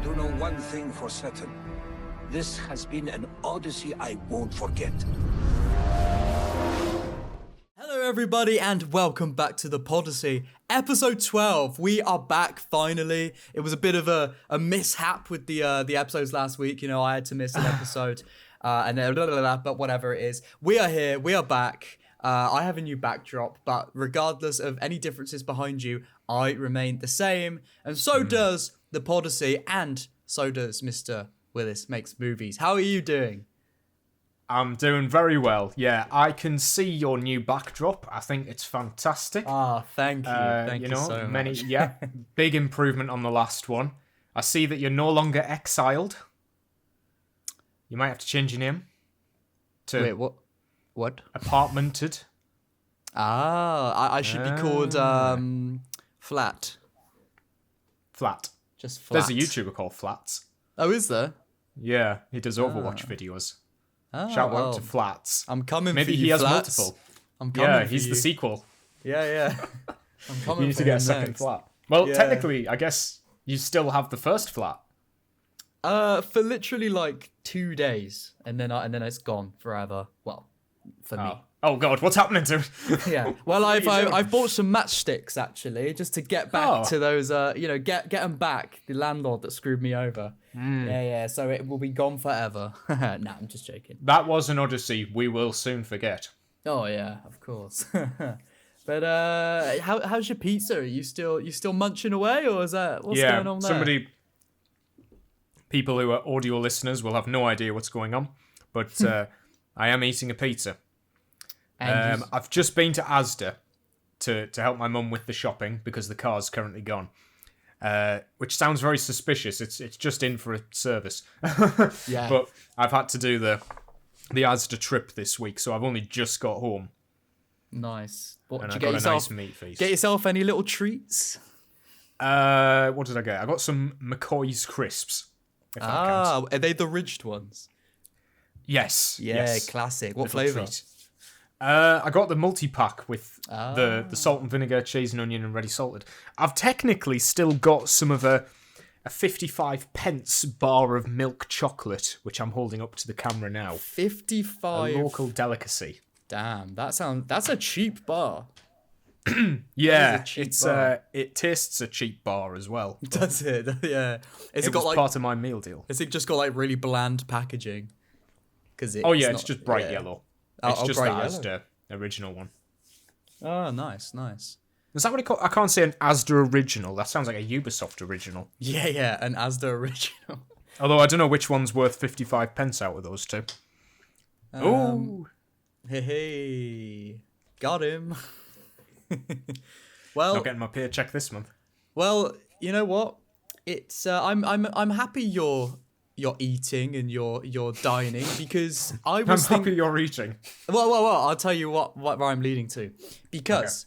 do know one thing for certain. This has been an odyssey I won't forget. Hello everybody and welcome back to the Podyssey, episode 12. We are back finally. It was a bit of a mishap with the episodes last week. You know, I had to miss an episode and then but whatever it is. We are here, we are back. I have a new backdrop, but regardless of any differences behind you, I remain the same. And so does the Podyssey, and so does Mr. Willis Makes Movies. How are you doing? I'm doing very well. Yeah, I can see your new backdrop. I think it's fantastic. Ah, thank you. Thank you so much. Yeah, big improvement on the last one. I see that you're no longer exiled. You might have to change your name to Wait, what? What? Apartmented. I should be called Flat. Flat. Just Flat. There's a YouTuber called Flats. Oh, is there? Yeah, he does Overwatch videos. Oh, Shout out to Flats. I'm coming Maybe for you, he has Flats. multiple. I'm coming Yeah, for he's you. the sequel. Yeah. I'm coming You need for to get him a second next. flat. Well, Yeah. technically, I guess you still have the first flat. For literally like 2 days, and then it's gone forever. Well, for me. Oh God, what's happening to it? Yeah. Well, What are you doing? I've bought some matchsticks actually, just to get back to those. Get them back. The landlord that screwed me over. Yeah. So it will be gone forever. Nah, I'm just joking. That was an odyssey we will soon forget. Oh yeah, of course. But how's your pizza? Are you still munching away, or is that what's going on there? People who are audio listeners will have no idea what's going on, but I am eating a pizza. I've just been to Asda to help my mum with the shopping because the car's currently gone. Which sounds very suspicious. It's just in for a service. Yeah. But I've had to do the Asda trip this week, so I've only just got home. Nice. What And did I you got get a yourself? nice meat feast. Get yourself any little treats? What did I get? I got some McCoy's crisps. If that counts. Are they the ridged ones? Yes. Yeah, yes. classic. What Little flavour? treat. I got the multi-pack with the salt and vinegar, cheese and onion and ready salted. I've technically still got some of a 55 pence bar of milk chocolate, which I'm holding up to the camera now. 55. A local delicacy. Damn, that's a cheap bar. Yeah, cheap it's bar. it tastes a cheap bar as well. Does it? Yeah. Is It got was like? part of my meal deal. Has it just got like really bland packaging? Oh yeah, it's just bright yellow. It's just bright the yellow. Asda original one. Oh, nice. Is that what it called? I can't say an Asda original. That sounds like a Ubisoft original. Yeah, an Asda original. Although I don't know which one's worth 55 pence out of those two. Hey, got him. Well, Not getting my paycheck this month. Well, you know what? It's I'm happy you're eating and you're dining because I was I'm happy you're eating. Well, I'll tell you where I'm leading to, because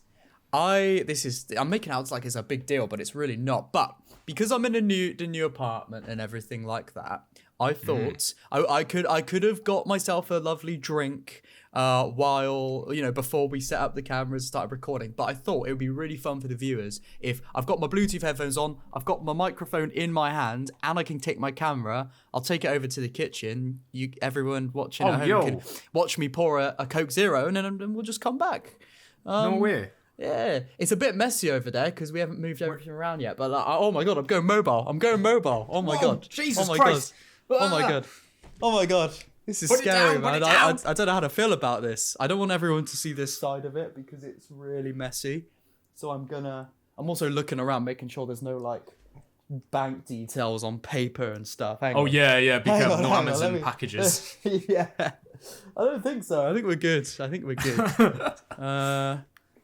I'm making it out like it's a big deal, but it's really not. But because I'm in the new apartment and everything like that, I thought I could have got myself a lovely drink while, before we set up the cameras and started recording. But I thought it would be really fun for the viewers if I've got my Bluetooth headphones on, I've got my microphone in my hand, and I can take my camera. I'll take it over to the kitchen. Everyone watching at home can watch me pour a Coke Zero, and then we'll just come back. No way. Yeah, it's a bit messy over there because we haven't moved everything around yet. But oh my god, I'm going mobile. Oh my god. Jesus oh my Christ. God. Oh my god. Oh my god. This is scary, man. I don't know how to feel about this. I don't want everyone to see this side of it because it's really messy. So I'm also looking around, making sure there's no like bank details on paper and stuff. Hang on. Yeah. Be careful. No hang on, Amazon packages. Yeah. I don't think so. I think we're good.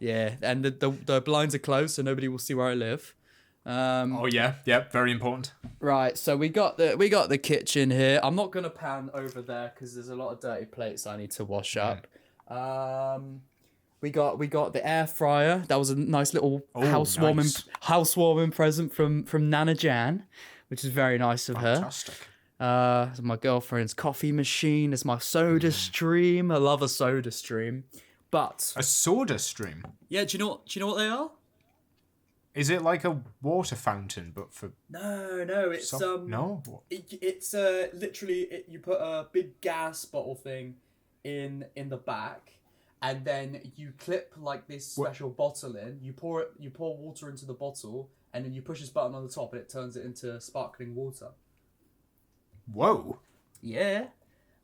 Yeah, and the blinds are closed, so nobody will see where I live. Very important. Right, so we got the kitchen here. I'm not gonna pan over there because there's a lot of dirty plates I need to wash up. We got the air fryer. That was a nice little housewarming present from Nana Jan, which is very nice of Fantastic. her. My girlfriend's coffee machine. There's my soda stream. I love a soda stream. But a soda stream. Yeah, do you know what they are? Is it like a water fountain, but for... No, it's No? it's literally you put a big gas bottle thing in the back, and then you clip like this special bottle in. You pour water into the bottle, and then you push this button on the top, and it turns it into sparkling water. Whoa. Yeah.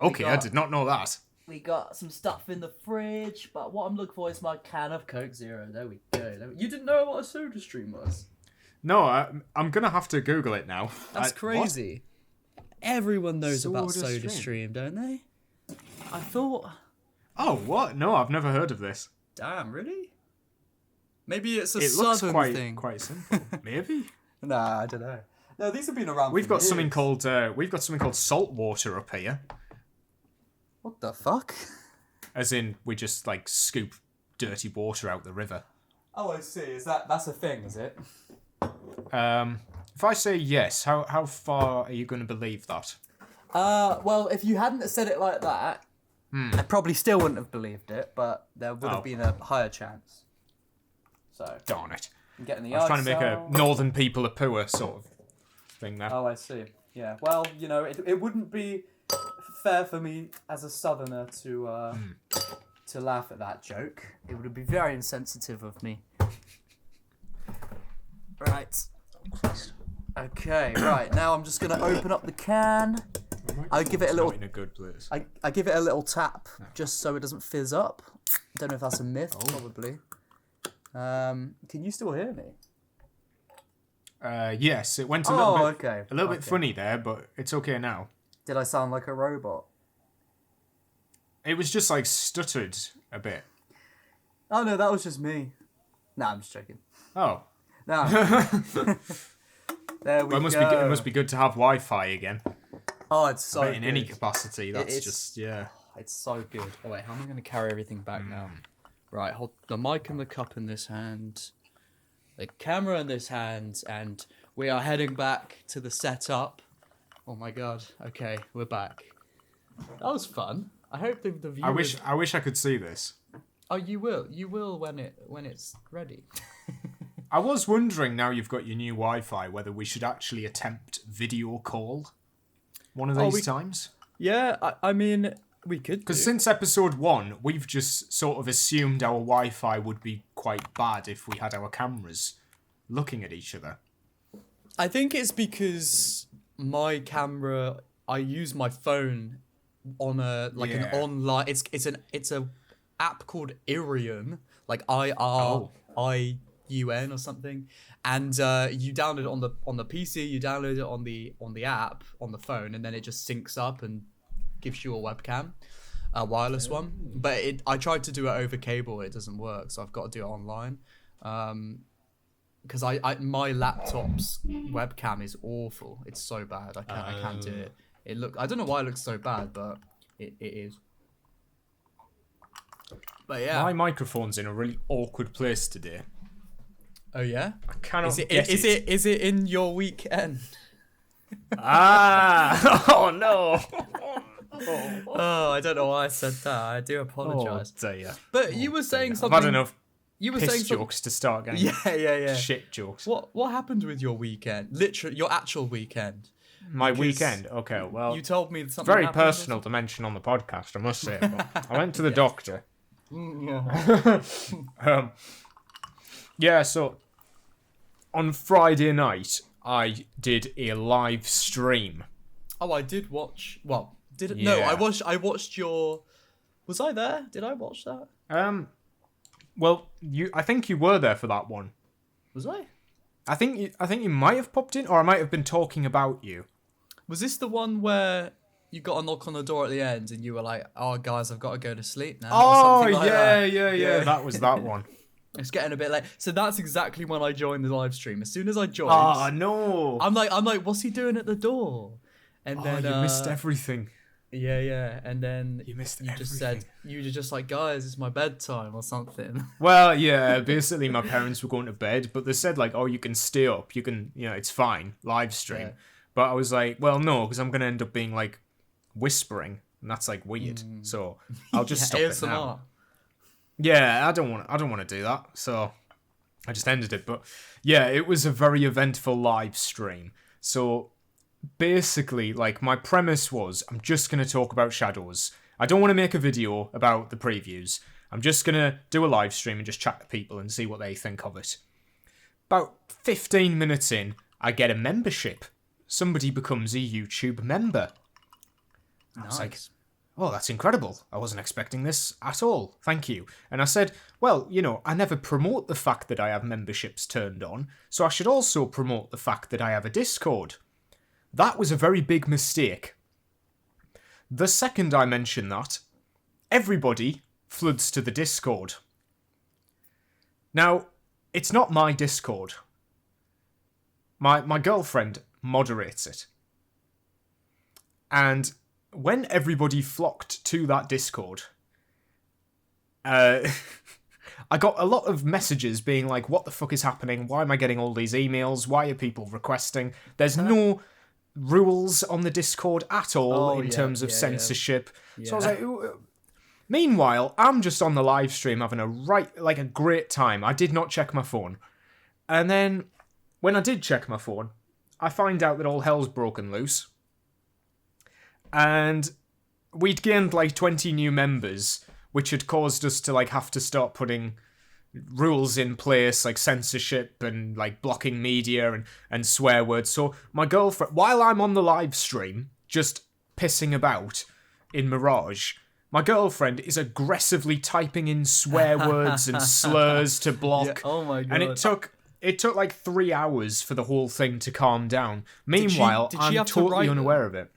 Okay, I did not know that. We got some stuff in the fridge, but what I'm looking for is my can of Coke Zero. There we go. You didn't know what a soda stream was? No, I'm going to have to Google it now. That's crazy. What? Everyone knows about SodaStream, SodaStream, don't they? I thought... Oh, what? No, I've never heard of this. Damn, really? Maybe it's a It southern looks thing. quite simple. Maybe. Nah, I don't know. No, these have been around. We've got something called salt water up here. What the fuck? As in, we just like scoop dirty water out the river. Oh, I see. That's a thing, is it? If I say yes, how far are you going to believe that? Well, if you hadn't said it like that, I probably still wouldn't have believed it, but there would have been a higher chance. So. Darn it. I'm getting the I was trying to make a northern people are poor sort of thing there. Oh, I see. Yeah. Well, it wouldn't be fair for me as a southerner to laugh at that joke. It would be very insensitive of me. Right. Okay, right. Now I'm just going to open up the can. I give it a little... in a good place. I give it a little tap, just so it doesn't fizz up. Don't know if that's a myth, probably. Can you still hear me? Yes, it went a little bit funny there, but it's okay now. Did I sound like a robot? It was just like stuttered a bit. Oh no, that was just me. Nah, I'm just joking. Oh. Nah. There we go. It must be good to have Wi-Fi again. Oh, it's so in good. any capacity. That's just It's so good. Oh wait, how am I going to carry everything back now? Right, hold the mic and the cup in this hand, the camera in this hand, and we are heading back to the setup. Oh my god. Okay, we're back. That was fun. I hope the viewers... I wish I could see this. Oh, you will. You will when it's ready. I was wondering, now you've got your new Wi-Fi, whether we should actually attempt video call one of these times. Yeah, I mean, we could. Because since episode 1, we've just sort of assumed our Wi-Fi would be quite bad if we had our cameras looking at each other. I think it's because my camera, I use my phone on an online. It's a app called Irion, like IRIUN or something, and you download it on the PC, you download it on the app on the phone, and then it just syncs up and gives you a webcam, a wireless one. But I tried to do it over cable, it doesn't work, so I've got to do it online. Because my laptop's webcam is awful. It's so bad. I can't do it. I don't know why it looks so bad, but it is. But yeah, my microphone's in a really awkward place today. Oh yeah? I cannot Is it in your weekend? Oh no. Oh, I don't know why I said that. I do apologise. Oh dear. But you were saying something. I've had enough You were piss saying jokes to start getting. Yeah. Shit jokes. What happened with your weekend? Literally, your actual weekend. My weekend? Okay, well... You told me something very happened personal to mention on the podcast, I must say. But I went to the doctor. Yeah. So on Friday night, I did a live stream. Oh, I did watch... Well, did it? Yeah. No, I watched your... Was I there? Did I watch that? Well, I think you were there for that one. Was I? I think you might have popped in, or I might have been talking about you. Was this the one where you got a knock on the door at the end and you were like, "Oh, guys, I've got to go to sleep now"? Oh, or something like yeah. That was that one. It's getting a bit late. So that's exactly when I joined the live stream. As soon as I joined, oh no! I'm like, what's he doing at the door? And then you missed everything. Yeah, and then you missed you everything. just said you were just like, guys, it's my bedtime or something. Well, yeah, basically my parents were going to bed, but they said like, oh, you can stay up, you can, it's fine, live stream. Yeah. But I was like, well, no, because I'm gonna end up being like whispering, and that's like weird. So I'll just stop it now. Yeah, I don't want to do that. So I just ended it. But yeah, it was a very eventful live stream. So basically, like, my premise was, I'm just going to talk about Shadows. I don't want to make a video about the previews. I'm just going to do a live stream and just chat to people and see what they think of it. About 15 minutes in, I get a membership. Somebody becomes a YouTube member. I was like, oh, that's incredible. I wasn't expecting this at all. Thank you. And I said, well, you know, I never promote the fact that I have memberships turned on, so I should also promote the fact that I have a Discord. That was a very big mistake. The second I mention that, everybody floods to the Discord. Now, it's not my Discord. My girlfriend moderates it. And when everybody flocked to that Discord, I got a lot of messages being like, what the fuck is happening? Why am I getting all these emails? Why are people requesting? There's no rules on the Discord at all in terms of censorship. Yeah. So I was like, meanwhile, I'm just on the live stream having a great time. I did not check my phone. And then when I did check my phone, I find out that all hell's broken loose. And we'd gained like 20 new members, which had caused us to like have to start putting rules in place, like censorship and like blocking media and swear words. So my girlfriend, while I'm on the live stream, just pissing about in Mirage, my girlfriend is aggressively typing in swear words and slurs to block. Yeah, oh my god. And it took like 3 hours for the whole thing to calm down. Meanwhile, did she I'm have to totally write unaware of it.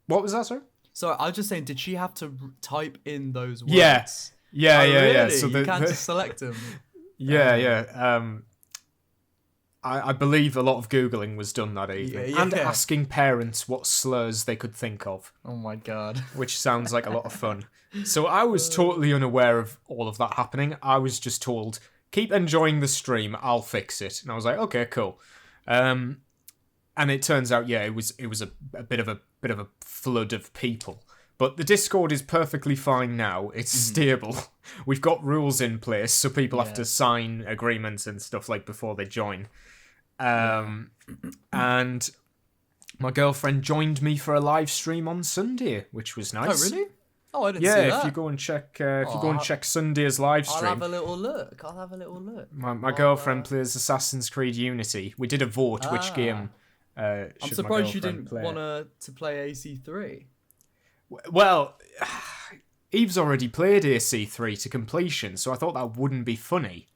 What was that, sir? So I was just saying, did she have to type in those words? Yeah. Really? So you can't just select them. Yeah. I believe a lot of Googling was done that evening. Yeah. And asking parents what slurs they could think of. Oh my god. Which sounds like a lot of fun. So I was totally unaware of all of that happening. I was just told, keep enjoying the stream, I'll fix it. And I was like, okay, cool. And it turns out, it was a bit of a flood of people. But the Discord is perfectly fine now. It's stable. We've got rules in place, so people have to sign agreements and stuff like before they join. And my girlfriend joined me for a live stream on Sunday, which was nice. Oh, really? Oh, I didn't see that. Yeah, if you go and check Sunday's live stream. I'll have a little look. My girlfriend plays Assassin's Creed Unity. We did a vote which game. I'm surprised you didn't want to play AC3. Well, Eve's already played AC3 to completion, so I thought that wouldn't be funny.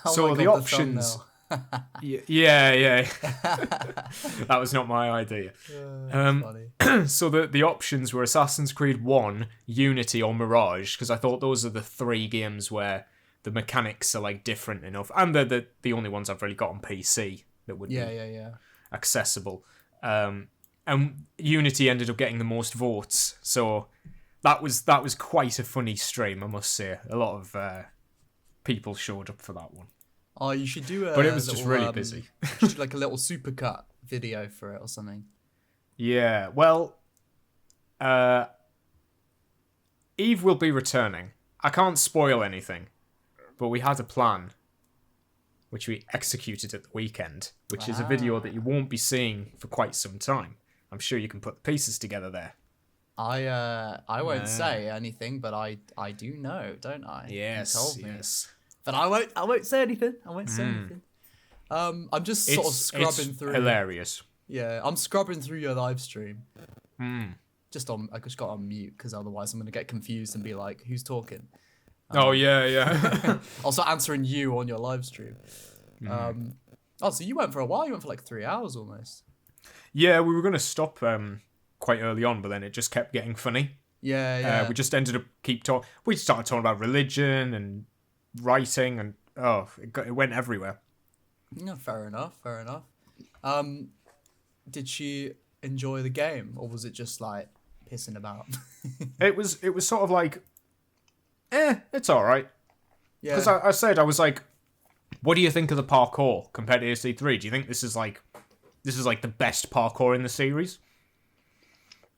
So the options. Yeah. That was not my idea. So the options were Assassin's Creed 1, Unity, or Mirage, because I thought those are the 3 games where the mechanics are like different enough, and they're the only ones I've really got on PC that would be accessible. And Unity ended up getting the most votes, so that was quite a funny stream, I must say. A lot of people showed up for that one. Oh, you should do but it was just really busy. You should do like a little supercut video for it or something. Yeah, well, Eve will be returning. I can't spoil anything, but we had a plan, which we executed at the weekend, which is a video that you won't be seeing for quite some time. I'm sure you can put the pieces together there. I won't say anything, but I do know, don't I? Yes, you told me. yes. But I won't say anything. I'm just sort of scrubbing through. Hilarious. Yeah, I'm scrubbing through your live stream. I just got on mute because otherwise I'm gonna get confused and be like, "Who's talking?" Yeah. Also answering you on your live stream. So you went for a while. You went for like 3 hours almost. Yeah, we were gonna stop quite early on, but then it just kept getting funny. Yeah. We just ended up we started talking about religion and writing, and it went everywhere. Yeah, fair enough. Did she enjoy the game, or was it just like pissing about? It was sort of like, it's all right. Yeah. Because I was like, what do you think of the parkour compared to AC3? Do you think this is like the best parkour in the series?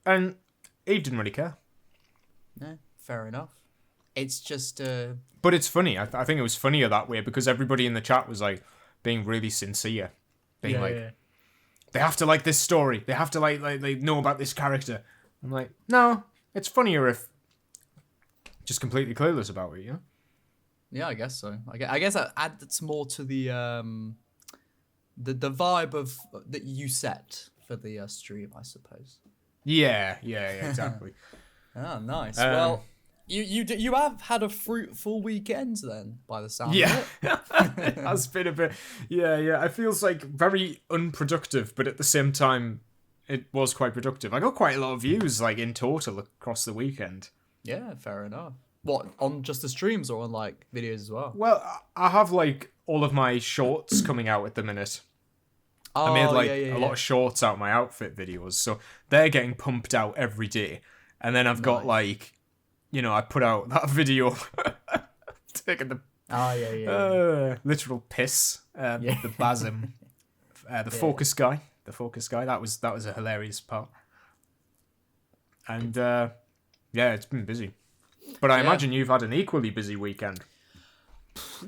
And Eve didn't really care. Yeah, fair enough. it's just But it's funny. I think it was funnier that way because everybody in the chat was like being really sincere, being they have to like this story. They have to like they know about this character. I'm like, no, it's funnier if just completely clueless about it, you know? Yeah, I guess so. I guess that adds more to the vibe of that you set for the stream, I suppose. Yeah, exactly. Oh, nice. Well, you have had a fruitful weekend then, by the sound of it. It has been a bit. Yeah. It feels like very unproductive, but at the same time, it was quite productive. I got quite a lot of views, like in total across the weekend. Yeah, fair enough. What, on just the streams or on like videos as well? Well, I have like all of my shorts coming out at the minute. Oh, I made a lot of shorts out of my outfit videos, so they're getting pumped out every day. And then I've got like, I put out that video taking the literal piss, the Basim, the focus guy. The focus guy. That was a hilarious part. And it's been busy. But I imagine you've had an equally busy weekend.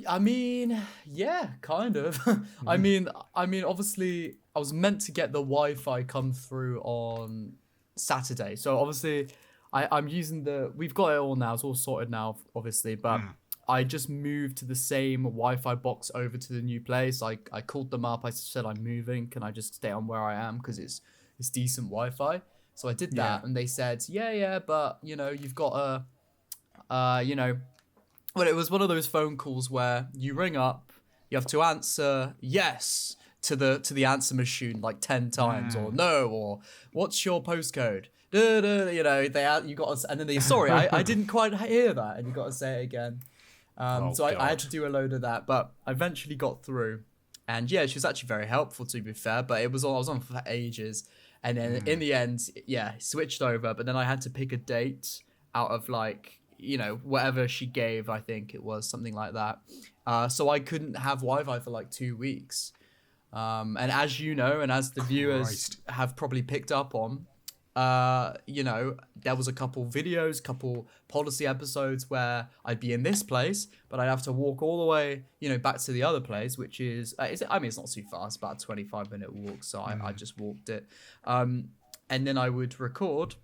I mean, yeah, kind of. I mean, obviously, I was meant to get the Wi-Fi come through on Saturday. So obviously, I'm using we've got it all now. It's all sorted now, obviously. But I just moved to the same Wi-Fi box over to the new place. I called them up. I said, I'm moving. Can I just stay on where I am? Because it's decent Wi-Fi. So I did that. And they said, yeah, but, you've got well, it was one of those phone calls where you ring up, you have to answer yes to the answer machine like 10 times, or no, or what's your postcode? You got to, and then sorry, I didn't quite hear that, and you got to say it again. So I had to do a load of that, but I eventually got through, and she was actually very helpful, to be fair. But I was on for ages, and then in the end, switched over. But then I had to pick a date out of like, whatever she gave, I think it was something like that. So I couldn't have Wi-Fi for like 2 weeks. And as you know, and as the viewers have probably picked up on, there was a couple videos, couple Podyssey episodes where I'd be in this place, but I'd have to walk all the way, back to the other place, which is, it's not too far. It's about a 25-minute walk. So I just walked it. And then I would record,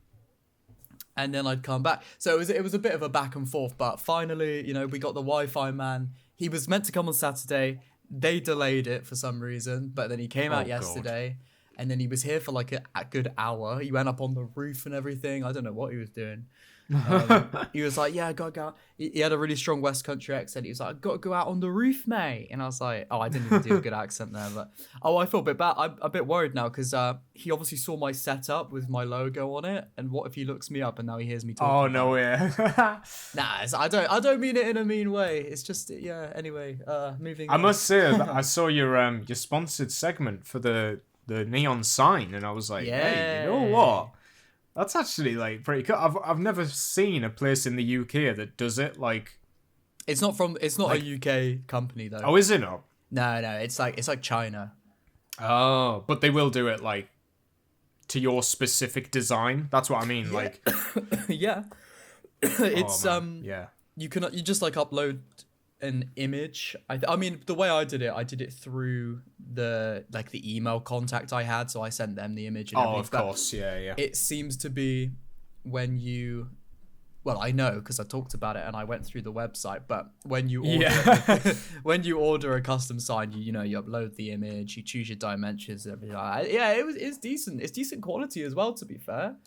and then I'd come back. So it was a bit of a back and forth, but finally, we got the Wi-Fi man. He was meant to come on Saturday. They delayed it for some reason, but then he came out yesterday, and then he was here for like a good hour. He went up on the roof and everything. I don't know what he was doing. He was like, I gotta go out. He had a really strong West Country accent. He was like, I gotta go out on the roof, mate. And I was like, I didn't even do a good accent there, but I feel a bit bad. I'm a bit worried now because he obviously saw my setup with my logo on it, and what if he looks me up and now he hears me talking? Oh no, yeah. Nah, I don't mean it in a mean way. It's just anyway, moving. I must say that I saw your sponsored segment for the neon sign, and I was like, hey, you know what? That's actually like pretty cool. I've never seen a place in the UK that does it. Like, it's not a UK company though. Oh, is it not? No, it's like China. Oh, but they will do it like to your specific design. That's what I mean. Like, yeah, it's yeah. You just like upload an image. I mean, the way I did it through the email contact I had, so I sent them the image and everything. Of course, yeah. It seems to be when you, well, I know because I talked about it and I went through the website, but when you order when you order a custom sign, you upload the image, you choose your dimensions and everything like that. Yeah, it's decent. It's decent quality as well, to be fair.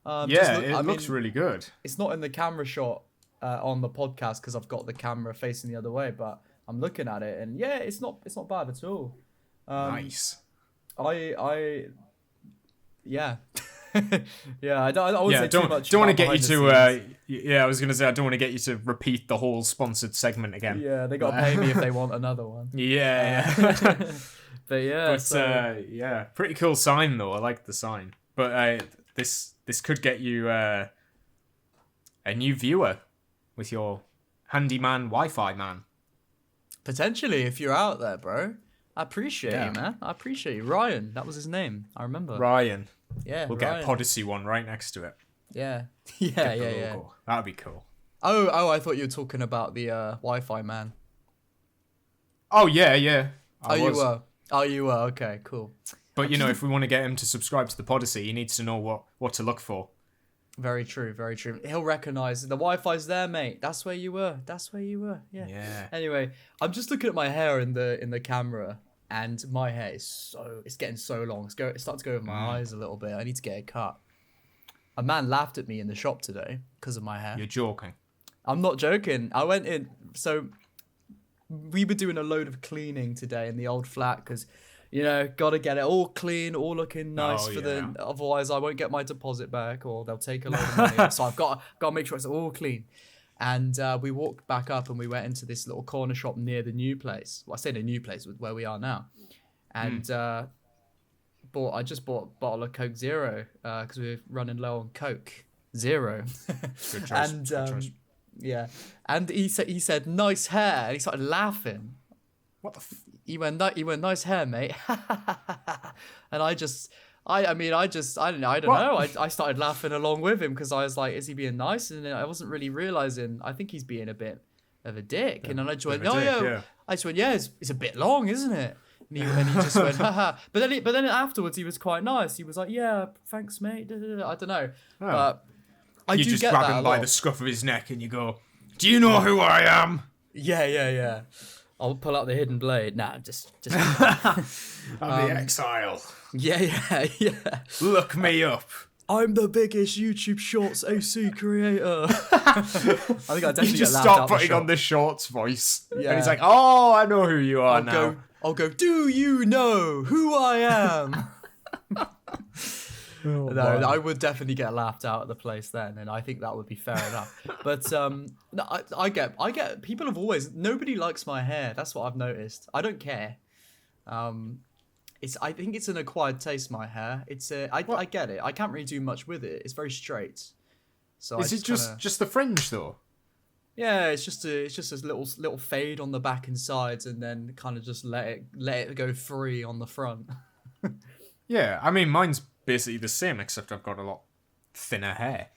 It looks really good. It's not in the camera shot on the podcast because I've got the camera facing the other way, but I'm looking at it and it's not bad at all. Nice. I don't say too much. Don't want to get you to I was gonna say I don't want to get you to repeat the whole sponsored segment again. Yeah, they got to pay me if they want another one. Yeah. But pretty cool sign though. I like the sign, but this could get you a new viewer with your handyman Wi-Fi man. Potentially, if you're out there, bro. I appreciate you, man. I appreciate you. Ryan, that was his name. I remember. Ryan. Yeah, we'll Ryan. get a Podyssey one right next to it. Yeah. Yeah. That would be cool. Oh, I thought you were talking about the Wi-Fi man. Oh yeah. You were. Okay, cool. But if we want to get him to subscribe to the Podyssey, he needs to know what to look for. Very true, very true. He'll recognise the Wi-Fi's there, mate. That's where you were. Yeah. Yeah. Anyway, I'm just looking at my hair in the camera, and my hair is it's getting so long. It's starting to go over my eyes a little bit. I need to get it cut. A man laughed at me in the shop today because of my hair. You're joking. I'm not joking. I went in. So we were doing a load of cleaning today in the old flat because, got to get it all clean, all looking nice otherwise I won't get my deposit back or they'll take a load of money. So I've got to make sure it's all clean. And we walked back up and we went into this little corner shop near the new place. Well, I say the new place where we are now. And I just bought a bottle of Coke Zero because we were running low on Coke Zero. Good choice. And good choice. yeah, and he said nice hair, and he started laughing. What the? He went nice hair, mate. And I don't know. I started laughing along with him because I was like, is he being nice? And I wasn't really realizing. I think he's being a bit of a dick. Yeah, and then I just went, I just went, it's a bit long, isn't it? And he just went, haha. But then afterwards, he was quite nice. He was like, yeah, thanks, mate. I don't know. Oh. But you just grab him by the scruff of his neck and you go, do you know who I am? Yeah. I'll pull out the hidden blade. Nah, just I'm the exile. Yeah. Look me up. I'm the biggest YouTube Shorts OC creator. I think I definitely you just get start putting on the Shorts voice. Yeah. And he's like, oh, I know who you are now. I'll go, do you know who I am? No, I would definitely get laughed out at the place then, and I think that would be fair enough. But no, I get people have always, nobody likes my hair. That's what I've noticed. I don't care. I think it's an acquired taste, my hair. I get it. I can't really do much with it. It's very straight. So is it just the fringe though? Yeah, it's just a little fade on the back and sides, and then kind of just let it go free on the front. Yeah, I mean mine's basically the same, except I've got a lot thinner hair.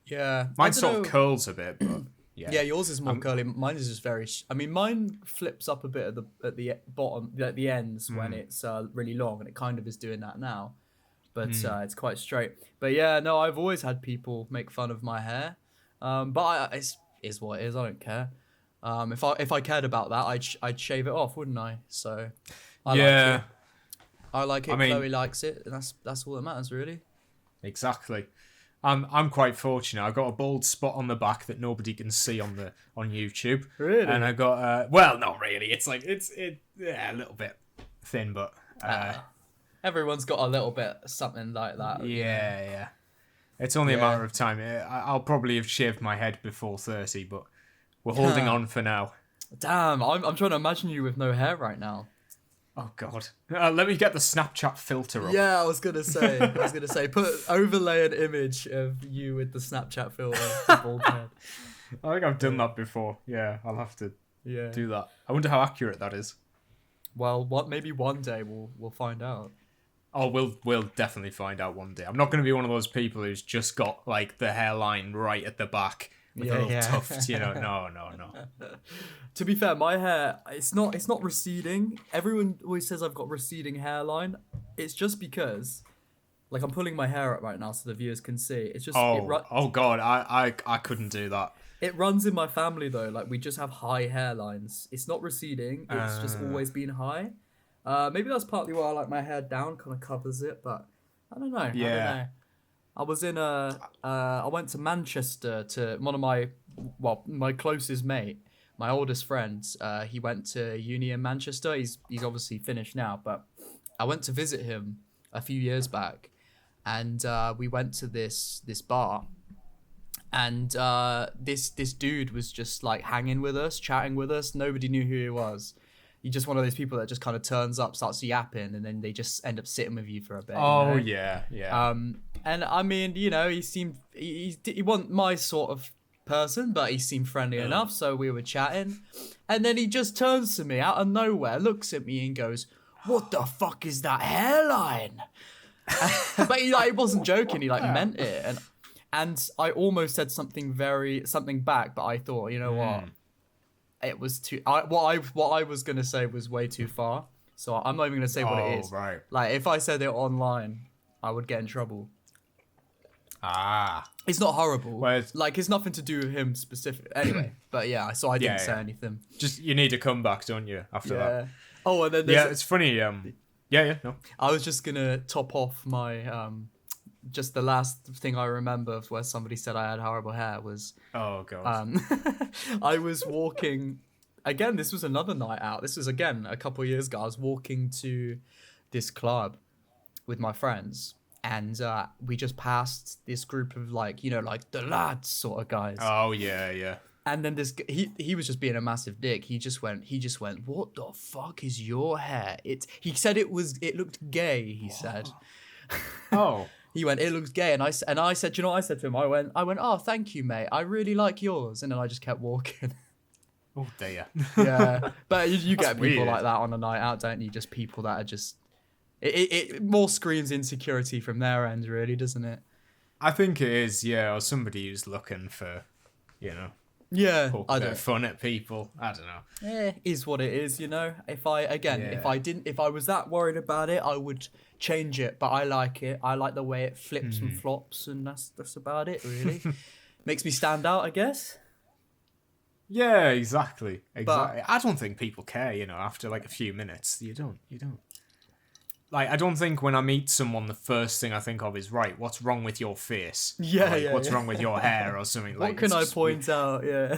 Yeah, mine sort of curls a bit, but yeah. Yeah, yours is more curly. Mine is just very. I mean, mine flips up a bit at the bottom, at the ends when it's really long, and it kind of is doing that now. But it's quite straight. But yeah, no, I've always had people make fun of my hair. But it is what it is. I don't care. If I cared about that, I'd shave it off, wouldn't I? So I like it. I like it. Chloe likes it, and that's all that matters, really. Exactly. I'm quite fortunate. I got a bald spot on the back that nobody can see on YouTube. Really? And I got well, not really. It's like it's a little bit thin, but everyone's got a little bit something like that. Yeah. It's only a matter of time. I'll probably have shaved my head before 30, but we're holding on for now. Damn, I'm trying to imagine you with no hair right now. Oh God! Let me get the Snapchat filter up. Yeah, I was gonna say, overlay an image of you with the Snapchat filter, the bald head. I think I've done that before. Yeah, I'll have to do that. I wonder how accurate that is. Well, maybe one day we'll find out. Oh, we'll definitely find out one day. I'm not going to be one of those people who's just got like the hairline right at the back with a little tuft. No. To be fair, my hair it's not receding. Everyone always says I've got receding hairline. It's just because, like, I'm pulling my hair up right now so the viewers can see. It's just oh God, I couldn't do that. It runs in my family though. Like, we just have high hairlines. It's not receding. It's just always been high. Maybe that's partly why I like my hair down, kind of covers it. But I don't know. Yeah. I was in I went to Manchester to one of my closest mate, my oldest friend. He went to uni in Manchester. He's obviously finished now, but I went to visit him a few years back, and we went to this bar, and this dude was just like hanging with us, chatting with us. Nobody knew who he was. He's just one of those people that just kind of turns up, starts yapping, and then they just end up sitting with you for a bit. Oh, yeah. And I mean, he seemed he wasn't my sort of person, but he seemed friendly enough. So we were chatting, and then he just turns to me out of nowhere, looks at me, and goes, "What the fuck is that hairline?" But he wasn't joking. He meant it, And I almost said something back, but I thought, you know what? It was too. What I was gonna say was way too far. So I'm not even gonna say what it is. Right. Like if I said it online, I would get in trouble. Ah. It's not horrible. Well, like it's nothing to do with him specific. Anyway, but yeah, so I didn't say anything. Just you need to come back, don't you? After that. Oh, and then it's funny. No. I was just gonna top off my just the last thing I remember of where somebody said I had horrible hair was. Oh god. I was walking. Again, this was another night out. This was again a couple of years ago. I was walking to this club with my friends, and we just passed this group of like the lads sort of guys. Oh yeah. And then he was just being a massive dick. He just went, "What the fuck is your hair?" He said it looked gay. He said. Oh. He went, "It looks gay," and I said, "Do you know what I said to him?" I went, "Oh, thank you, mate. I really like yours." And then I just kept walking. Oh dear. Yeah, but you get people weird. like that on a night out, don't you? Just people that are just it more screams insecurity from their end, really, doesn't it? I think it is, yeah, or somebody who's looking for, Yeah, poke a bit of fun at people. I don't know. Is what it is, If I was that worried about it, I would change it. But I like it. I like the way it flips and flops, and that's about it, really. Makes me stand out, I guess. Yeah, exactly. But I don't think people care, after like a few minutes. You don't. Like, I don't think when I meet someone, the first thing I think of is, right, what's wrong with your face? What's wrong with your hair or something like that. What can I point out? Yeah.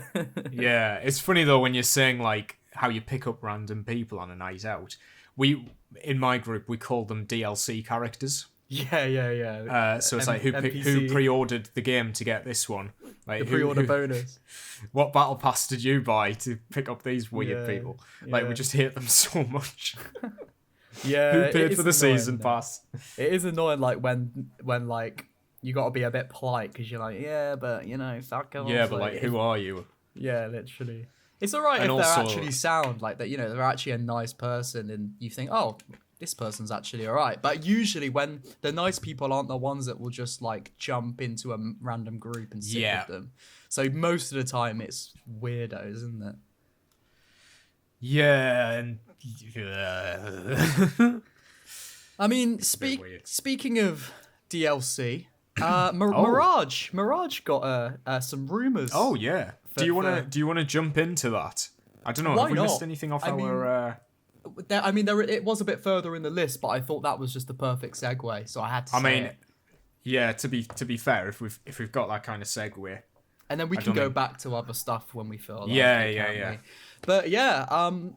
Yeah, it's funny though when you're saying like how you pick up random people on a night out. In my group, we call them DLC characters. Yeah. So it's like who pre-ordered the game to get this one? Like the pre-order bonus. What battle pass did you buy to pick up these weird people? Like we just hate them so much. Yeah, who paid for the season pass? It is annoying, like when like you got to be a bit polite because you're like, yeah, but fuck off. Yeah, but like who are you? Yeah, literally. It's alright if they're actually sound like that. They're actually a nice person, and you think, oh, this person's actually alright. But usually when the nice people aren't the ones that will just like jump into a random group and sit with them. So most of the time it's weirdos, isn't it? Yeah, and I mean, speaking of DLC, Mirage got some rumors. Oh yeah. Do you wanna jump into that? I don't know. Why have we not? missed anything off our? It was a bit further in the list, but I thought that was just the perfect segue, so I had to. It. Yeah. To be fair, if we've got that kind of segue, and then we can go back to other stuff when we feel like yeah. But yeah,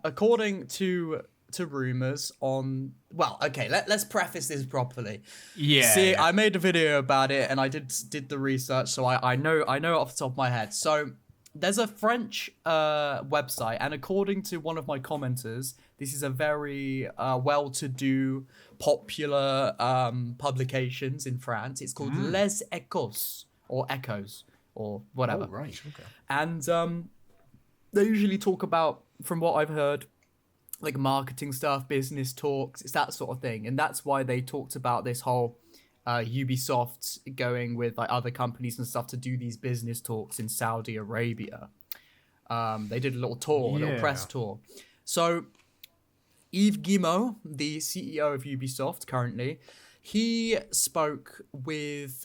according to rumors on. Well, okay, let's preface this properly. Yeah. See, I made a video about it, and I did the research, so I know off the top of my head. So there's a French website, and according to one of my commenters, this is a very well-to-do, popular publications in France. It's called Les Echos, or Echoes, or whatever. Oh, right, okay. And they usually talk about, from what I've heard, like marketing stuff, business talks, it's that sort of thing. And that's why they talked about this whole Ubisoft going with like other companies and stuff to do these business talks in Saudi Arabia. They did a little tour, a little press tour. So Yves Guillemot, the CEO of Ubisoft currently, he spoke with,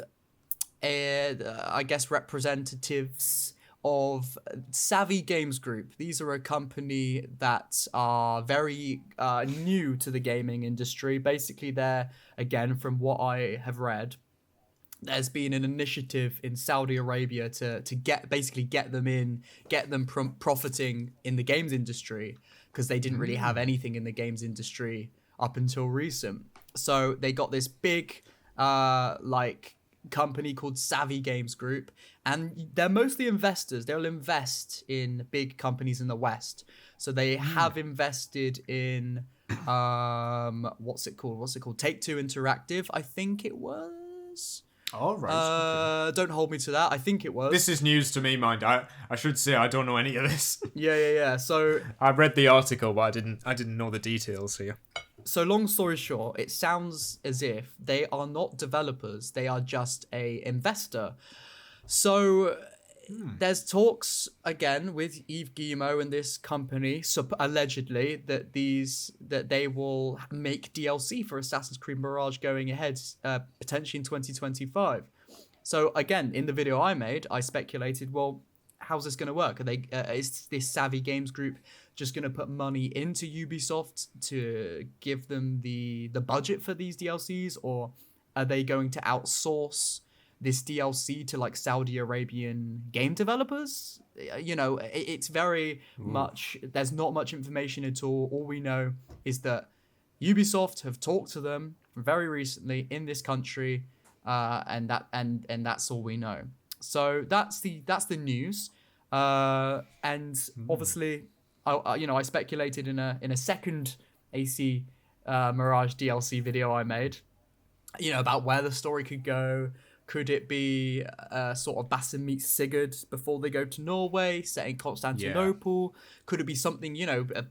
I guess, representatives of Savvy Games Group. These are a company that are very new to the gaming industry. Basically, they're, again, from what I have read, there's been an initiative in Saudi Arabia to get them profiting in the games industry, because they didn't really have anything in the games industry up until recent. So they got this big company called Savvy Games Group, and they're mostly investors. They'll invest in big companies in the West. So they have invested in what's it called? Take-Two Interactive, I think it was. All right. Don't hold me to that. I think it was. This is news to me, mind. I should say I don't know any of this. Yeah. So I read the article, but I didn't know the details here. So long story short, it sounds as if they are not developers; they are just a investor. So there's talks again with Yves Guillemot and this company, allegedly that they will make DLC for Assassin's Creed Mirage going ahead, potentially in 2025. So again, in the video I made, I speculated, well, how's this going to work? Are they is this Savvy Games Group just going to put money into Ubisoft to give them the budget for these DLCs, or are they going to outsource this DLC to like Saudi Arabian game developers? It's very much, there's not much information at all. All we know is that Ubisoft have talked to them very recently in this country, and that's all we know. So that's the news, and obviously, I speculated in a second AC Mirage DLC video I made, about where the story could go. Could it be sort of Basim meets Sigurd before they go to Norway, set in Constantinople? Yeah. Could it be something,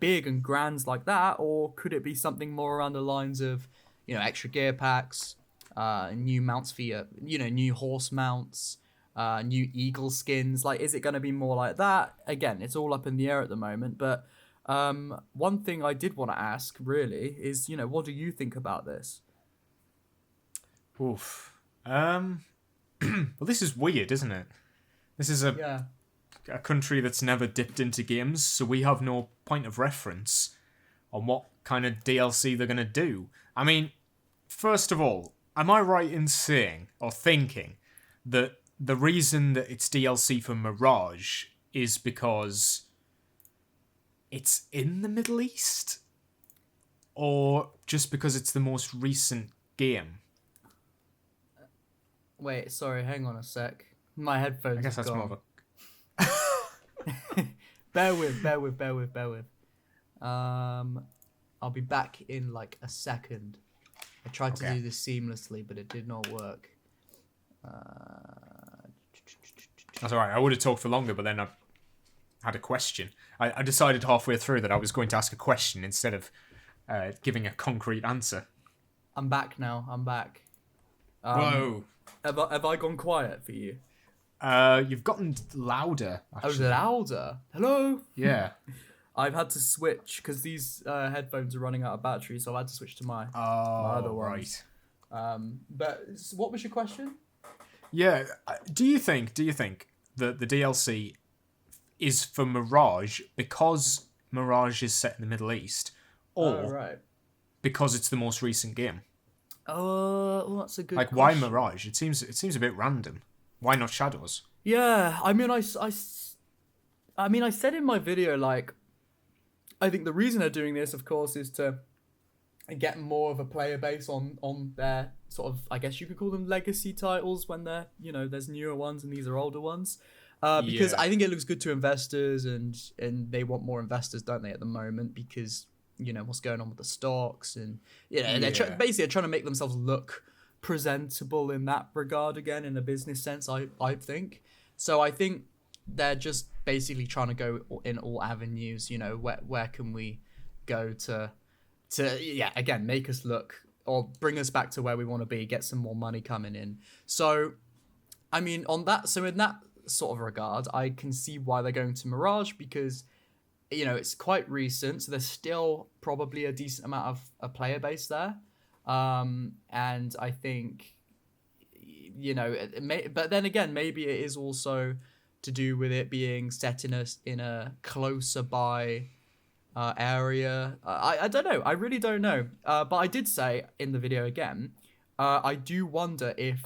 big and grand like that? Or could it be something more around the lines of, extra gear packs, new mounts for your, new horse mounts, new eagle skins? Like, is it going to be more like that? Again, it's all up in the air at the moment. But one thing I did want to ask, really, is, what do you think about this? Oof. Well, this is weird, isn't it? This is a country that's never dipped into games, so we have no point of reference on what kind of DLC they're going to do. I mean, first of all, am I right in saying or thinking that the reason that it's DLC for Mirage is because it's in the Middle East? Or just because it's the most recent game? Wait, sorry, hang on a sec. My headphones. I guess that's gone. more of a. bear with. I'll be back in like a second. I tried to do this seamlessly, but it did not work. That's alright. I would have talked for longer, but then I had a question. I decided halfway through that I was going to ask a question instead of giving a concrete answer. I'm back now. I'm back. Whoa. Have I gone quiet for you? You've gotten louder, actually. Oh, louder? Hello? Yeah. I've had to switch because these headphones are running out of battery, so I had to switch to my other ones. Right. But what was your question? Yeah. Do you think that the DLC is for Mirage because Mirage is set in the Middle East, or because it's the most recent game? Well, that's a good question. Why Mirage? It seems a bit random. Why not Shadows? Yeah, I mean, I said in my video, like, I think the reason they're doing this, of course, is to get more of a player base on their sort of, I guess you could call them legacy titles when they're, there's newer ones and these are older ones. Because I think it looks good to investors and they want more investors, don't they, at the moment, because what's going on with the stocks and they're basically trying to make themselves look presentable in that regard again, in a business sense, I think. So I think they're just basically trying to go in all avenues, where can we go to again make us look or bring us back to where we want to be, get some more money coming in. So I mean in that sort of regard, I can see why they're going to Mirage, because it's quite recent, so there's still probably a decent amount of a player base there. And I think, but then again, maybe it is also to do with it being set in a closer by area. I don't know. I really don't know. But I did say in the video again, I do wonder if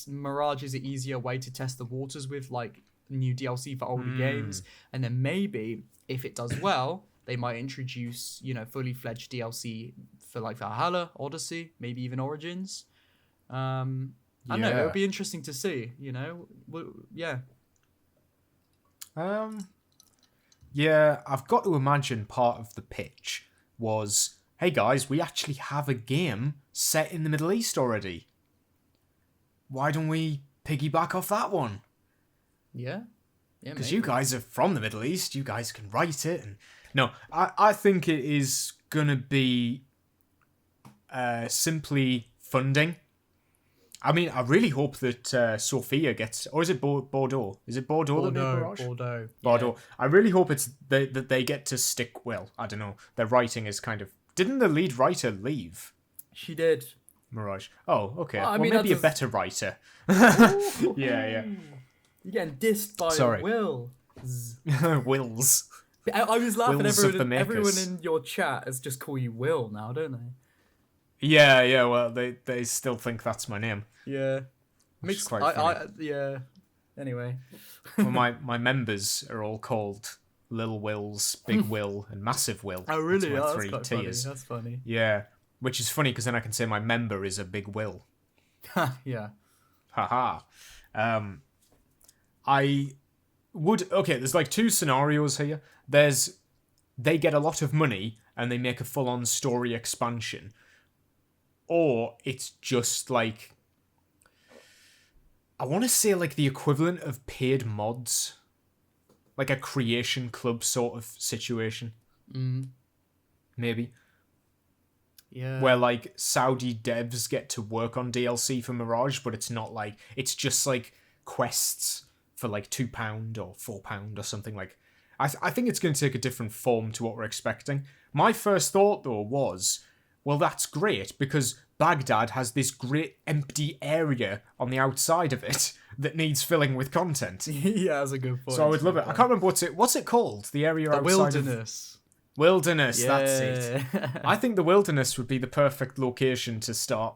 Mirage is an easier way to test the waters with like new DLC for older games, and then maybe if it does well, they might introduce fully fledged DLC for like Valhalla, Odyssey, maybe even Origins. I don't know. It would be interesting to see. Yeah. Yeah, I've got to imagine part of the pitch was, hey guys, we actually have a game set in the Middle East already. Why don't we piggyback off that one? Yeah. Because you guys are from the Middle East, you guys can write it. And no, I think it is going to be simply funding. I mean, I really hope that Sophia gets, or is it Bordeaux? Is it Bordeaux that made Mirage? Bordeaux. Yeah. I really hope it's that they get to stick. Well, I don't know. Their writing is kind of. Didn't the lead writer leave? She did. Mirage. Oh, okay. Well, maybe a better writer. Yeah. You're getting dissed by Will. Wills. I was laughing. Wills everyone in your chat has just called you Will now, don't they? Yeah. Well, they still think that's my name. Yeah. Which is quite funny. Yeah. Anyway. Well, my members are all called Lil Wills, Big Will, and Massive Will. Oh, really? That's my three tiers. Funny. That's funny. Yeah. Which is funny because then I can say my member is a Big Will. Yeah. Haha. I would. Okay, there's like two scenarios here. They get a lot of money and they make a full-on story expansion. Or it's just like, I want to say like the equivalent of paid mods. Like a creation club sort of situation. Maybe. Yeah. Where like Saudi devs get to work on DLC for Mirage, but it's not like, it's just like quests for like £2 or £4 or something like. I think it's going to take a different form to what we're expecting. My first thought though was, well, that's great because Baghdad has this great empty area on the outside of it that needs filling with content. Yeah, that's a good point. So I would love it. I can't remember what's it called. The area outside wilderness. Wilderness, that's it. I think the wilderness would be the perfect location to start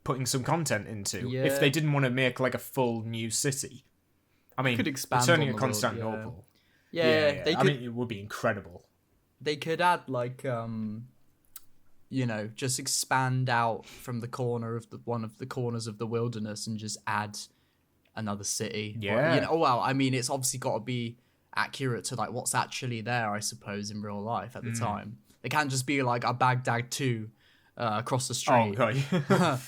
putting some content into if they didn't want to make like a full new city. I mean, could expand returning on to the Constantinople. Yeah. They could, I mean, it would be incredible. They could add like just expand out from the corner of one of the corners of the wilderness and just add another city. Yeah. I mean, it's obviously got to be accurate to like what's actually there, I suppose, in real life at the time. They can't just be like a Baghdad 2 across the street. Oh, okay.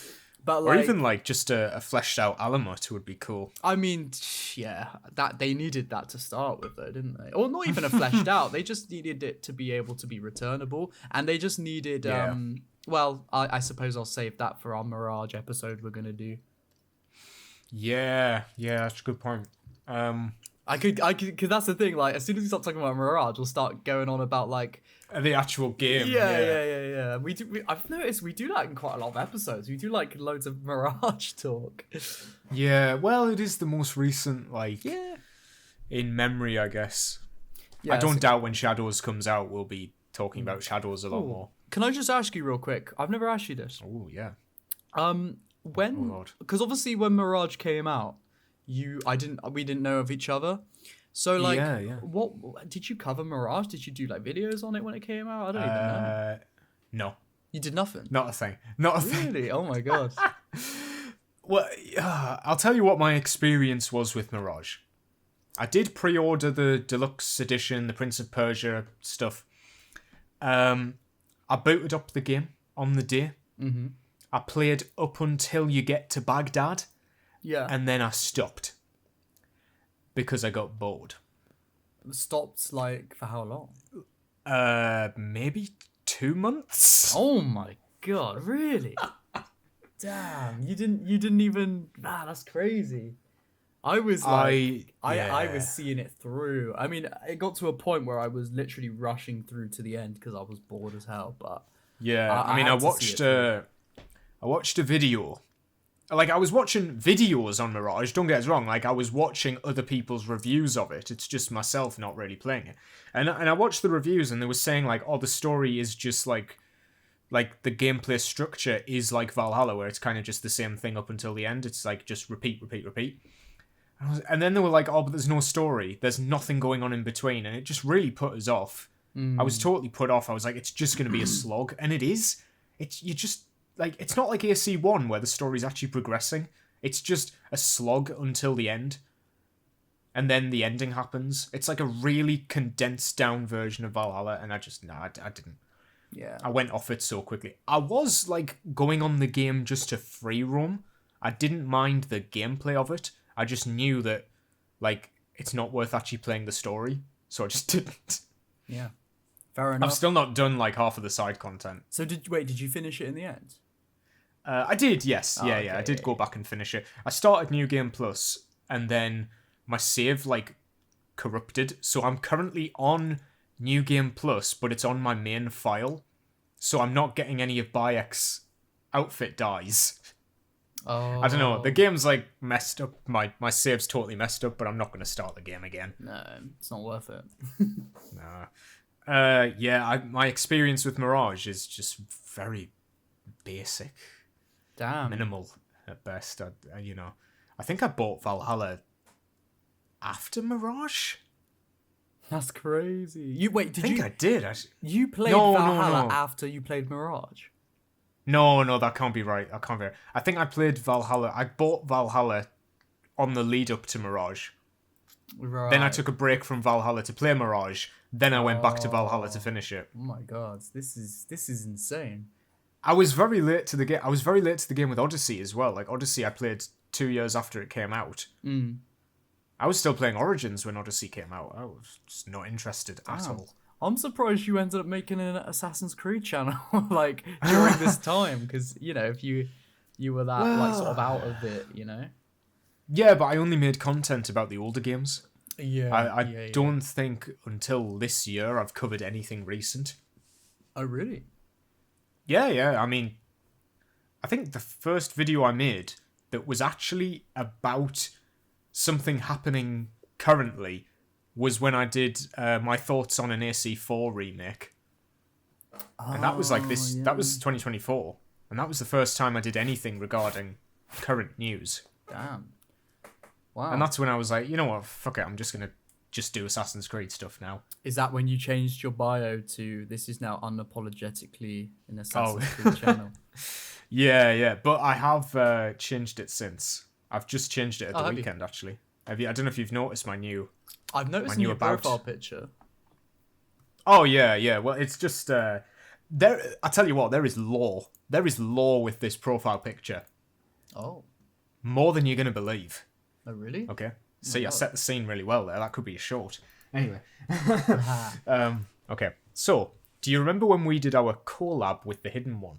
But or even like just a fleshed out Alamut would be cool. I mean, yeah, that they needed that to start with, though, didn't they? Or not even a fleshed out. They just needed it to be able to be returnable, and they just needed. Well, I suppose I'll save that for our Mirage episode we're gonna do. Yeah, that's a good point. I could, because that's the thing. Like, as soon as we start talking about Mirage, we'll start going on about like the actual game. Yeah. I've noticed we do that in quite a lot of episodes. We do like loads of Mirage talk. Yeah, well, it is the most recent, like, in memory, I guess. Yeah, I don't doubt when Shadows comes out, we'll be talking about Shadows a lot more. Can I just ask you real quick? I've never asked you this. Oh yeah. Because obviously when Mirage came out, we didn't know of each other. So like, what did you cover Mirage? Did you do like videos on it when it came out? I don't even know. No. You did nothing? Not a thing. Not a thing. Really? Oh my god. Well, I'll tell you what my experience was with Mirage. I did pre-order the deluxe edition, the Prince of Persia stuff. I booted up the game on the day. Mm-hmm. I played up until you get to Baghdad. Yeah. And then I stopped. Because I got bored. Stopped like for how long? Maybe 2 months. Oh my god, really? Damn, you didn't even. That's crazy. I was like, I was seeing it through. I mean, it got to a point where I was literally rushing through to the end because I was bored as hell. But yeah, I watched a video. Like, I was watching videos on Mirage, don't get us wrong, like, I was watching other people's reviews of it, it's just myself not really playing it. And I watched the reviews, and they were saying, like, the story is just, like, the gameplay structure is like Valhalla, where it's kind of just the same thing up until the end, it's, like, just repeat. And then they were like, but there's no story, there's nothing going on in between, and it just really put us off. I was totally put off, I was like, it's just going to be a slog, and it is. Like, it's not like AC1 where the story's actually progressing. It's just a slog until the end. And then the ending happens. It's like a really condensed down version of Valhalla, and I didn't. Yeah. I went off it so quickly. I was, like, going on the game just to free roam. I didn't mind the gameplay of it. I just knew that, like, it's not worth actually playing the story. So I just didn't. Yeah. Fair enough. I've still not done like half of the side content. So did you finish it in the end? I did, yes. Oh, yeah. okay, I did yeah, go back and finish it. I started New Game Plus, and then my save, like, corrupted. So I'm currently on New Game Plus, but it's on my main file. So I'm not getting any of Bayek's outfit dies. Oh. I don't know. The game's, like, messed up. My save's totally messed up, but I'm not going to start the game again. No, it's not worth it. Nah. My experience with Mirage is just very basic. Damn. Minimal at best. I think I bought Valhalla after Mirage. That's crazy. I did. You played No, Valhalla no. after you played Mirage? No, that can't be right. That can't be right. I think I played Valhalla. I bought Valhalla on the lead up to Mirage. Right. Then I took a break from Valhalla to play Mirage. Then I went back to Valhalla to finish it. Oh my god, this is insane. I was very late to the game. I was very late to the game with Odyssey as well. Like Odyssey, I played 2 years after it came out. I was still playing Origins when Odyssey came out. I was just not interested at all. I'm surprised you ended up making an Assassin's Creed channel like during this time, because if you were that like sort of out of it, Yeah, but I only made content about the older games. Yeah. I don't think until this year I've covered anything recent. Oh really? Yeah. I mean, I think the first video I made that was actually about something happening currently was when I did my thoughts on an AC4 remake. And that was like this. Yeah. That was 2024. And that was the first time I did anything regarding current news. Damn. Wow. And that's when I was like, you know what, fuck it, I'm just going to do Assassin's Creed stuff now. Is that when you changed your bio to this is now unapologetically an Assassin's Creed channel? Yeah. But I have changed it since. I've just changed it at the weekend, actually. I don't know if you've noticed my new... I've noticed a new profile picture. Oh, yeah. Well, it's just... I tell you what, there is lore. There is lore with this profile picture. Oh. More than you're going to believe. Oh, really? Okay. See, I set the scene really well there. That could be a short. Anyway. Okay. So, do you remember when we did our collab with the Hidden One?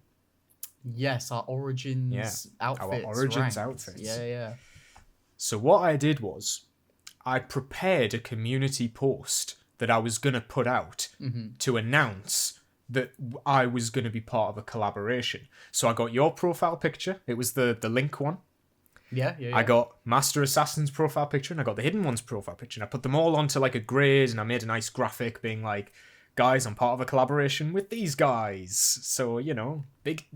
Yes, our Origins outfits. Our Origins ranked. outfits. Yeah. So what I did was, I prepared a community post that I was going to put out to announce that I was going to be part of a collaboration. So I got your profile picture. It was the Link one. Yeah. I got Master Assassin's profile picture, and I got the Hidden One's profile picture, and I put them all onto like a grid, and I made a nice graphic being like, guys, I'm part of a collaboration with these guys. So, big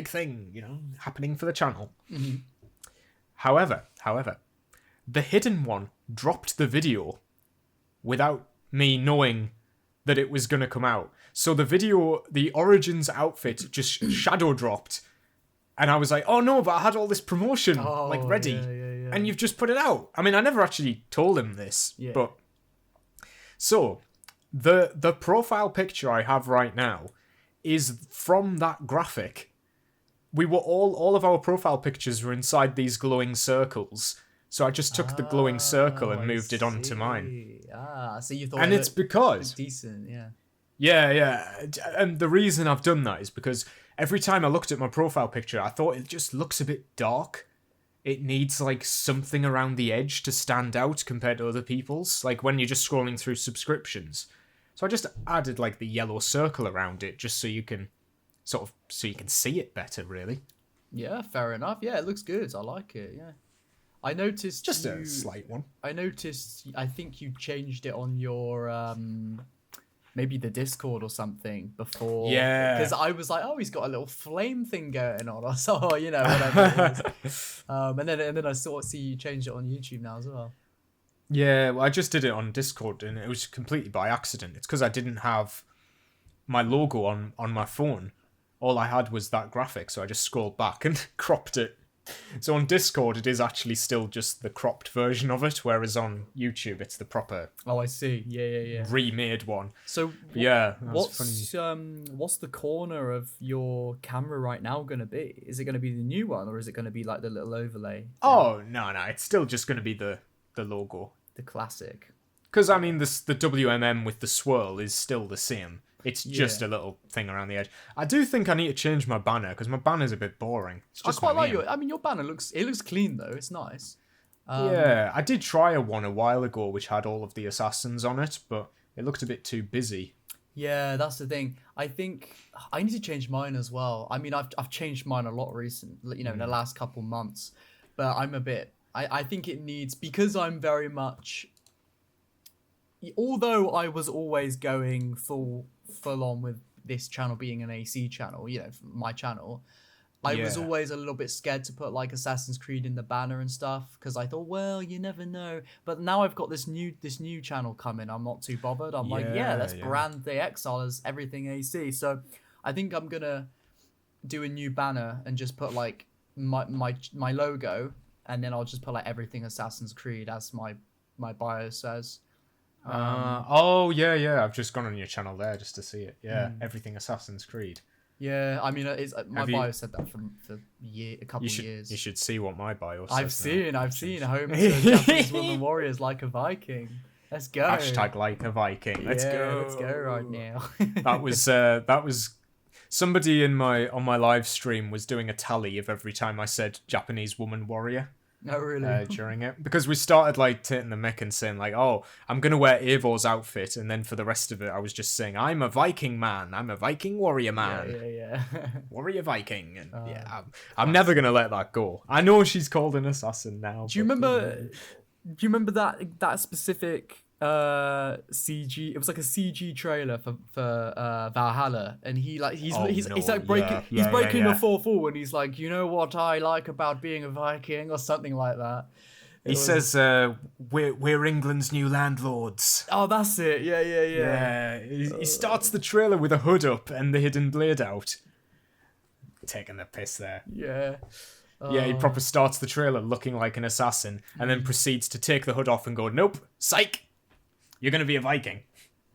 thing, happening for the channel. Mm-hmm. However, the Hidden One dropped the video without me knowing that it was going to come out. So the video, the Origins outfit just shadow dropped. And I was like, oh no, but I had all this promotion ready. Yeah. And you've just put it out. I mean, I never actually told him this. Yeah. But so the profile picture I have right now is from that graphic. We were all of our profile pictures were inside these glowing circles. So I just took the glowing circle and moved it onto mine. So you thought, and it's because decent, yeah. Yeah. And the reason I've done that is because every time I looked at my profile picture, I thought it just looks a bit dark. It needs like something around the edge to stand out compared to other people's, like when you're just scrolling through subscriptions. So I just added like the yellow circle around it just so you can see it better, really. Yeah, fair enough. Yeah, it looks good. I like it. Yeah. I noticed just a slight one. I noticed. I think you changed it on your maybe the Discord or something before. Yeah. Because I was like, oh, he's got a little flame thing going on. I saw, whatever it is. And then I see you changed it on YouTube now as well. Yeah, well, I just did it on Discord, and it was completely by accident. It's because I didn't have my logo on my phone. All I had was that graphic, so I just scrolled back and cropped it. So on Discord, it is actually still just the cropped version of it, whereas on YouTube, it's the proper. Oh, I see. Yeah. Remade one. So yeah, what's the corner of your camera right now going to be? Is it going to be the new one, or is it going to be like the little overlay? Oh no, it's still just going to be the logo, the classic. Because I mean, the WMM with the swirl is still the same. It's just a little thing around the edge. I do think I need to change my banner because my banner's a bit boring. It's just I quite like name. your. I mean, your banner looks clean though. It's nice. Yeah, I did try one a while ago which had all of the assassins on it, but it looked a bit too busy. Yeah, that's the thing. I think I need to change mine as well. I mean, I've changed mine a lot recently, in the last couple months, but I'm a bit. I think it needs, because I'm very much. Although I was always going full on with this channel being an AC channel, my channel, I was always a little bit scared to put like Assassin's Creed in the banner and stuff because I thought, well, you never know. But now I've got this new channel coming. I'm not too bothered. I'm let's brand the Exile as everything AC. So I think I'm gonna do a new banner and just put like my logo, and then I'll just put like everything Assassin's Creed as my bio says. I've just gone on your channel there just to see it. Everything Assassin's Creed. Yeah, I mean, my bio said that for a couple of years. You should see what my bio says. I've seen home to Japanese women warriors like a Viking. Let's go. Hashtag like a Viking. Let's go right now. that was somebody on my live stream was doing a tally of every time I said Japanese woman warrior. Oh, really? During it, because we started like taking the mick and saying like, oh, I'm gonna wear Eivor's outfit, and then for the rest of it I was just saying I'm a Viking man, I'm a Viking warrior man, yeah. warrior Viking, and I'm never gonna let that go. I know she's called an assassin now. Do you remember that specific CG? It was like a CG trailer for Valhalla, and he's breaking the fourth wall, and he's like, you know what I like about being a Viking, or something like that. He says, we're England's new landlords. Oh, that's it. Yeah. He starts the trailer with a hood up and the hidden blade out. Taking the piss there. Yeah. Yeah, he proper starts the trailer looking like an assassin, and then proceeds to take the hood off and go, nope, psych, you're going to be a Viking.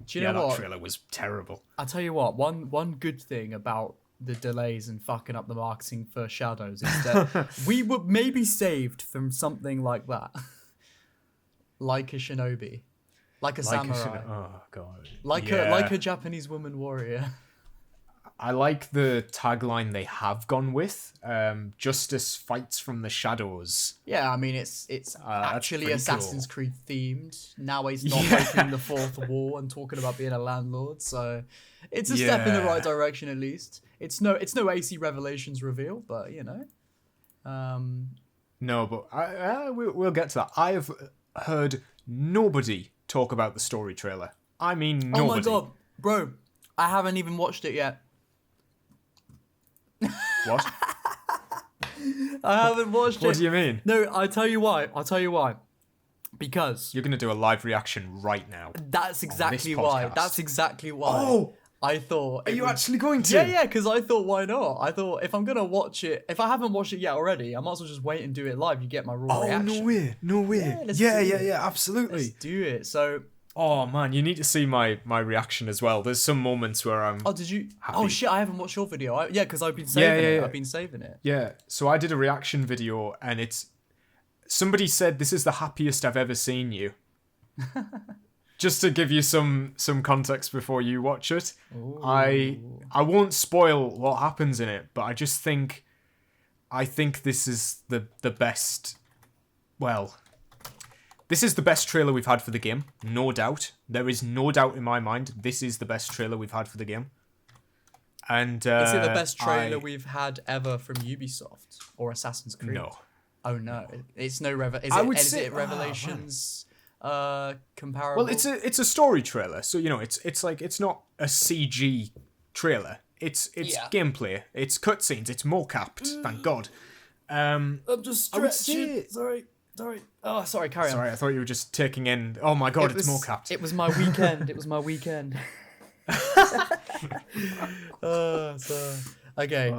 Do you know what? That trailer was terrible. I'll tell you what, one good thing about the delays and fucking up the marketing for Shadows is that we were maybe saved from something like that. Like a shinobi. Like a samurai. Oh, God. Like a Japanese woman warrior. I like the tagline they have gone with. Justice fights from the shadows. Yeah, I mean it's actually Assassin's Creed themed. Now he's not breaking the fourth wall and talking about being a landlord, so it's a step in the right direction at least. It's no AC Revelations reveal, but No, but we'll get to that. I've heard nobody talk about the story trailer. I mean, nobody. Oh my God, bro, I haven't even watched it yet. What? I haven't watched it. What do you mean? No, I'll tell you why. Because you're going to do a live reaction right now. That's exactly why. Oh! I thought. Are you actually going to? Yeah, because I thought, why not? I thought, if I'm going to watch it, if I haven't watched it yet already, I might as well just wait and do it live. You get my raw reaction. No way. Yeah, absolutely. Let's do it. So... Oh, man, you need to see my reaction as well. There's some moments where I'm did you? happy. Oh, shit, I haven't watched your video. Because I've been saving it. I've been saving it. Yeah, so I did a reaction video, and it's... Somebody said, this is the happiest I've ever seen you. Just to give you some context before you watch it. Ooh. I won't spoil what happens in it, but I just think... I think this is the best... Well... This is the best trailer we've had for the game, no doubt. There is no doubt in my mind. This is the best trailer we've had for the game. And is it the best trailer we've had ever from Ubisoft or Assassin's Creed? No. Oh no, it's no Is it Revelations comparable? Well, it's a story trailer, so it's not a CG trailer. It's gameplay. It's cutscenes. It's mocapped. Thank God. I'm just stretching. Sorry. Oh, sorry, carry on. Sorry, I thought you were just taking in... Oh my God, it's mocapped. It was my weekend. Okay.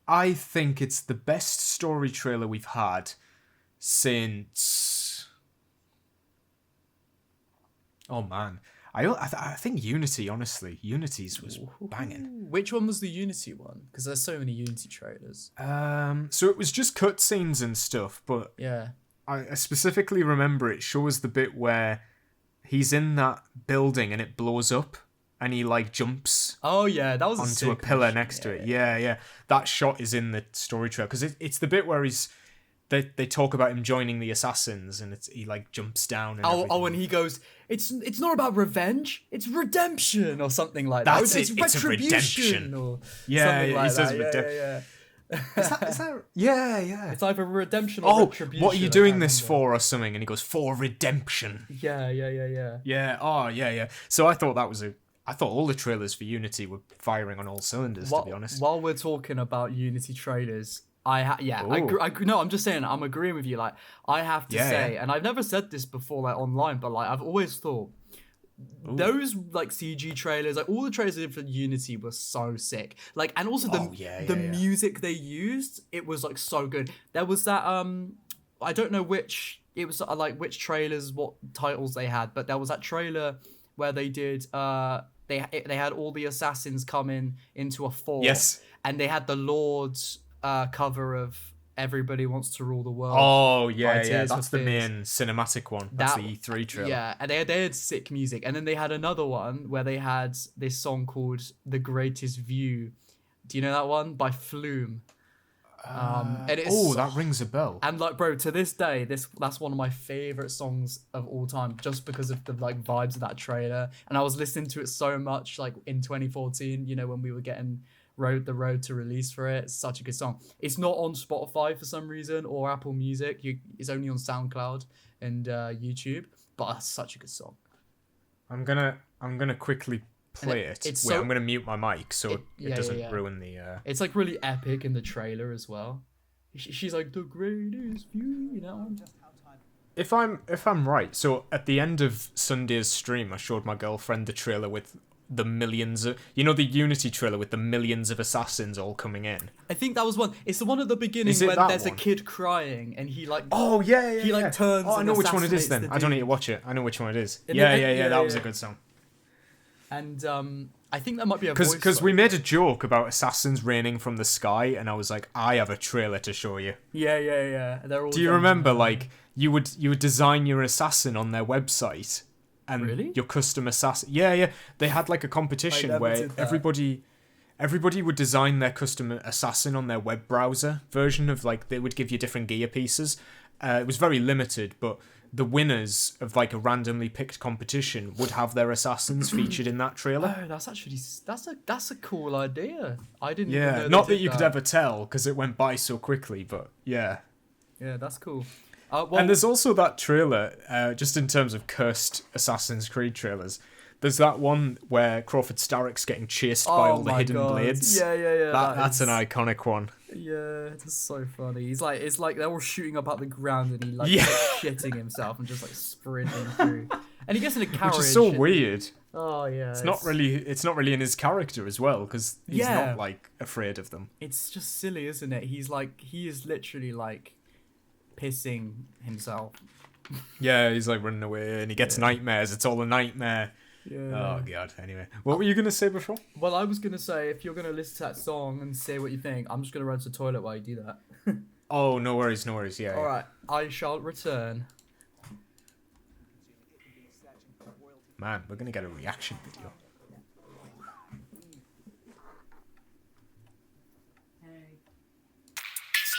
I think it's the best story trailer we've had since... Oh, man. I think Unity, honestly. Unity's was banging. Which one was the Unity one? Because there's so many Unity trailers. So it was just cutscenes and stuff, but yeah, I specifically remember it shows the bit where he's in that building and it blows up, and he like jumps. Oh yeah, that was onto a pillar next to it. Yeah. That shot is in the story trailer because it's the bit where they talk about him joining the assassins, and he like jumps down. And and he goes, it's not about revenge, it's redemption or something like that. That's it. It's a redemption. Or yeah, something like he says that. redemption. Yeah. Is that? Yeah. It's either redemption or retribution. What are you doing this for, or something? And he goes, for redemption. Yeah. Yeah. Oh, yeah. So I thought I thought all the trailers for Unity were firing on all cylinders. To be honest. While we're talking about Unity trailers, I'm just saying, I'm agreeing with you. Like, I have to say, and I've never said this before, like online, but like I've always thought those like CG trailers, like all the trailers they did for Unity were so sick. Like, and also the music they used, it was like so good. There was that I don't know which it was like which trailers, what titles they had, but there was that trailer where they did they had all the assassins come into a fort. Yes. And they had the Lord's cover of Everybody Wants to Rule the World. Oh, yeah. That's the main cinematic one. That's the E3 trailer. Yeah, and they had sick music. And then they had another one where they had this song called The Greatest View. Do you know that one? By Flume. And that rings a bell. And like, bro, to this day, that's one of my favorite songs of all time, just because of the like vibes of that trailer. And I was listening to it so much, like in 2014, you know, when we were getting the road to release for it. It's such a good song. It's not on Spotify for some reason or Apple Music. It's only on SoundCloud and YouTube. But it's such a good song. I'm gonna quickly play it. I'm gonna mute my mic so it doesn't ruin the. It's like really epic in the trailer as well. She's like the greatest view, you know. If I'm right, so at the end of Sunday's stream, I showed my girlfriend the trailer with the millions of, the Unity trailer with the millions of assassins all coming in. I think that was one. It's the one at the beginning when there's a kid crying and he like. Oh yeah. He like turns. Oh, I know which one it is then. I don't need to watch it. I know which one it is. Yeah. That was a good song. And I think that might be a because we made a joke about assassins raining from the sky, and I was like, I have a trailer to show you. Yeah. They're all. Do you remember like you would design your assassin on their website? And really? Your custom assassin. Yeah. They had like a competition where everybody would design their custom assassin on their web browser version of like, they would give you different gear pieces. It was very limited, but the winners of like a randomly picked competition would have their assassins featured in that trailer. Oh, that's a cool idea. I didn't. Yeah, know not that you could ever tell because it went by so quickly, but yeah. Yeah, that's cool. And there's also that trailer, just in terms of cursed Assassin's Creed trailers, there's that one where Crawford Starrick's getting chased by all the hidden blades. Yeah. That's an iconic one. Yeah, it's so funny. It's like they're all shooting up out the ground and he like shitting himself and just like sprinting through. And he gets in a carriage. Which is so weird. Oh yeah. It's not really in his character as well, because he's not like afraid of them. It's just silly, isn't it? He is literally like pissing himself. Yeah, he's like running away and he gets nightmares. It's all a nightmare. Yeah. Oh god. Anyway, what were you gonna say before? Well, I was gonna say, if you're gonna listen to that song and say what you think, I'm just gonna run to the toilet while you do that. Oh, no worries. Yeah. All right, I shall return. Man, we're gonna get a reaction video.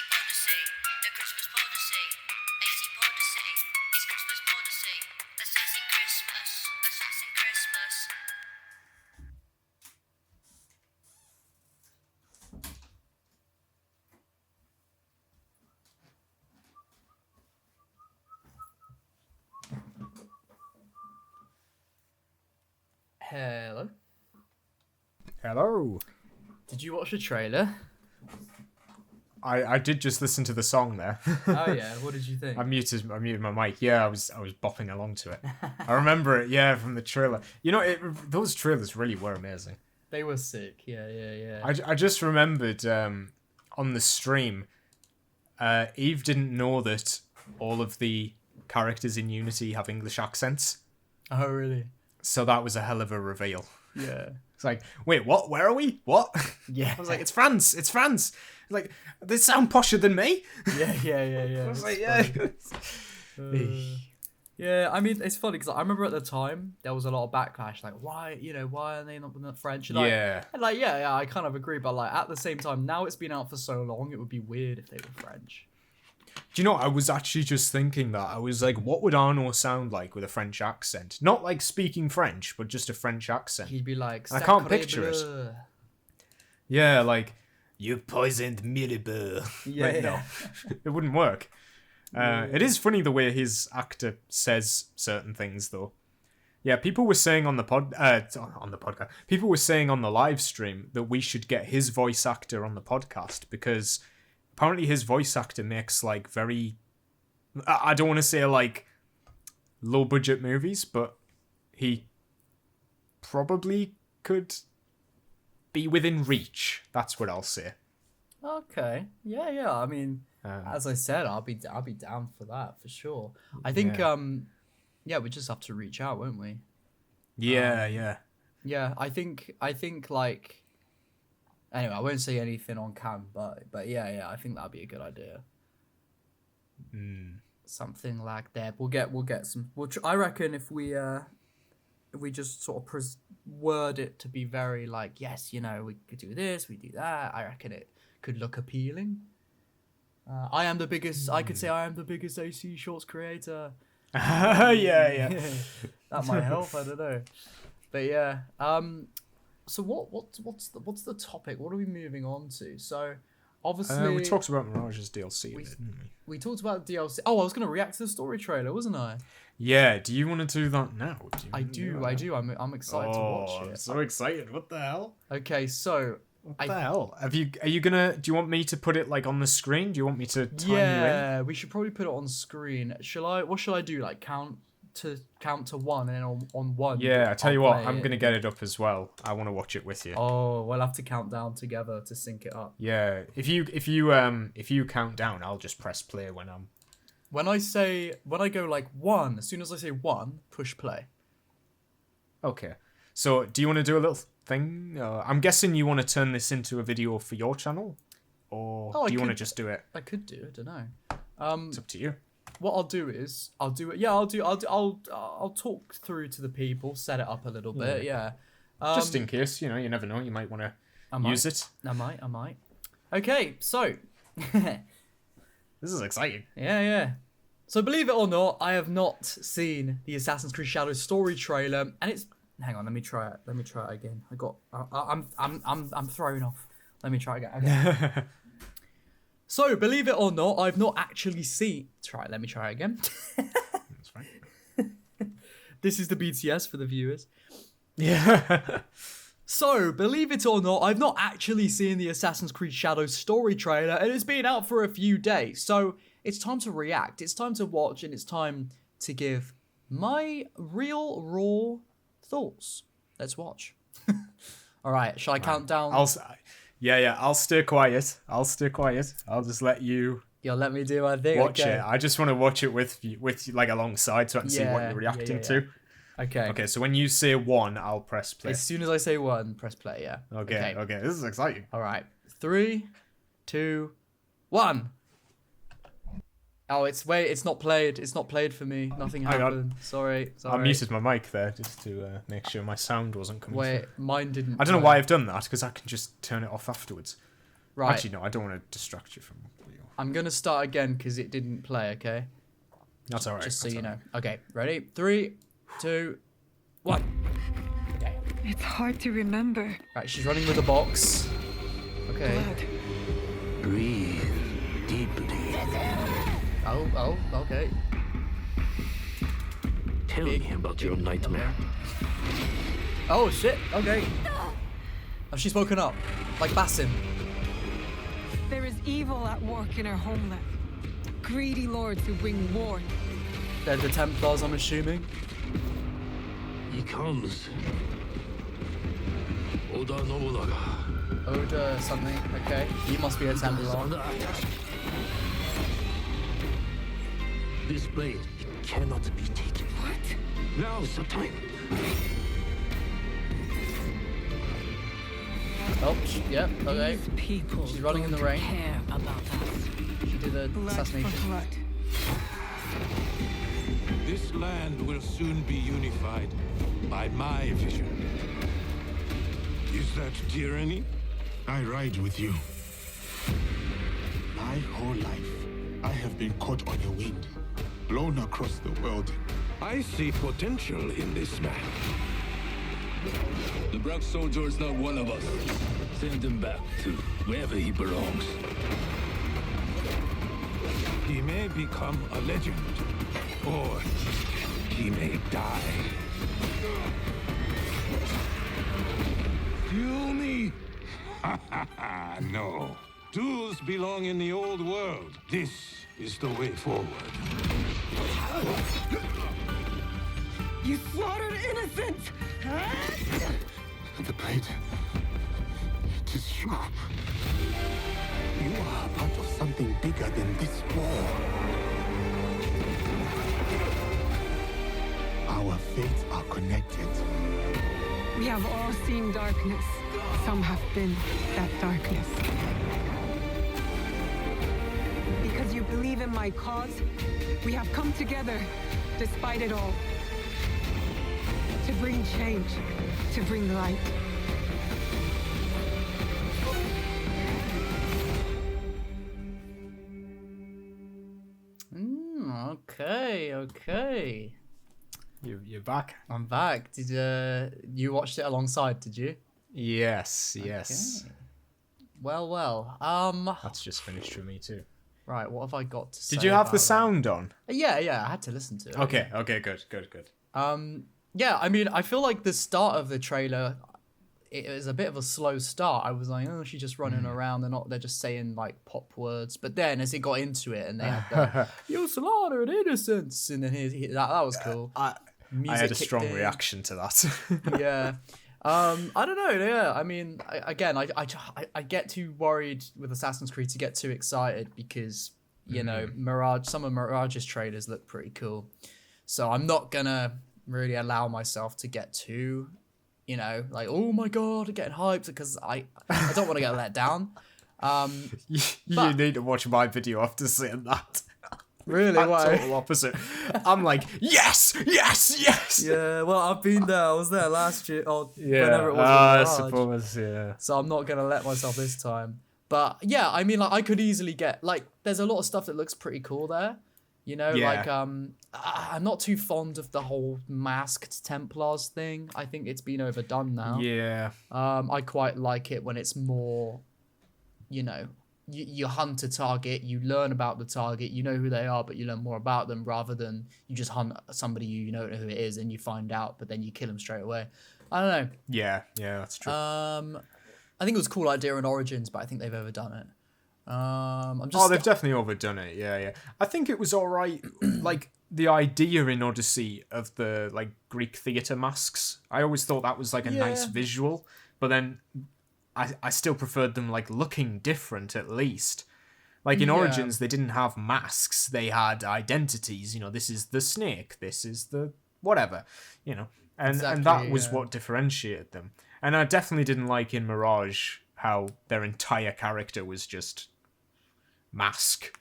Podyssey, the Christmas Podyssey. AC Podyssey, it's Christmas Podyssey. Assassin Christmas, Assassin Christmas. Hello. Did you watch the trailer? I did just listen to the song there. Oh yeah, what did you think? I muted my mic. Yeah, I was bopping along to it. I remember it. Yeah, from the trailer. Those trailers really were amazing. They were sick. Yeah. I just remembered on the stream, Eve didn't know that all of the characters in Unity have English accents. Oh really? So that was a hell of a reveal. Yeah. It's like, wait, what? Where are we? What? Yeah. I was like, it's France. Like, they sound posher than me. Yeah. I was like, yeah. Yeah, I mean, it's funny because I remember at the time there was a lot of backlash, like why are they not French? And Yeah. yeah, I kind of agree, but like at the same time, now it's been out for so long, it would be weird if they were French. Do you know, I was actually just thinking that. I was like, what would Arno sound like with a French accent? Not like speaking French, but just a French accent. He'd be like, I can't picture Sacré it. bleu. Yeah, like, you've poisoned Mirabelle. Yeah, Like, no, it wouldn't work. It is funny the way his actor says certain things, though. Yeah, people were saying on the podcast, people were saying on the live stream that we should get his voice actor on the podcast because apparently his voice actor makes like very, I don't want to say like low budget movies, but he probably could be within reach. That's what I'll say. Okay. Yeah. I mean, as I said, I'll be down for that for sure. I think we just have to reach out, won't we? Yeah. Yeah, I think like anyway, I won't say anything on cam, but yeah, I think that'd be a good idea. Something like that. We'll get some. I reckon if we just sort of word it to be very like, yes, we could do this, we do that. I reckon it could look appealing. I am the biggest. I could say I am the biggest AC Shorts creator. Yeah. That might help. I don't know, but yeah. So what's the topic? What are we moving on to? So obviously we talked about Mirage's DLC. Didn't we? We talked about DLC. Oh, I was gonna react to the story trailer, wasn't I? Yeah. Do you want to do that now? I do. I'm excited to watch it. I'm so excited. What the hell? Okay, so What the hell? Are you gonna? Do you want me to put it like on the screen? Do you want me to time you in? Yeah, we should probably put it on screen. What shall I do? Like count to one, and then on one. Yeah, I tell you what, play I'm it. gonna get it up as well. I want to watch it with you. Oh, we'll have to count down together to sync it up. Yeah, if you count down, I'll just press play when I'm. When I go like one, as soon as I say one, push play. Okay. So, do you want to do a little thing? I'm guessing you want to turn this into a video for your channel, or do you want to just do it? I could do it. I don't know. It's up to you. What I'll do is I'll do it. Yeah, I'll talk through to the people, set it up a little bit. Yeah. Just in case, you never know, you might want to use it. I might. Okay, so. This is exciting. Yeah. So believe it or not, I have not seen the Assassin's Creed Shadows story trailer, and it's. Hang on, let me try it. Again. I'm thrown off. Let me try again. Okay. So believe it or not, I've not actually seen. Let me try again. That's fine. This is the BTS for the viewers. Yeah. So, believe it or not, I've not actually seen the Assassin's Creed Shadows story trailer, and it's been out for a few days. So, it's time to react, it's time to watch, and it's time to give my real, raw thoughts. Let's watch. Alright, shall I count down? I'll stay quiet. I'll just let you You'll let me do my thing. watch Okay. it. I just want to watch it with you, like alongside so I can see what you're reacting to. Okay. Okay, so when you say one, I'll press play. As soon as I say one, press play, yeah. Okay, this is exciting. Alright. 3, 2, 1. Oh, it's not played. It's not played for me. Nothing happened. Sorry. I muted my mic there just to make sure my sound wasn't coming Wait, through. mine didn't. I don't know why I've done that, because I can just turn it off afterwards. Right. Actually, no, I don't want to distract you from you. I'm going to start again because it didn't play, okay? That's alright. Just so you know. Okay, ready? 3, 2, 1. Okay. It's hard to remember. Right, she's running with a box. Okay. Blood. Breathe deeply. Oh, okay. Tell me about your nightmare. Oh, shit. Okay. Oh, she's woken up. Like Basim. There is evil at work in our homeland. Greedy lords who bring war. They're the Templars, I'm assuming. He comes. Oda Nobunaga. Oda something. Okay. He must be a Templar. Under attack. This blade cannot be taken. What? Now is the time. Oh, yep, okay. These people She's running in the don't rain. care about us. She did the Blood for assassination. blood. This land will soon be unified by my vision. Is that tyranny? I ride with you. My whole life, I have been caught on a wind, blown across the world. I see potential in this man. The Brack soldier is not one of us. Send him back to wherever he belongs. He may become a legend, or he may die. Fuel me? No. Duels belong in the old world. This is the way forward. You slaughtered innocents! The blade. It is you. You are a part of something bigger than this war. Our fates are connected. We have all seen darkness. Some have been that darkness. Because you believe in my cause, we have come together, despite it all. To bring change, to bring light. Okay. You're back. I'm back. Did you watched it alongside? Did you? Yes. Okay. Well. That's just finished for me too. Right. What have I got to say? Did you have the about sound on? that? Yeah. I had to listen to it. Okay. Good. Yeah. I mean, I feel like the start of the trailer, it was a bit of a slow start. I was like, oh, she's just running around. They're just saying like pop words. But then as it got into it, and they had the you slaughtered innocents, and then that was cool. I had a strong reaction to that. Yeah. I don't know. Yeah, I mean, I get too worried with Assassin's Creed to get too excited because you know some of Mirage's trailers look pretty cool, so I'm not gonna really allow myself to get too, like, oh my god, getting hyped, because I don't want to get let down. You need to watch my video after saying that. Really? I'm Why? total opposite. I'm like, yes. Yeah, well, I've been there. I was there last year, or Yeah, whenever it was. I with Mirage. suppose, yeah. So I'm not gonna let myself this time. But yeah, I mean, like, I could easily get, like, there's a lot of stuff that looks pretty cool there. Yeah. Like, I'm not too fond of the whole masked Templars thing. I think it's been overdone now. Yeah. I quite like it when it's more, you hunt a target, you learn about the target, you know who they are, but you learn more about them, rather than you just hunt somebody you don't know who it is and you find out, but then you kill them straight away. I don't know. Yeah, that's true. I think it was a cool idea in Origins, but I think they've overdone it. They've definitely overdone it. Yeah. I think it was all right. Like the idea in Odyssey of the like Greek theatre masks. I always thought that was like a nice visual, but then I still preferred them like looking different at least. Like in Origins, they didn't have masks; they had identities. This is the snake. This is the whatever. And that was what differentiated them. And I definitely didn't like in Mirage how their entire character was just mask.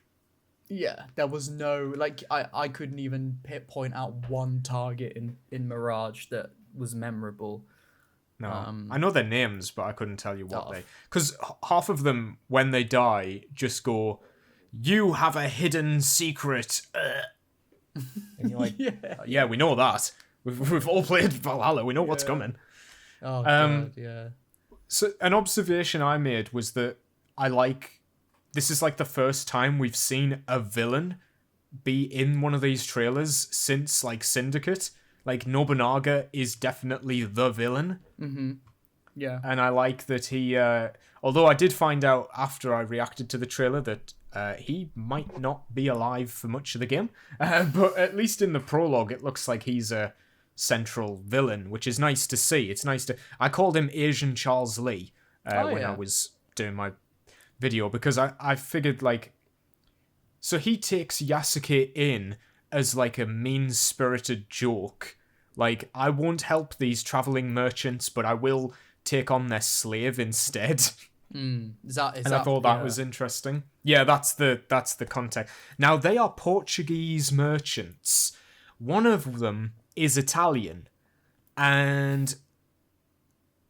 Yeah, there was no, like, I couldn't even point out one target in Mirage that was memorable. No, I know their names, but I couldn't tell you what they... Because half of them, when they die, just go, "You have a hidden secret." And you're like, yeah, we know that. We've all played Valhalla. We know what's coming. Oh, God, yeah. So an observation I made was that this is like the first time we've seen a villain be in one of these trailers since like Syndicate. Like Nobunaga is definitely the villain. Mm-hmm. Yeah. And I like that he, although I did find out after I reacted to the trailer that he might not be alive for much of the game. But at least in the prologue, it looks like he's a central villain, which is nice to see. It's nice to... I called him Asian Charles Lee when I was doing my video, because I figured, like... So he takes Yasuke in as, like, a mean-spirited joke. Like, I won't help these travelling merchants, but I will take on their slave instead. I thought that was interesting. Yeah, that's the context. Now, they are Portuguese merchants, one of them is Italian. And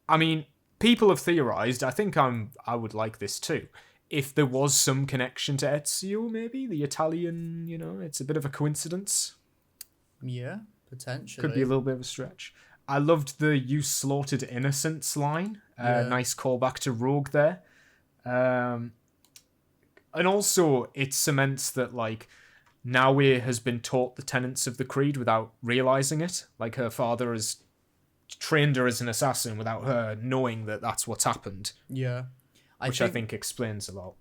I mean, people have theorized, I think I would like this too, if there was some connection to Ezio, maybe the Italian, it's a bit of a coincidence. Yeah, potentially. Could be a little bit of a stretch. I loved the "you slaughtered innocents" line. Nice callback to Rogue there. And also, it cements that, like, Naoe has been taught the tenets of the Creed without realizing it. Like, her father has trained her as an assassin without her knowing that that's what's happened. Yeah. I think explains a lot.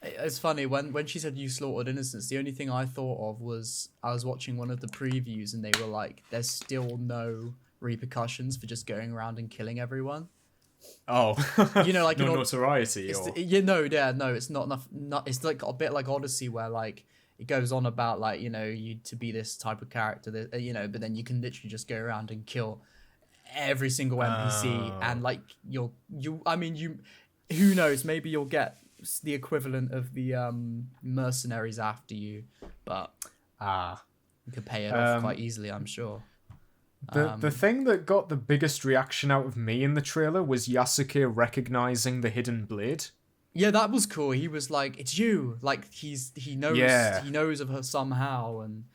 It's funny, when she said "you slaughtered innocents," the only thing I thought of was I was watching one of the previews and they were like, there's still no repercussions for just going around and killing everyone. Oh, like no notoriety. It's not enough. It's like a bit like Odyssey, where like it goes on about like you to be this type of character, that but then you can literally just go around and kill every single NPC, and like who knows, maybe you'll get the equivalent of the mercenaries after you, but you could pay it off quite easily, I'm sure. The thing that got the biggest reaction out of me in the trailer was Yasuke recognizing the hidden blade. Yeah, that was cool. He was like, "It's you!" Like he knows of her somehow, and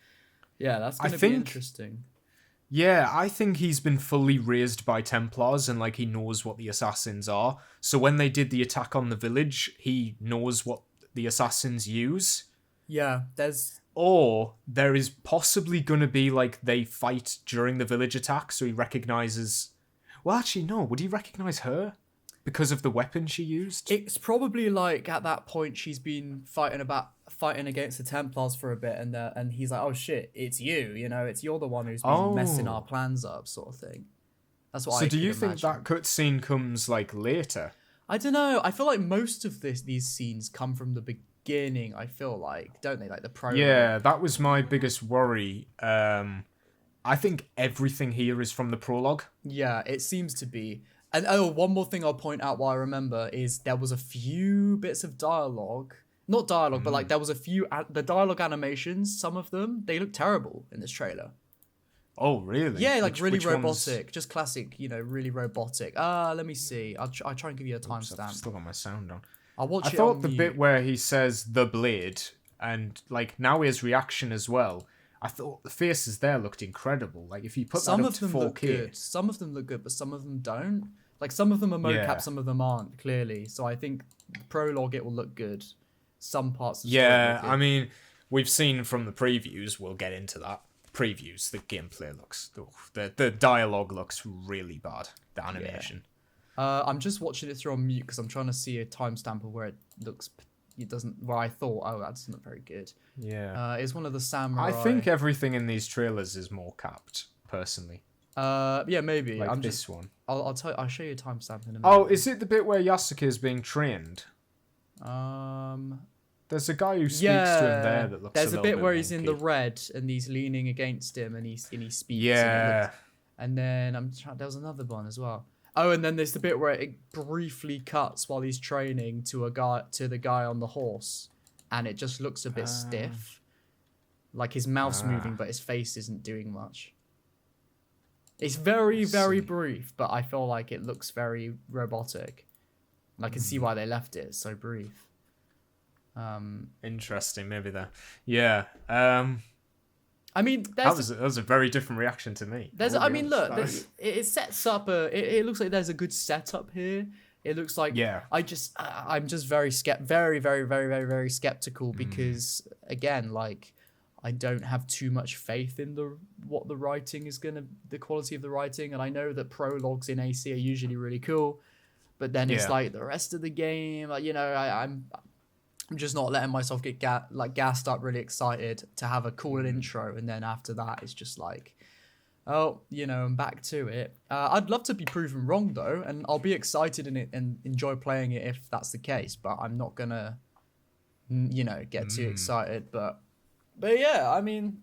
yeah, that's gonna be interesting. Yeah, I think he's been fully raised by Templars and like he knows what the assassins are. So when they did the attack on the village, he knows what the assassins use. Yeah, Or there is possibly going to be like they fight during the village attack, so he recognizes. Well, actually, no. Would he recognize her because of the weapon she used? It's probably like at that point she's been fighting against the Templars for a bit, and he's like, "Oh shit, it's you! You're the one who's been messing our plans up," sort of thing. That's what. So do you think that cutscene comes like later? I don't know. I feel like most of these scenes come from the beginning. I feel like, don't they? Like the prologue. Yeah, that was my biggest worry. I think everything here is from the prologue. Yeah, it seems to be. And one more thing I'll point out while I remember is there was a few bits of dialogue. Not dialogue, but like there was a few... the dialogue animations, some of them, they look terrible in this trailer. Oh, really? Yeah, like really robotic. Ones? Just classic, really robotic. Let me see. I'll try and give you a timestamp. I've still got my sound on. I thought the bit where he says the blade and like Naoe's reaction as well. I thought the faces there looked incredible. Like if you put that up to 4K, look good. Some of them look good, but some of them don't. Like some of them are mocap, some of them aren't clearly. So I think the prologue it will look good. Some parts. Of I mean, we've seen from the previews. We'll get into that. Previews. The gameplay looks. The dialogue looks really bad. The animation. Yeah. I'm just watching it through on mute because I'm trying to see a timestamp of where it looks. It doesn't. Where I thought, that doesn't look very good. Yeah. It's one of the samurai. I think everything in these trailers is more capped, personally. Yeah, maybe. Like this one. I'll show you a timestamp in a minute. Oh, is it the bit where Yasuke is being trained? There's a guy who speaks to him there that looks. There's a bit where he's wonky. in the red and he's leaning against him and he speaks. Yeah. And then there was another one as well. Oh, and then there's the bit where it briefly cuts while he's training to the guy on the horse, and it just looks a bit stiff, like his mouth's moving, but his face isn't doing much. It's very, very brief, but I feel like it looks very robotic. And I can see why they left it so brief. Interesting, maybe that. Yeah. I mean, that was a very different reaction to me. It sets up it looks like there's a good setup here. It looks like I'm just very very, very, very, very, very skeptical because again, like I don't have too much faith in the quality of the writing, and I know that prologues in AC are usually really cool, but then it's like the rest of the game, like, I'm just not letting myself get gassed up, really excited to have a cool intro, and then after that, it's just like, I'm back to it. I'd love to be proven wrong though, and I'll be excited in it and enjoy playing it if that's the case. But I'm not gonna, get too excited. But yeah, I mean,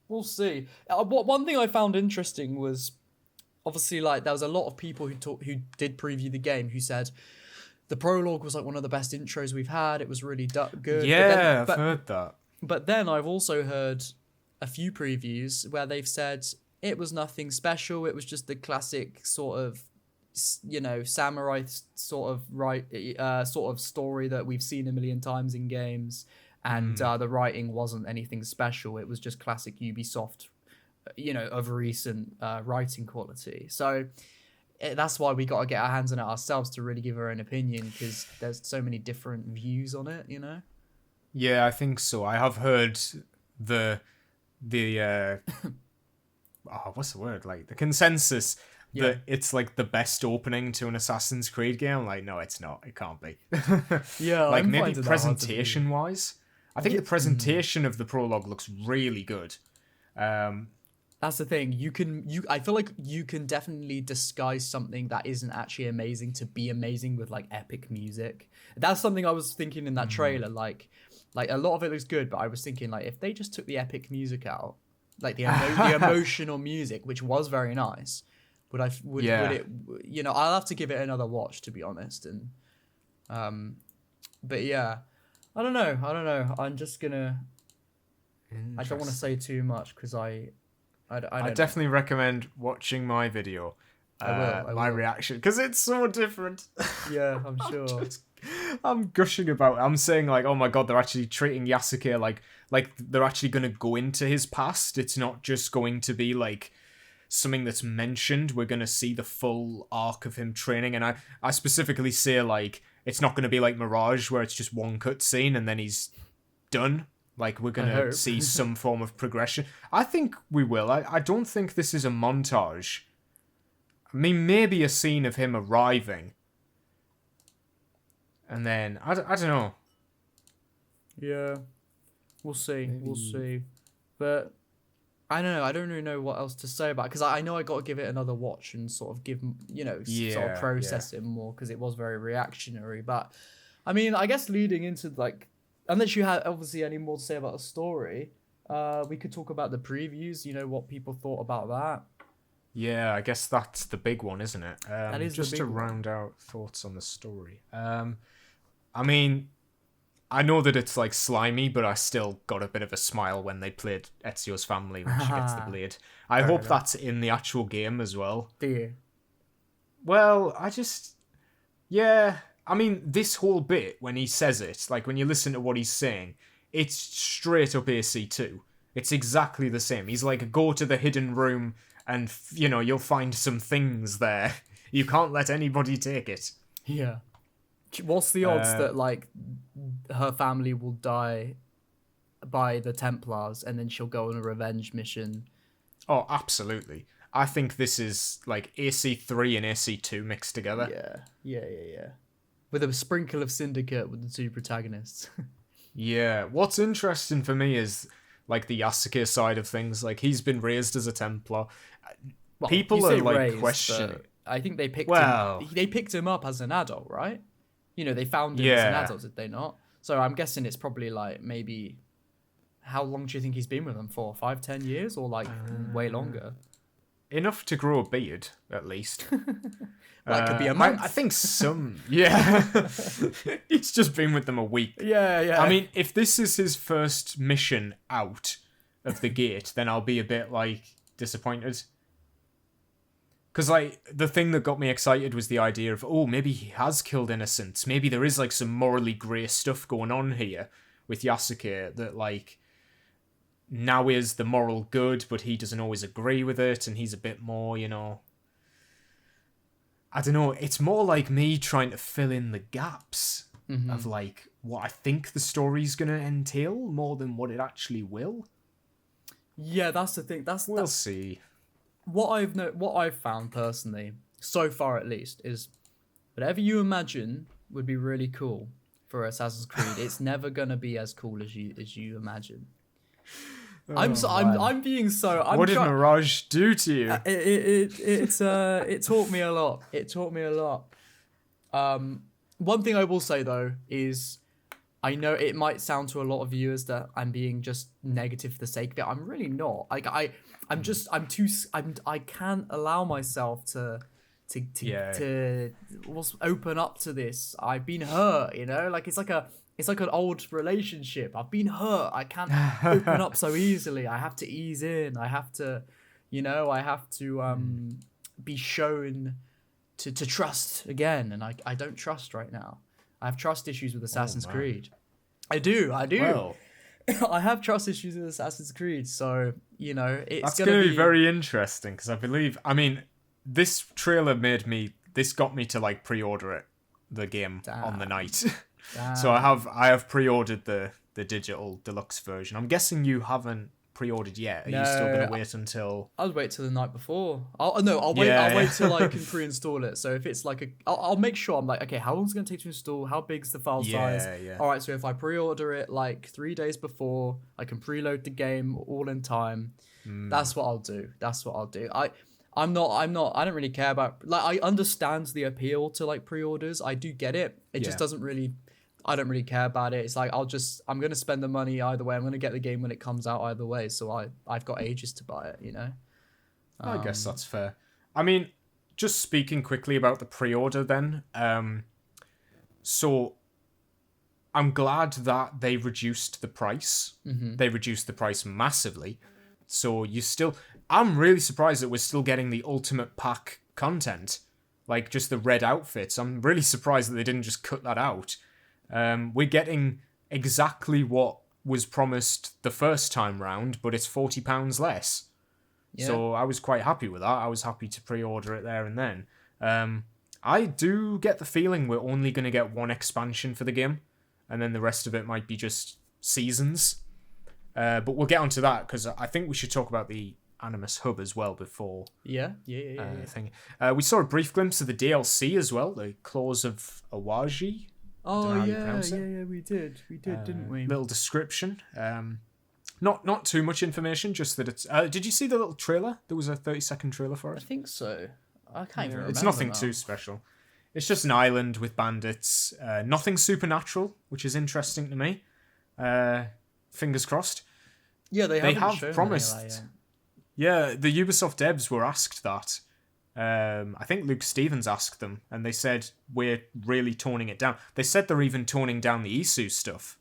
we'll see. One thing I found interesting was, obviously, like there was a lot of people who did preview the game who said. The prologue was like one of the best intros we've had. It was really good. Yeah, I've heard that. But then I've also heard a few previews where they've said it was nothing special. It was just the classic sort of, samurai sort of story that we've seen a million times in games, and the writing wasn't anything special. It was just classic Ubisoft, of recent writing quality. So that's why we got to get our hands on it ourselves to really give our own opinion, because there's so many different views on it. Yeah, I think so. I have heard the what's the word? Like the consensus that it's like the best opening to an Assassin's Creed game. Like, no, it's not. It can't be. Yeah, like I'm maybe finding that hard to presentation wise. I think the presentation of the prologue looks really good. That's the thing. I feel like you can definitely disguise something that isn't actually amazing to be amazing with like epic music. That's something I was thinking in that trailer. Like a lot of it looks good, but I was thinking like if they just took the epic music out, like the emotional music, which was very nice, would it? I'll have to give it another watch, to be honest. And but yeah, I don't know. I'm just gonna. I don't want to say too much because I definitely recommend watching my video. I will. My reaction, because it's so different. Yeah, I'm sure. I'm gushing about it. I'm saying like, oh my god, they're actually treating Yasuke like they're actually going to go into his past. It's not just going to be like something that's mentioned. We're going to see the full arc of him training. And I specifically say like, it's not going to be like Mirage where it's just one cutscene and then he's done. Like, we're going to see some form of progression. I think we will. I don't think this is a montage. I mean, maybe a scene of him arriving. And then, I don't know. Yeah. We'll see. Maybe. We'll see. But, I don't know. I don't really know what else to say about it. Because I know I got to give it another watch and sort of give, sort of process it more. Because it was very reactionary. But, I mean, I guess leading into, like, unless you have obviously any more to say about the story, we could talk about the previews, what people thought about that. Yeah, I guess that's the big one, isn't it? That is just the big to round out thoughts on the story. I mean, I know that it's like slimy, but I still got a bit of a smile when they played Ezio's family when she gets the blade. I hope that's in the actual game as well. Do you? Well, yeah. I mean, this whole bit, when he says it, like when you listen to what he's saying, it's straight up AC2. It's exactly the same. He's like, go to the hidden room and, you'll find some things there. You can't let anybody take it. Yeah. What's the odds that, like, her family will die by the Templars and then she'll go on a revenge mission? Oh, absolutely. I think this is, like, AC3 and AC2 mixed together. Yeah. With a sprinkle of Syndicate with the two protagonists. Yeah. What's interesting for me is, like, the Yasuke side of things. Like, he's been raised as a Templar. Well, people are, like, questioning. I think they picked him up as an adult, right? They found him as an adult, did they not? So I'm guessing it's probably, like, maybe... How long do you think he's been with them for? 5, 10 years? Or, like, way longer? Enough to grow a beard, at least. That could be a month. I think some... Yeah. He's just been with them a week. Yeah. I mean, if this is his first mission out of the gate, then I'll be a bit, like, disappointed. Because, like, the thing that got me excited was the idea of, maybe he has killed innocents. Maybe there is, like, some morally grey stuff going on here with Yasuke that, like, now is the moral good, but he doesn't always agree with it, and he's a bit more, I don't know, it's more like me trying to fill in the gaps of, like, what I think the story's going to entail more than what it actually will. Yeah, that's the thing. We'll see. What I've found personally, so far at least, is whatever you imagine would be really cool for Assassin's Creed, it's never gonna be as cool as you imagine. I'm being so. What did Mirage do to you? It taught me a lot. One thing I will say though is, I know it might sound to a lot of viewers that I'm being just negative for the sake of it. I'm really not. Like I can't allow myself to open up to this. I've been hurt, like it's like it's like an old relationship. I've been hurt. I can't open up so easily. I have to ease in. I have to, be shown to trust again. And I don't trust right now. I have trust issues with Assassin's Creed. I do. Well, I have trust issues with Assassin's Creed. So, it's that's going to be very interesting because this trailer this got me to like pre-order the game on the night. So I have pre-ordered the digital deluxe version. I'm guessing you haven't pre-ordered yet. Are you still going to wait until? I'll wait till the night before. I'll wait till I can pre-install it. So if it's like I'll make sure I'm like, okay, how long is it going to take to install? How big's the file size? Yeah. All right, so if I pre-order it like 3 days before, I can preload the game all in time. That's what I'll do. I don't really care about, like, I understand the appeal to like pre-orders. I do get it. It just doesn't really, I don't really care about it. It's like, I'm going to spend the money either way. I'm going to get the game when it comes out either way. So I've got ages to buy it, I guess that's fair. I mean, just speaking quickly about the pre-order then. So I'm glad that they reduced the price. They reduced the price massively. So I'm really surprised that we're still getting the Ultimate Pack content. Like, just the red outfits. I'm really surprised that they didn't just cut that out. We're getting exactly what was promised the first time round, but it's £40 less. Yeah. So I was quite happy with that. I was happy to pre-order it there and then. I do get the feeling we're only going to get one expansion for the game, and then the rest of it might be just seasons. But we'll get onto that, because I think we should talk about the Animus Hub as well before. Yeah. Thing. We saw a brief glimpse of the DLC as well, the Claws of Awaji. Oh yeah, we did, didn't we? Little description. Not too much information, just that it's. Did you see the little trailer? There was a 30-second trailer for it. I think so. I can't even remember. It's nothing too special. It's just an island with bandits. Nothing supernatural, which is interesting to me. Fingers crossed. Yeah, they have promised. Anyway, yeah, the Ubisoft devs were asked that. I think Luke Stevens asked them, and they said, we're really toning it down. They said they're even toning down the Isu stuff.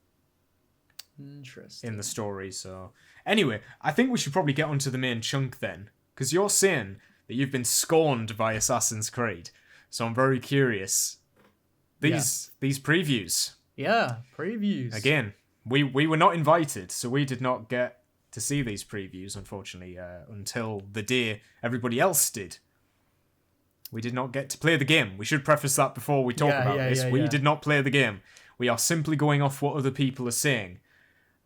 Interesting. In the story, so... Anyway, I think we should probably get onto the main chunk then, because you're saying that you've been scorned by Assassin's Creed, so I'm very curious. These previews. Yeah, previews. Again, we were not invited, so we did not get to see these previews, unfortunately, until the day everybody else did. We did not get to play the game. We should preface that before we talk about this. We did not play the game. We are simply going off what other people are saying.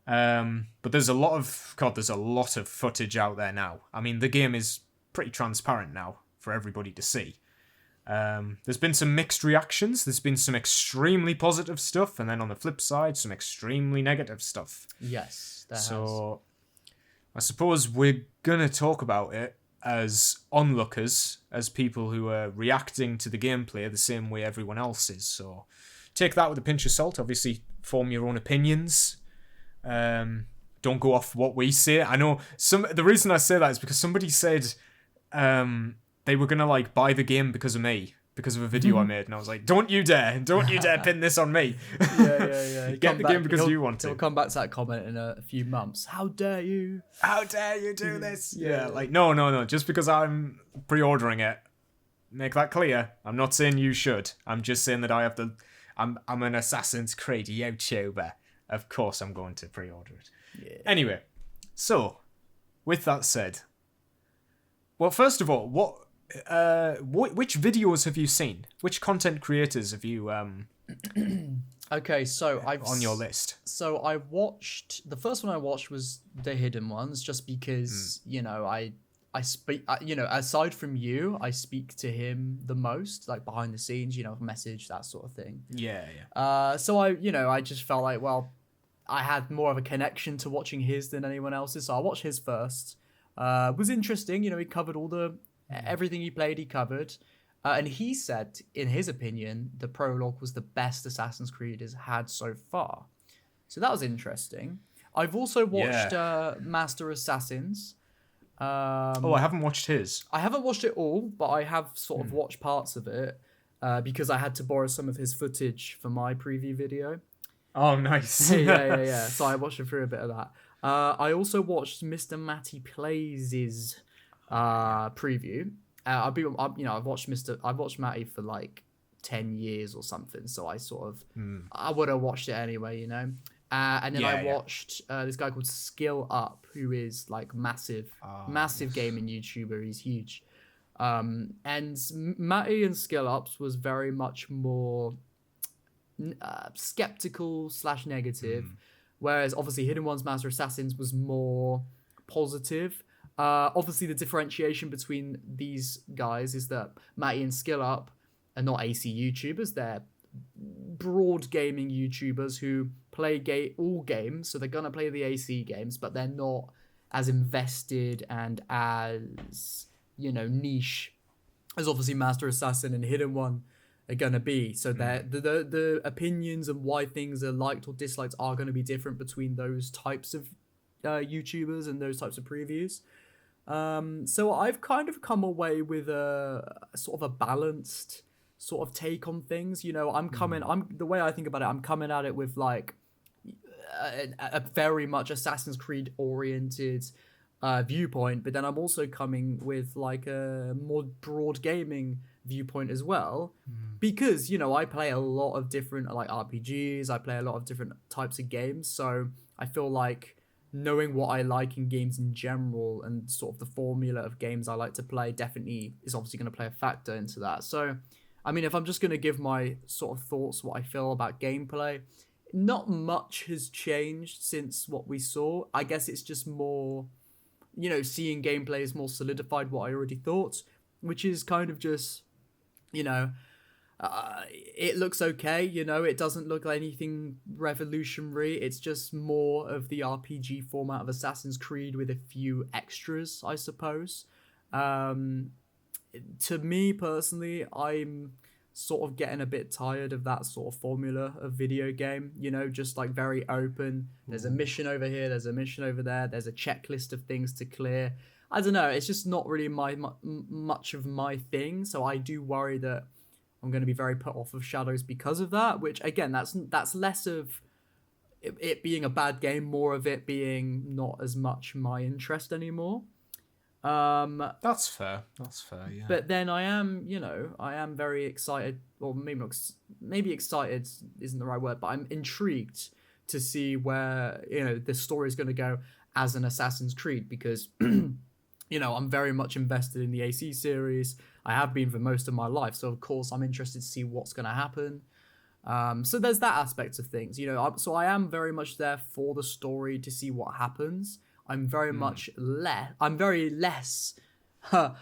But there's a lot of footage out there now. I mean, the game is pretty transparent now for everybody to see. There's been some mixed reactions. There's been some extremely positive stuff, and then on the flip side, some extremely negative stuff. Yes, so I suppose we're gonna talk about it as onlookers, as people who are reacting to the gameplay the same way everyone else is. So take that with a pinch of salt. Obviously, form your own opinions. Don't go off what we say. I know the reason I say that is because somebody said they were gonna like buy the game because of me, because of a video I made, and I was like, don't you dare pin this on me. Yeah. Get the game because you want to. He'll come back to that comment in a few months. How dare you do this? Yeah, like no, just because I'm pre-ordering it, make that clear. I'm not saying you should. I'm just saying that I'm an Assassin's Creed YouTuber. Of course I'm going to pre-order it. Yeah. Anyway, so with that said, well, first of all, which videos have you seen? Which content creators have you Okay, so on your list? So I watched, the first one I watched was the hidden ones, just because I speak, aside from you, I speak to him the most, like behind the scenes, message, that sort of thing. Yeah. So I just felt like, well, I had more of a connection to watching his than anyone else's, so I watched his first. It was interesting, he covered everything he played, he covered. And he said, in his opinion, the prologue was the best Assassin's Creed has had so far. So that was interesting. I've also watched Master Assassins. I haven't watched his. I haven't watched it all, but I have sort of watched parts of it because I had to borrow some of his footage for my preview video. Oh, nice. yeah. So I watched through a bit of that. I also watched Mr. Matty Plays' preview. I've watched Matty for like 10 years or something, so I sort of I would have watched it anyway, you know. And then I watched this guy called Skill Up, who is like massive gaming YouTuber. He's huge. And Matty and Skill Ups was very much more skeptical / negative, whereas obviously Hidden Ones Master Assassins was more positive. Obviously the differentiation between these guys is that Matty and Skill Up are not AC YouTubers, they're broad gaming YouTubers who play all games, so they're gonna play the AC games, but they're not as invested and as, you know, niche as obviously Master Assassin and Hidden One are gonna be. So the opinions and why things are liked or disliked are gonna be different between those types of YouTubers and those types of previews. So I've kind of come away with a sort of a balanced sort of take on things. You know, the way I think about it, I'm coming at it with like a very much Assassin's Creed oriented viewpoint, but then I'm also coming with like a more broad gaming viewpoint as well, because, you know, I play a lot of different like RPGs, I play a lot of different types of games, so I feel like knowing what I like in games in general and sort of the formula of games I like to play definitely is obviously going to play a factor into that. So, I mean, if I'm just going to give my sort of thoughts, what I feel about gameplay, not much has changed since what we saw. I guess it's just more, you know, seeing gameplay is more solidified what I already thought, which is kind of just, you know, it looks okay, you know, it doesn't look like anything revolutionary. It's just more of the RPG format of Assassin's Creed with a few extras, I suppose. To me personally, I'm sort of getting a bit tired of that sort of formula of video game, you know, just like very open. There's a mission over here, there's a mission over there, there's a checklist of things to clear. I don't know, it's just not really much of my thing, so I do worry that I'm going to be very put off of Shadows because of that, which again, that's less of it being a bad game, more of it being not as much my interest anymore. That's fair, yeah. But then I am very excited, or maybe excited isn't the right word, but I'm intrigued to see where, you know, the story is going to go as an Assassin's Creed, because you know, I'm very much invested in the AC series. I have been for most of my life, so of course I'm interested to see what's going to happen. So there's that aspect of things, you know. So I am very much there for the story to see what happens. I'm very much I'm very less there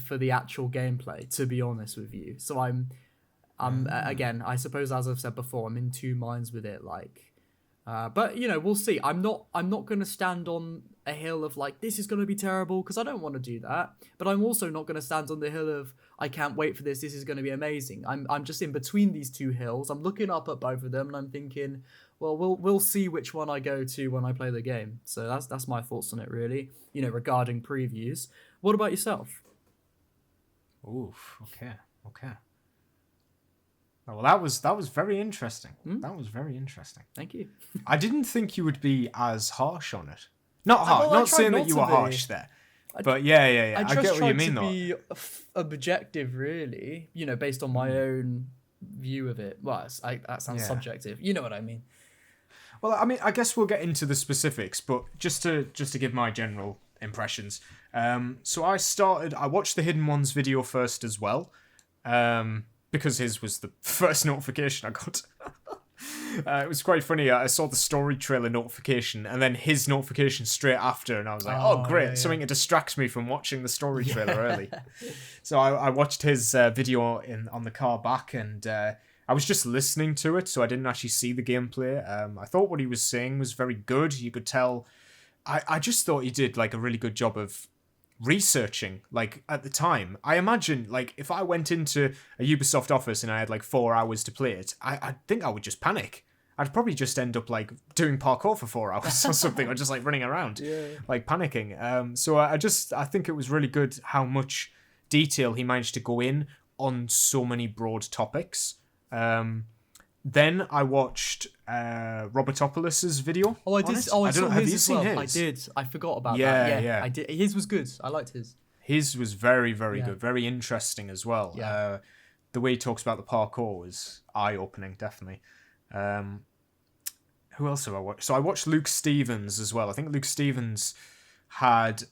for the actual gameplay, to be honest with you. So I'm again, I suppose, as I've said before, I'm in two minds with it. Like, but you know, we'll see. I'm not going to stand on a hill of like, this is going to be terrible, because I don't want to do that. But I'm also not going to stand on the hill of, I can't wait for this. This is going to be amazing. I'm just in between these two hills. I'm looking up at both of them, and I'm thinking, well, we'll see which one I go to when I play the game. So that's my thoughts on it, really. You know, regarding previews. What about yourself? Oof. Okay. Well, that was very interesting. That was very interesting. Thank you. I didn't think you would be as harsh on it. Not harsh. Not saying that you were harsh there. But yeah. I get what you mean, though. I tried to be objective, really. You know, based on my own view of it. Well, that sounds subjective. You know what I mean. Well, I mean, I guess we'll get into the specifics, but just to give my general impressions. So I watched the Hidden Ones video first as well, because his was the first notification I got. It was quite funny. I saw the story trailer notification and then his notification straight after, and I was like, oh great, something to distract me from watching the story trailer early. So I watched his video on the car back, and I was just listening to it, so I didn't actually see the gameplay. I thought what he was saying was very good. You could tell. I just thought he did like a really good job of researching, like, at the time. I imagine, like, if I went into a Ubisoft office and I had like 4 hours to play it, I think I would just panic. I'd probably just end up like doing parkour for 4 hours or something, or just like running around, like panicking. So I think it was really good how much detail he managed to go in on so many broad topics. Then I watched Robertopoulos' video. Oh, I on did. it. Oh, I don't saw know, have his you as seen well. his? I did. I forgot about Yeah, that. yeah. I did. His was good. I liked his. His was very, very Yeah. good. Very interesting as well. Yeah. The way he talks about the parkour was eye-opening, definitely. Who else have I watched? So I watched Luke Stevens as well. I think Luke Stevens had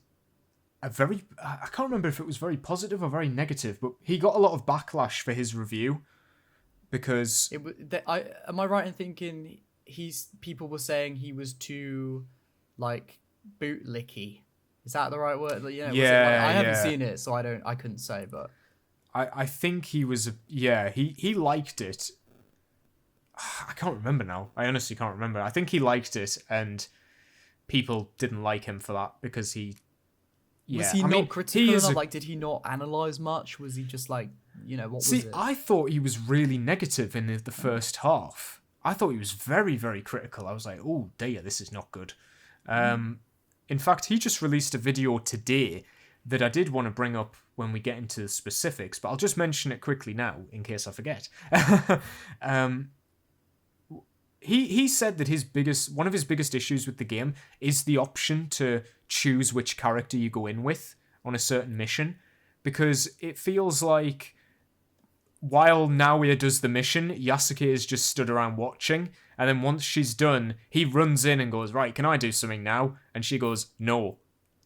a very... I can't remember if it was very positive or very negative, but he got a lot of backlash for his review because... Am I right in thinking people were saying he was too, like, bootlicky? Is that the right word? You know, I haven't seen it, so I couldn't say, but... I think he was... he liked it. I can't remember now. I honestly can't remember. I think he liked it, and people didn't like him for that because he... Yeah. Was he not critical enough? Like, did he not analyze much? Was he just like, what was it? See, I thought he was really negative in the first half. I thought he was very, very critical. I was like, oh dear, this is not good. In fact, he just released a video today that I did want to bring up when we get into the specifics, but I'll just mention it quickly now in case I forget. He said that one of his biggest issues with the game is the option to choose which character you go in with on a certain mission, because it feels like while Naoe does the mission, Yasuke is just stood around watching, and then once she's done, he runs in and goes, right, can I do something now? And she goes, no.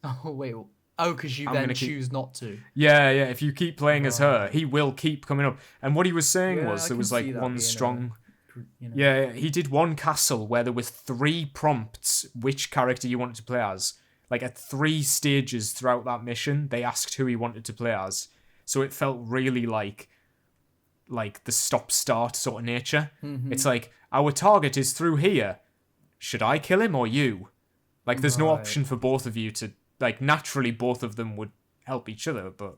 Oh, wait. Oh, because you then choose not to. Yeah, if you keep playing as her, he will keep coming up. And what he was saying was there was like one strong... Yeah, he did one castle where there was 3 prompts which character you wanted to play as. Like at 3 stages throughout that mission, they asked who he wanted to play as. So it felt really like the stop-start sort of nature. Mm-hmm. It's like, our target is through here. Should I kill him or you? Like, there's no option for both of you to... Like, naturally, both of them would help each other, but...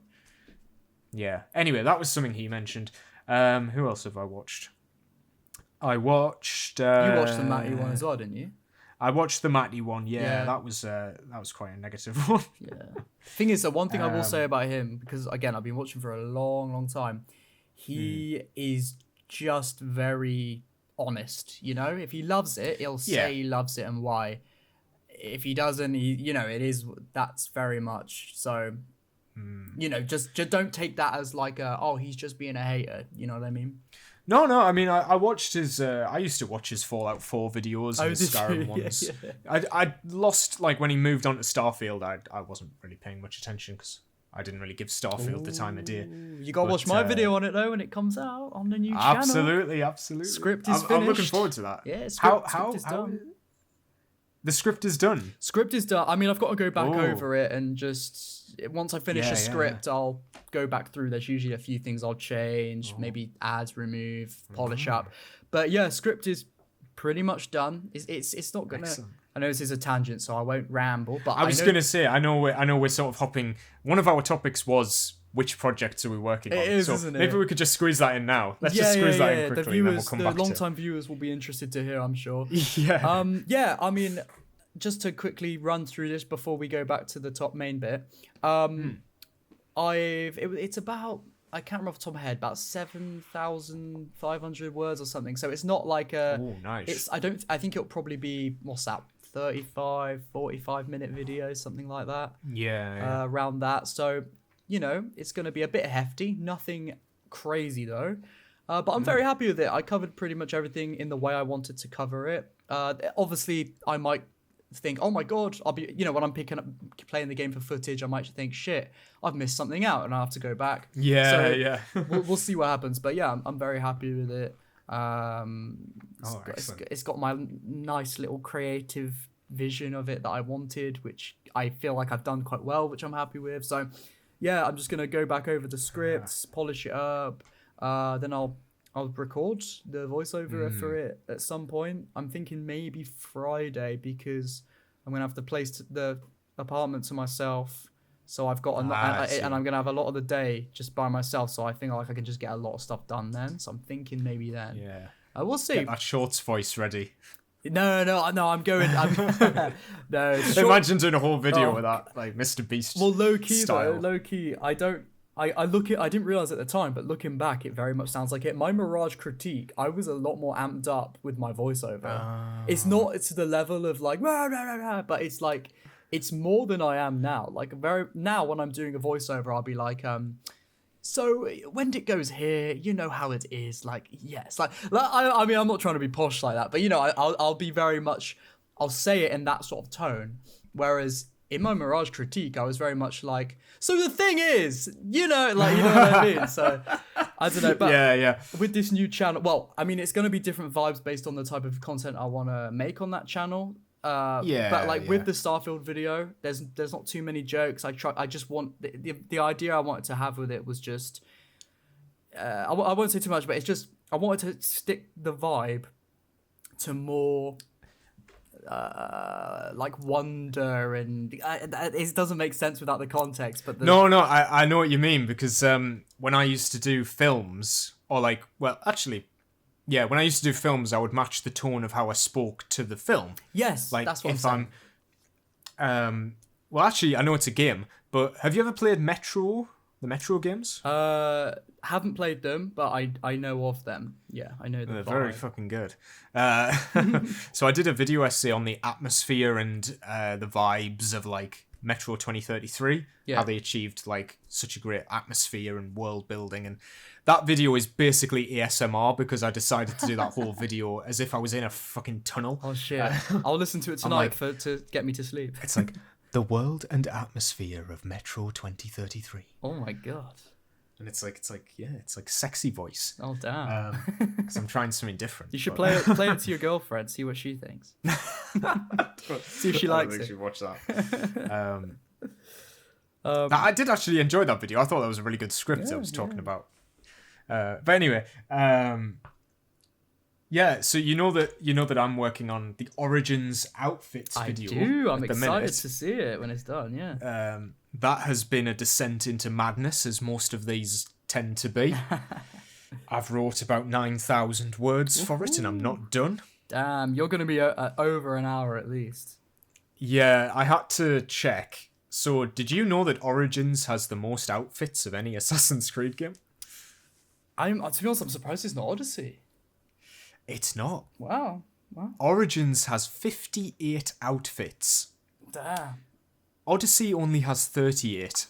Yeah. Anyway, that was something he mentioned. Who else have I watched? I watched... you watched the Matty one as well, didn't you? I watched the Matty one, yeah. That was quite a negative one. Yeah. Thing is, the one thing I will say about him, because, again, I've been watching for a long, long time, he is just very honest, If he loves it, he'll say he loves it and why. If he doesn't, that's very much so. Just don't take that as like he's just being a hater. You know what I mean? No. I mean, I watched his. I used to watch his Fallout 4 videos and his Skyrim ones. Yeah. I lost when he moved on to Starfield. I wasn't really paying much attention because I didn't really give Starfield the time of day. You gotta watch my video on it though when it comes out on the new channel. Absolutely. Script is finished. I'm looking forward to that. Yeah, script is done. The script is done. Script is done. I mean, I've got to go back over it and just... Once I finish a script, I'll go back through. There's usually a few things I'll change, maybe add, remove, polish up. But yeah, script is pretty much done. It's not gonna... Excellent. I know this is a tangent, so I won't ramble, but I was going to say, I know we're sort of hopping... One of our topics was... Which projects are we working on? It is, isn't it? Maybe we could just squeeze that in now. Let's just squeeze that in quickly, and then we'll come back to it. The long-time viewers will be interested to hear, I'm sure. Yeah. I mean, just to quickly run through this before we go back to the top main bit. It's about, I can't remember off the top of my head, about 7,500 words or something. So it's not like a... Oh, nice. I think it'll probably be, what's that, 45 minute video, something like that. Yeah. Around that. So... it's going to be a bit hefty. Nothing crazy, though. But I'm very happy with it. I covered pretty much everything in the way I wanted to cover it. Obviously, I might think, oh my god, I'll be... when I'm playing the game for footage, I might think, shit, I've missed something out and I have to go back. Yeah. we'll see what happens. But yeah, I'm very happy with it. It's got my nice little creative vision of it that I wanted, which I feel like I've done quite well, which I'm happy with. So... yeah, I'm just going to go back over the scripts, polish it up, then I'll record the voiceover for it at some point. I'm thinking maybe Friday because I'm going to have the the apartment to myself, so I've got and I'm going to have a lot of the day just by myself, so I think I can just get a lot of stuff done then, so I'm thinking maybe then. Yeah. We'll see. Get that Shorts voice ready. No, I'm going. No, imagine doing a whole video with that, like Mr. Beast. Well, low key, style. I don't. I didn't realize at the time, but looking back, it very much sounds like it. My Mirage critique, I was a lot more amped up with my voiceover. It's not to the level of like, rah, rah, rah, rah, but it's like, it's more than I am now. Like now when I'm doing a voiceover, I'll be like, so when it goes here, you know how it is. Like, yes, I mean, I'm not trying to be posh like that, but I'll be very much, I'll say it in that sort of tone. Whereas in my Mirage critique, I was very much like, so the thing is, you know what I mean? So, I don't know, but yeah. with this new channel, well, I mean, it's going to be different vibes based on the type of content I want to make on that channel. But with the Starfield video, there's not too many jokes. I just want, the idea I wanted to have with it was just, I won't say too much, but it's just, I wanted to stick the vibe to more like wonder, and it doesn't make sense without the context. But no, I know what you mean, because when I used to do films, or like, well, actually, yeah, when I used to do films, I would match the tone of how I spoke to the film. Yes, like that's what if I'm saying. Well, actually, I know it's a game, but have you ever played the Metro games? Haven't played them, but I know of them. Yeah, I know them. They're very fucking good. So I did a video essay on the atmosphere and the vibes of like Metro 2033, how they achieved like such a great atmosphere and world building, and that video is basically ASMR because I decided to do that whole video as if I was in a fucking tunnel. Oh shit! I'll listen to it tonight to get me to sleep. It's like the world and atmosphere of Metro 2033. Oh my god! And it's like sexy voice. Oh damn! Because I'm trying something different. You should play it to your girlfriend, see what she thinks. See if she likes it. I should watch that. I did actually enjoy that video. I thought that was a really good script I was talking about. But anyway, so you know that I'm working on the Origins outfits video. I do. I'm excited to see it when it's done. Yeah. That has been a descent into madness, as most of these tend to be. I've wrote about 9,000 words for it, and I'm not done. Damn, you're going to be over an hour at least. Yeah, I had to check. So, did you know that Origins has the most outfits of any Assassin's Creed game? To be honest, I'm surprised it's not Odyssey. It's not. Wow. Origins has 58 outfits. Damn. Odyssey only has 38.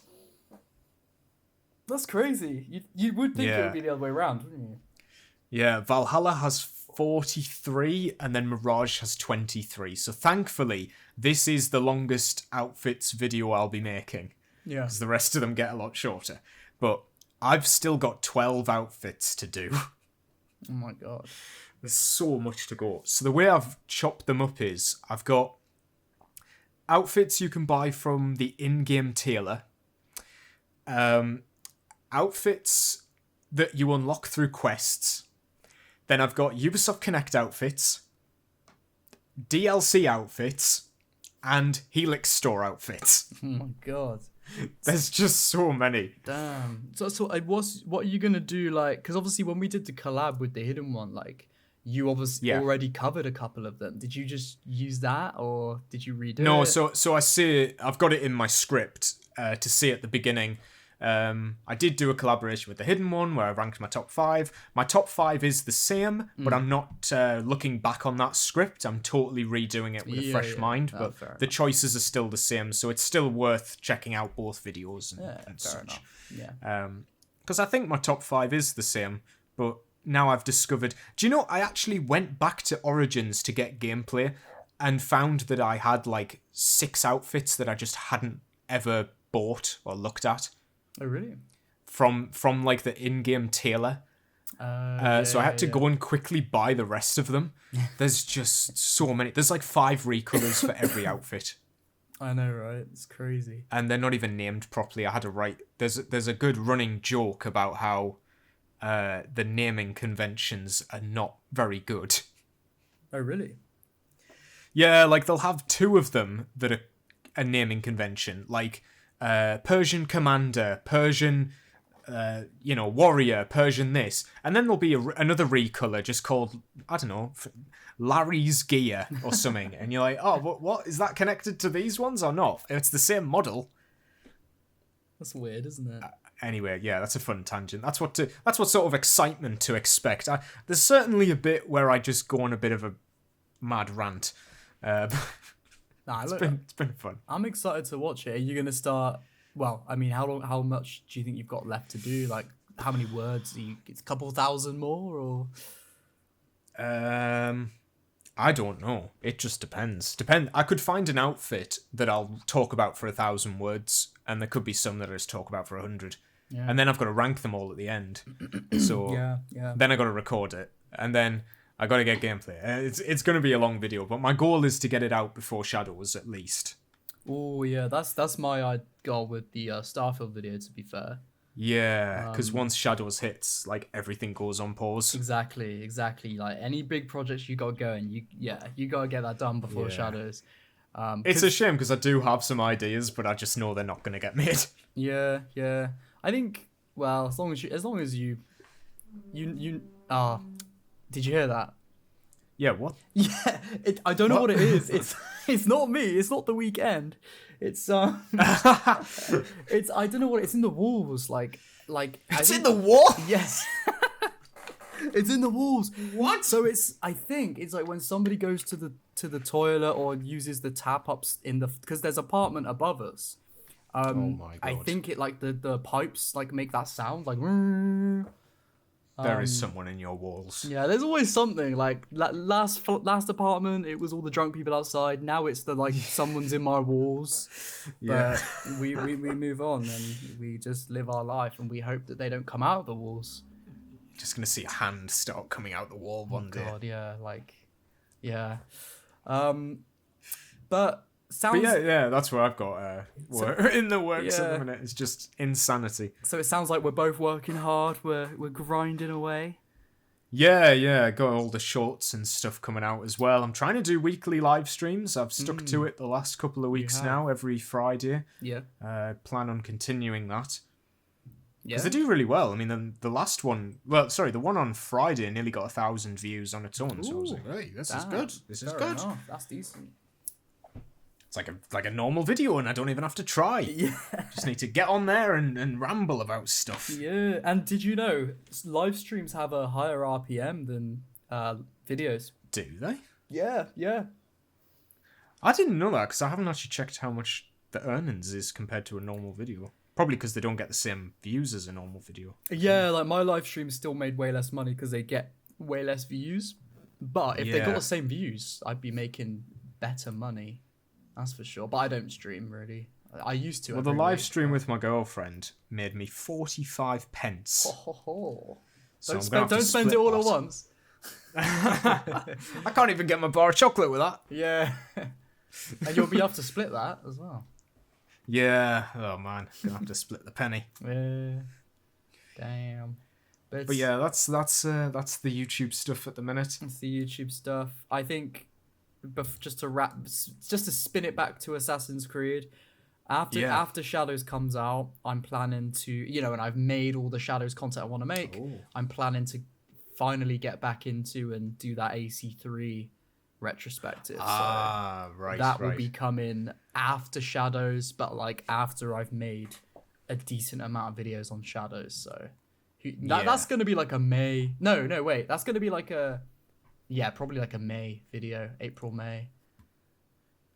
That's crazy. You would think it would be the other way around, wouldn't you? Yeah, Valhalla has 43 and then Mirage has 23. So thankfully, this is the longest outfits video I'll be making. Yeah. Because the rest of them get a lot shorter. But I've still got 12 outfits to do. Oh my god. There's so much to go. So the way I've chopped them up is I've got outfits you can buy from the in-game tailor. Outfits that you unlock through quests. Then I've got Ubisoft Connect outfits, DLC outfits, and Helix Store outfits. Oh my god. There's just so many. Damn. So what are you going to do, like, because obviously when we did the collab with the hidden one, like, you obviously already covered a couple of them. Did you just use that, or did you redo it? No, so I see, I've got it in my script to see at the beginning. I did do a collaboration with the hidden one where I ranked my top 5. My top 5 is the same, but I'm not looking back on that script. I'm totally redoing it with a fresh mind, but the choices are still the same, so it's still worth checking out both videos and fair such. enough. Yeah. Because I think my top 5 is the same, but now I've discovered... Do you know, I actually went back to Origins to get gameplay and found that I had like 6 outfits that I just hadn't ever bought or looked at. Oh, really? From like the in-game tailor. So I had to go and quickly buy the rest of them. There's just so many. There's like 5 recolors for every outfit. I know, right? It's crazy. And they're not even named properly. I had to write... There's a good running joke about how the naming conventions are not very good. Oh, really? Yeah, like they'll have 2 of them that are a naming convention. Like... Persian commander, Persian, warrior, Persian this. And then there'll be another recolor just called, I don't know, Larry's gear or something. And you're like, oh, what? Is that connected to these ones or not? It's the same model. That's weird, isn't it? Anyway, yeah, that's a fun tangent. That's what sort of excitement to expect. There's certainly a bit where I just go on a bit of a mad rant. It's been fun. I'm excited to watch it. Are you gonna start? Well, I mean, how much do you think you've got left to do? Like, how many words? It's a couple thousand more, or? I don't know. It just depends. I could find an outfit that I'll talk about for 1,000 words, and there could be some that I just talk about for 100. Yeah. And then I've got to rank them all at the end. So yeah. then I got to record it, and then I got to get gameplay. It's going to be a long video, but my goal is to get it out before Shadows at least. Oh yeah, that's my goal with the Starfield video. To be fair. Yeah, because once Shadows hits, like everything goes on pause. Exactly. Like any big projects you got going, you gotta get that done before Shadows. It's a shame because I do have some ideas, but I just know they're not going to get made. Yeah. I think as long as you did you hear that? Yeah, what? Yeah, I don't know what it is. It's not me. It's not the weekend. It's it's I don't know what it's in the walls. Like It's in the wall? Yes. It's in the walls. What? So I think it's like when somebody goes to the toilet or uses the tap ups because there's an apartment above us. Oh my God. I think it like the pipes like make that sound like. There is someone in your walls. Yeah, there's always something. Like last apartment, it was all the drunk people outside. Now it's the like someone's in my walls. Yeah. But we move on and we just live our life and we hope that they don't come out of the walls. You're just gonna see a hand start coming out the wall one day. God, yeah, But sounds. But yeah, that's where I've got in the works at Yeah. the minute. It's just insanity. So it sounds like we're both working hard. We're grinding away. Yeah, got all the shorts and stuff coming out as well. I'm trying to do weekly live streams. I've stuck to it the last couple of weeks now, every Friday. Yeah. Plan on continuing that. Yeah. Because they do really well. I mean, the last one... Well, sorry, the one on Friday nearly got 1,000 views on its own. So I was like, hey, this is good. This is good. Enough. That's decent. It's like a normal video and I don't even have to try. Yeah. Just need to get on there and ramble about stuff. Yeah, and did you know live streams have a higher RPM than videos? Do they? Yeah. I didn't know that because I haven't actually checked how much the earnings is compared to a normal video. Probably because they don't get the same views as a normal video. Yeah, like my live streams still made way less money because they get way less views. But if they got the same views, I'd be making better money. That's for sure. But I don't stream, really. I used to. Well, the live stream with my girlfriend made me 45 pence. So don't spend it all at once. I can't even get my bar of chocolate with that. Yeah. And you'll be able to split that as well. Yeah. Oh, man. Gonna have to split the penny. Yeah. Damn. But yeah, that's the YouTube stuff at the minute. That's the YouTube stuff. I think... just to spin it back to Assassin's Creed, after Shadows comes out, I'm planning to, and I've made all the Shadows content I want to make. Ooh. I'm planning to finally get back into and do that AC3 retrospective. Right. That will be coming after Shadows, but like after I've made a decent amount of videos on Shadows. So that's going to be like a May. No, wait. That's going to be like a... Yeah, probably like a May video, April, May.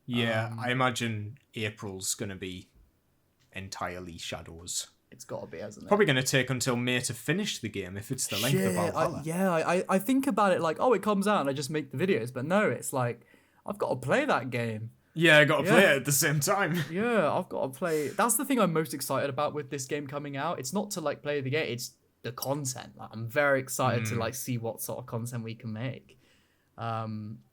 Yeah, I imagine April's going to be entirely Shadows. It's got to be, hasn't it? Probably going to take until May to finish the game if it's the length of Valhalla. I think about it like, it comes out and I just make the videos. But no, it's like, I've got to play that game. Yeah, I got to play it at the same time. Yeah, I've got to play... That's the thing I'm most excited about with this game coming out. It's not to like play the game, it's the content. Like, I'm very excited to like see what sort of content we can make.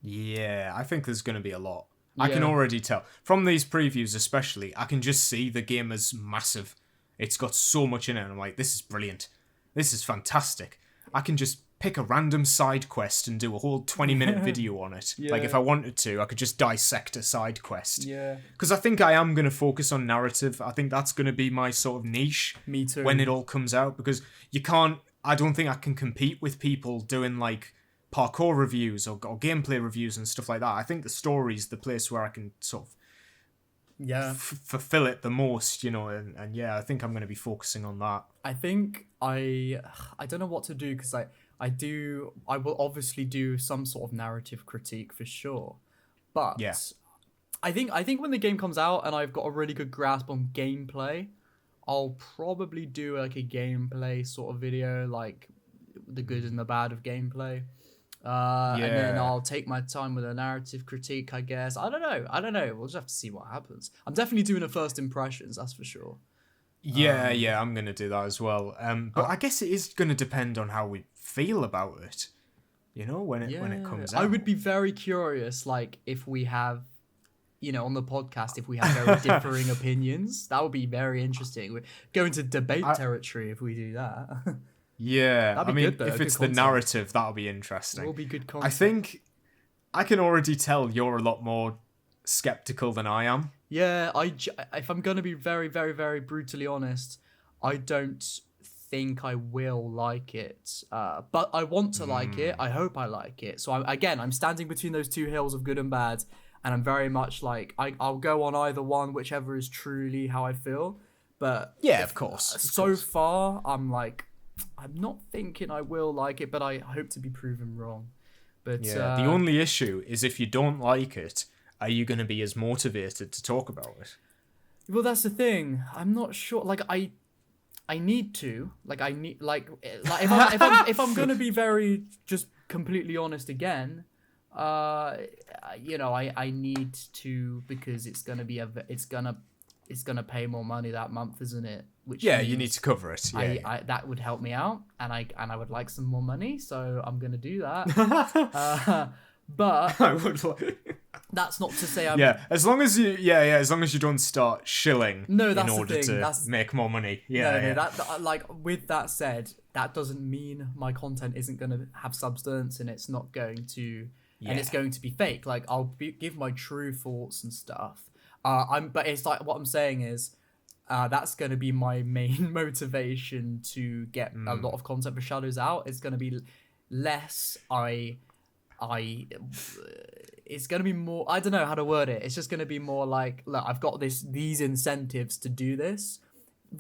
Yeah, I think there's going to be a lot. I can already tell. From these previews especially, I can just see the game as massive. It's got so much in it, and I'm like, this is brilliant. This is fantastic. I can just pick a random side quest and do a whole 20-minute video on it. Like, if I wanted to, I could just dissect a side quest. Yeah. Because I think I am going to focus on narrative. I think that's going to be my sort of niche. Me too. When it all comes out, because I don't think I can compete with people doing, like, parkour reviews or gameplay reviews and stuff like that. I think the story's the place where I can sort of fulfill it the most, and yeah, I think I'm going to be focusing on that. I think I don't know what to do because I will obviously do some sort of narrative critique for sure, but Yeah. I think when the game comes out and I've got a really good grasp on gameplay, I'll probably do like a gameplay sort of video, like the good and the bad of gameplay. And then I'll take my time with a narrative critique, I guess. I don't know. We'll just have to see what happens. I'm definitely doing a first impressions, that's for sure. Yeah, I'm going to do that as well. But I guess it is going to depend on how we feel about it, when it comes out. I would be very curious, like, if we have, on the podcast, if we have very differing opinions. That would be very interesting. We're going to debate territory if we do that. Yeah, That'd be good, though. if Good it's content. the narrative, that'll be interesting. It will be good content. I think I can already tell you're a lot more skeptical than I am. Yeah, if I'm going to be very, very, very brutally honest, I don't think I will like it. But I want to like it. I hope I like it. So, I'm standing between those two hills of good and bad. And I'm very much like, I'll go on either one, whichever is truly how I feel. But yeah, of course. So far, I'm not thinking I will like it, but I hope to be proven wrong. But yeah, the only issue is if you don't like it, are you going to be as motivated to talk about it? Well, that's the thing. I'm not sure. Like, I need to. Like, I need like if I'm gonna be very just completely honest again. I need to, because it's gonna pay more money that month, isn't it? Which you need to cover it. I that would help me out, and I would like some more money, so I'm gonna do that. But I would like. That's not to say I'm. As long as you don't start shilling. No, that's in order the thing. to make more money. That like, with that said, that doesn't mean my content isn't gonna have substance, and it's not going to. Yeah. And it's going to be fake. Like, I'll give my true thoughts and stuff. But it's like, what I'm saying is, that's going to be my main motivation to get a lot of content for Shadows out. It's going to be less. It's going to be more. I don't know how to word it. It's just going to be more like, look, I've got these incentives to do this.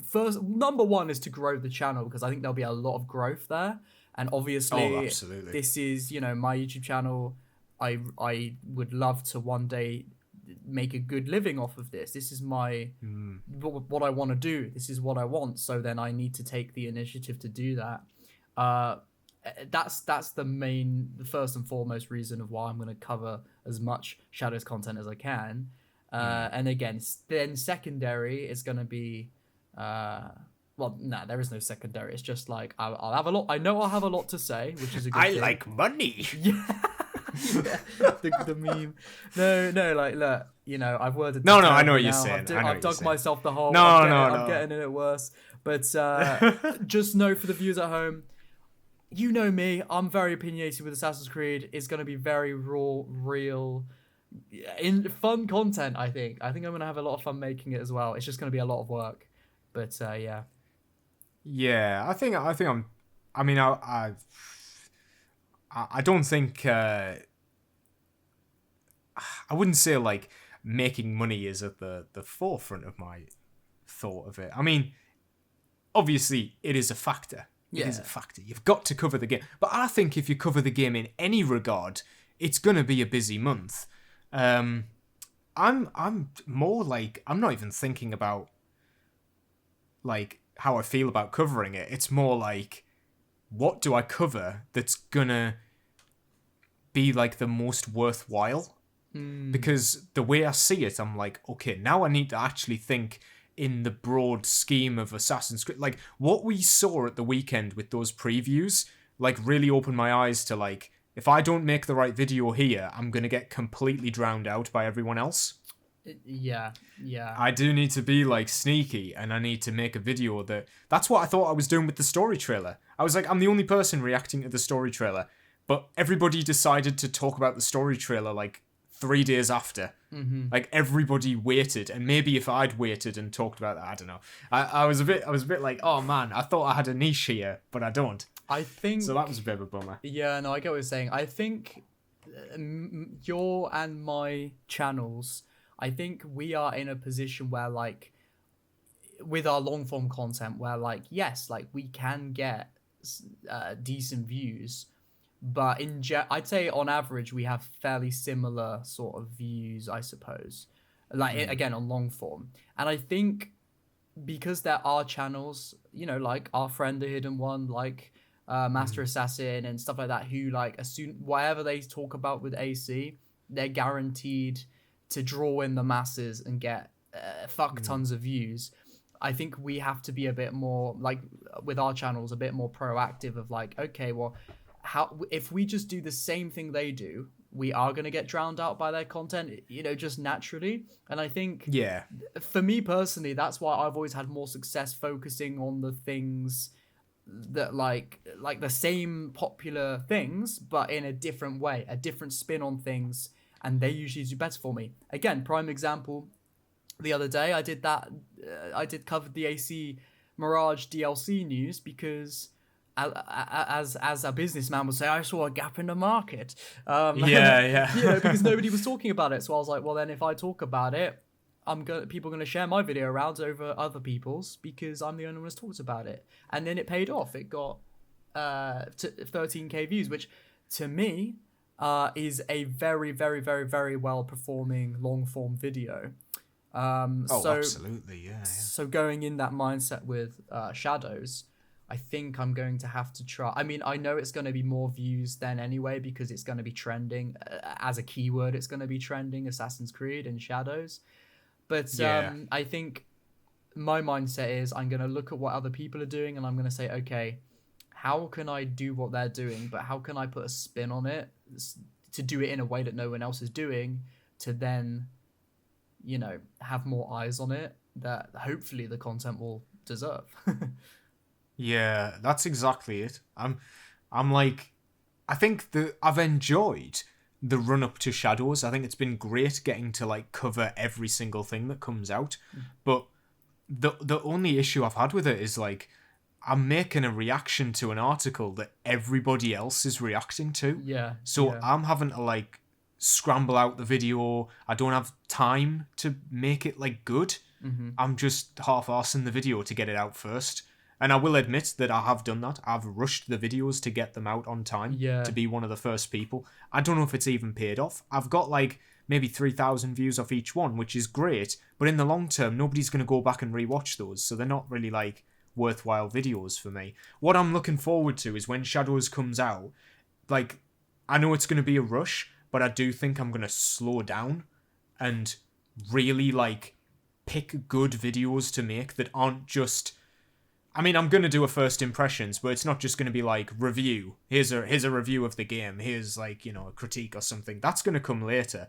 First, number one is to grow the channel, because I think there'll be a lot of growth there. And obviously, this is, my YouTube channel. I would love to one day make a good living off of this. This is my what I want to do. This is what I want. So then I need to take the initiative to do that. That's the first and foremost reason of why I'm going to cover as much Shadows content as I can. And again, then secondary is going to be there is no secondary. It's just like I'll have a lot. I know I'll have a lot to say, which is a good thing. Like money. Yeah. the meme. No, like, look, I've worded. No, I know what you're saying. I've dug myself the hole. No. I'm getting in it worse. But just know, for the viewers at home, you know me. I'm very opinionated with Assassin's Creed. It's going to be very raw, real, in fun content. I think I'm going to have a lot of fun making it as well. It's just going to be a lot of work. But yeah. Yeah, I think I'm. I mean, I don't think I wouldn't say like making money is at the forefront of my thought of it. I mean, obviously it is a factor. It is a factor. You've got to cover the game. But I think if you cover the game in any regard, it's going to be a busy month. I'm more like, I'm not even thinking about like how I feel about covering it. It's more like, what do I cover that's gonna be like the most worthwhile? Because the way I see it, I'm like, okay, now I need to actually think in the broad scheme of Assassin's Creed. Like, what we saw at the weekend with those previews, like, really opened my eyes to, like, if I don't make the right video here, I'm gonna get completely drowned out by everyone else. Yeah. I do need to be, like, sneaky, and I need to make a video that's what I thought I was doing with the story trailer. I was like, I'm the only person reacting to the story trailer, but everybody decided to talk about the story trailer, like, 3 days after. Like, everybody waited, and maybe if I'd waited and talked about that, I don't know. I was a bit like, oh man, I thought I had a niche here, but I don't. I think so. That was a bit of a bummer. Yeah, no, I get what you're saying. I think your and my channels I think we are in a position where like with our long form content where like yes, like we can get decent views, but I'd say on average we have fairly similar sort of views, I suppose, like again on long form. And I think because there are channels, you know, like our friend the hidden one, like Master Assassin and stuff like that, who like as soon whatever they talk about with AC, they're guaranteed to draw in the masses and get fuck tons of views. I think we have to be a bit more like with our channels, a bit more proactive of like, okay, well, how if we just do the same thing they do, we are going to get drowned out by their content, you know, just naturally. And I think for me personally, that's why I've always had more success focusing on the things that like the same popular things, but in a different way, a different spin on things. And they usually do better for me. Again, prime example, the other day I did cover the AC Mirage DLC news because as a businessman would say, I saw a gap in the market. You know, because nobody was talking about it. So I was like, well, then if I talk about it, people are going to share my video around over other people's because I'm the only one who's talked about it. And then it paid off. It got 13k views, which to me is a very, very, very, very well performing long form video. Absolutely, yeah. So going in that mindset with Shadows, I think I'm going to have to try. I mean, I know it's going to be more views then anyway because it's going to be trending as a keyword. It's going to be trending Assassin's Creed and Shadows. But I think my mindset is I'm going to look at what other people are doing and I'm going to say, okay, how can I do what they're doing, but how can I put a spin on it to do it in a way that no one else is doing to then, you know, have more eyes on it that hopefully the content will deserve. Yeah, that's exactly it. I'm like, I think I've enjoyed the run up to Shadows. I think it's been great getting to like cover every single thing that comes out. But the only issue I've had with it is like I'm making a reaction to an article that everybody else is reacting to. Yeah. So I'm having to like scramble out the video. I don't have time to make it like good. I'm just half-arsing the video to get it out first. And I will admit that I have done that. I've rushed the videos to get them out on time to be one of the first people. I don't know if it's even paid off. I've got like maybe 3,000 views off each one, which is great. But in the long term, nobody's going to go back and rewatch those. So they're not really like worthwhile videos for me. What I'm looking forward to is when Shadows comes out, like, I know it's going to be a rush, but I do think I'm going to slow down and really like pick good videos to make that aren't just... I mean, I'm going to do a first impressions, but it's not just going to be like review. Here's a review of the game. Here's like, you know, a critique or something. That's going to come later.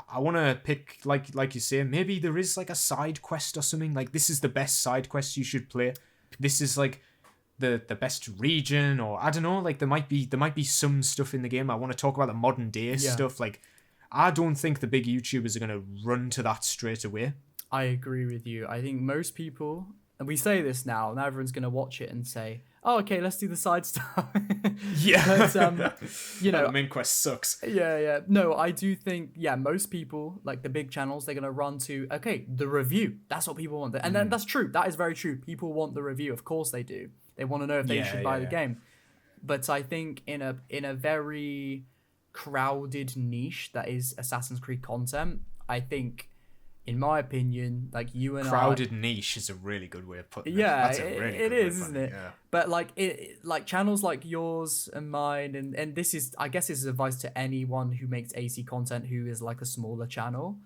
I want to pick, like you say, maybe there is like a side quest or something. Like, this is the best side quest you should play. This is like the best region, or I don't know. Like there might be some stuff in the game. I want to talk about the modern day stuff. Like, I don't think the big YouTubers are going to run to that straight away. I agree with you. I think most people... And we say this now, and everyone's going to watch it and say, oh, okay, let's do the side stuff. But, you know... The main quest sucks. Yeah. No, I do think, most people, like the big channels, they're going to run to, okay, the review. That's what people want. And then that's true. That is very true. People want the review. Of course they do. They want to know if they should buy the game. But I think in a very crowded niche that is Assassin's Creed content, I think... In my opinion, like you and crowded niche is a really good way of putting it. Yeah, That's a really it is, isn't it? Yeah. But like channels like yours and mine, and this is, I guess, this is advice to anyone who makes AC content who is like a smaller channel.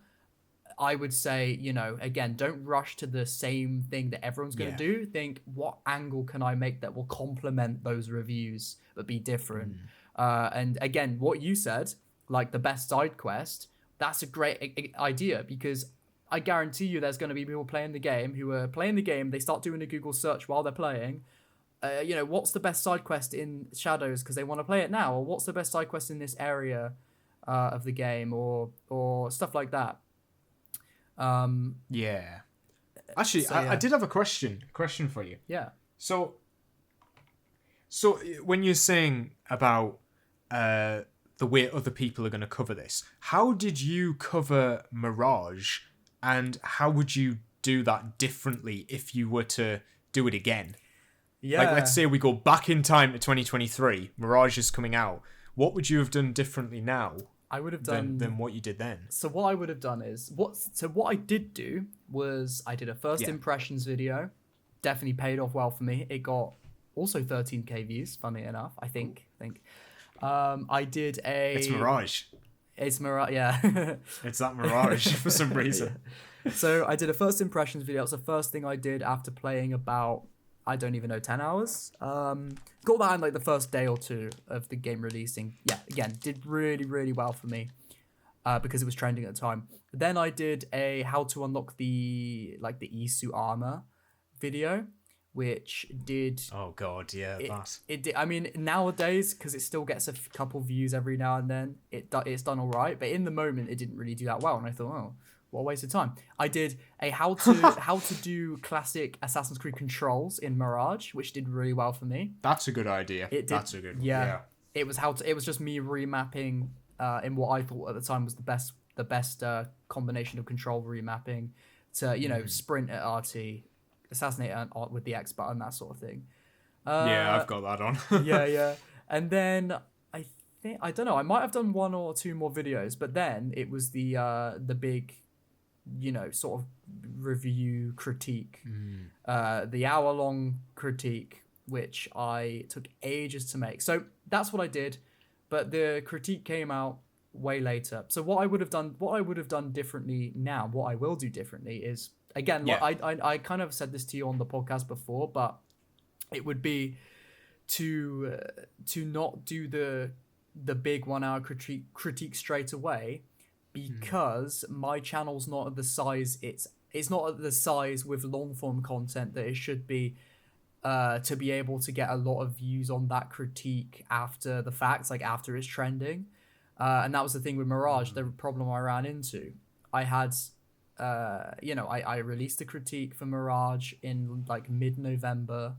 I would say, you know, again, don't rush to the same thing that everyone's going to do. Think, what angle can I make that will complement those reviews but be different? And again, what you said, like the best side quest, that's a great idea because I guarantee you there's going to be people playing the game who are playing the game, they start doing a Google search while they're playing. You know, what's the best side quest in Shadows because they want to play it now? Or what's the best side quest in this area of the game? Or stuff like that. Actually, I did have a question for you. Yeah. So when you're saying about the way other people are going to cover this. How did you cover Mirage, and how would you do that differently if you were to do it again? Yeah. Like, let's say we go back in time to 2023, Mirage is coming out. What would you have done differently now? I would have done than what you did then. So what I would have done is what I did do was I did a first impressions video. Definitely paid off well for me. It got also 13k views, funny enough. I think. I did a It's Mirage. It's Mirage, yeah. It's that Mirage for some reason. Yeah. So I did a first impressions video. It's the first thing I did after playing about, I don't even know, 10 hours. Got that in like the first day or two of the game releasing. Yeah, again, did really, really well for me because it was trending at the time. Then I did a how to unlock the E-suit armor video, which did... Oh god, yeah, it did. I mean, nowadays, because it still gets a couple views every now and then, it's done all right. But in the moment, it didn't really do that well. And I thought, oh, what a waste of time. I did a how to do classic Assassin's Creed controls in Mirage, which did really well for me. That's a good idea. That's a good one. Yeah. It was it was just me remapping in what I thought at the time was the best combination of control remapping to sprint at RT, assassinate with the X button, that sort of thing. Yeah, I've got that on. yeah. And then I don't know, I might have done one or two more videos, but then it was the big, sort of review critique, the hour-long critique, which I took ages to make. So that's what I did, but the critique came out way later. So what I would have done differently now, what I will do differently is, again, I kind of said this to you on the podcast before, but it would be to not do the big 1 hour critique straight away, because my channel's not at the size it's not at the size with long form content that it should be to be able to get a lot of views on that critique after the fact, like after it's trending. And that was the thing with Mirage, the problem I ran into. I had I released a critique for Mirage in like mid-November.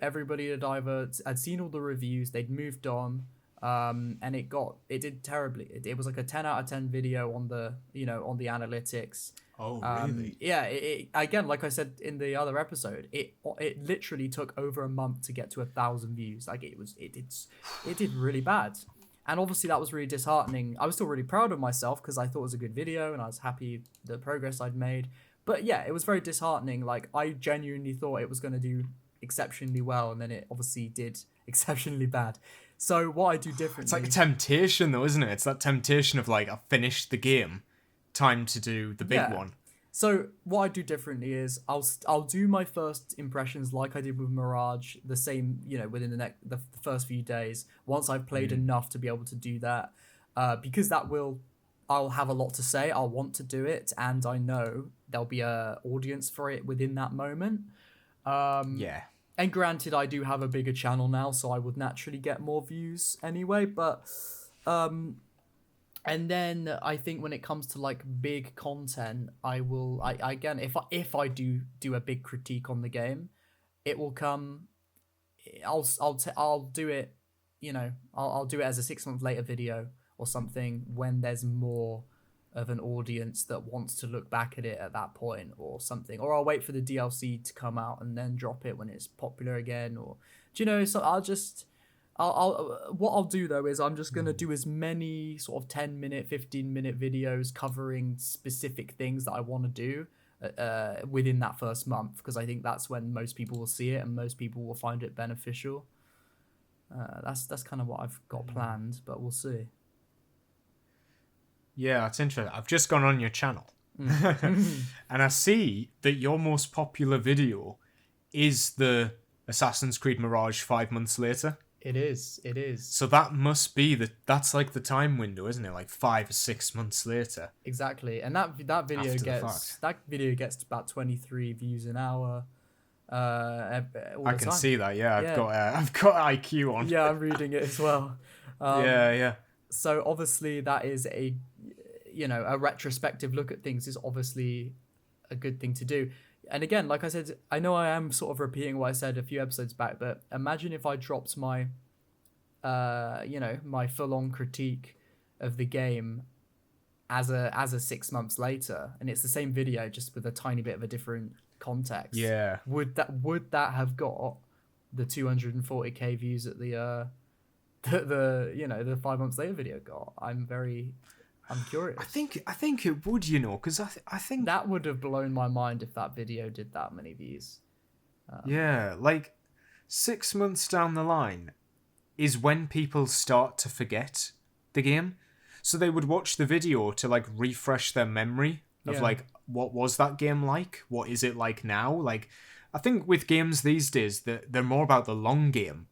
Everybody had seen all the reviews, they'd moved on, and it did terribly. It was like a 10 out of 10 video on the on the analytics. Oh, really? Yeah. It again, like I said in the other episode, it literally took over a month to get to 1,000 views. Like it did really bad. And obviously that was really disheartening. I was still really proud of myself because I thought it was a good video and I was happy the progress I'd made. But yeah, it was very disheartening. Like, I genuinely thought it was going to do exceptionally well, and then it obviously did exceptionally bad. So what I do differently... It's like a temptation, though, isn't it? It's that temptation of, like, I've finished the game. Time to do the big one. So what I do differently is I'll do my first impressions like I did with Mirage, the same, within the first few days, once I've played enough to be able to do that. Because I'll have a lot to say, I'll want to do it, and I know there'll be a audience for it within that moment. And granted, I do have a bigger channel now, so I would naturally get more views anyway, but and then I think when it comes to like big content, I again, if I do a big critique on the game, it will come. I'll do it. I'll do it as a 6 month later video or something when there's more of an audience that wants to look back at it at that point or something. Or I'll wait for the DLC to come out and then drop it when it's popular again. Or so what I'll do though is I'm just going to do as many sort of 10-minute, 15-minute videos covering specific things that I want to do within that first month, because I think that's when most people will see it and most people will find it beneficial. That's kind of what I've got planned, but we'll see. Yeah, that's interesting. I've just gone on your channel and I see that your most popular video is the Assassin's Creed Mirage 5 months later. It is. So that must be that's like the time window, isn't it? Like 5 or 6 months later. Exactly. And that video gets about 23 views an hour. I can see that. Yeah, I've got IQ on. Yeah, I'm reading it as well. Yeah. So obviously that is a retrospective look at things is obviously a good thing to do. And again, like I said, I know I am sort of repeating what I said a few episodes back, but imagine if I dropped my my full-on critique of the game as a 6 months later, and it's the same video just with a tiny bit of a different context. Yeah. Would that have got the 240k views that the 5 months later video got? I'm curious. I think it would, because I think that would have blown my mind if that video did that many views. Yeah, like 6 months down the line is when people start to forget the game. So they would watch the video to like refresh their memory of like, what was that game like? What is it like now? Like, I think with games these days, they're more about the long game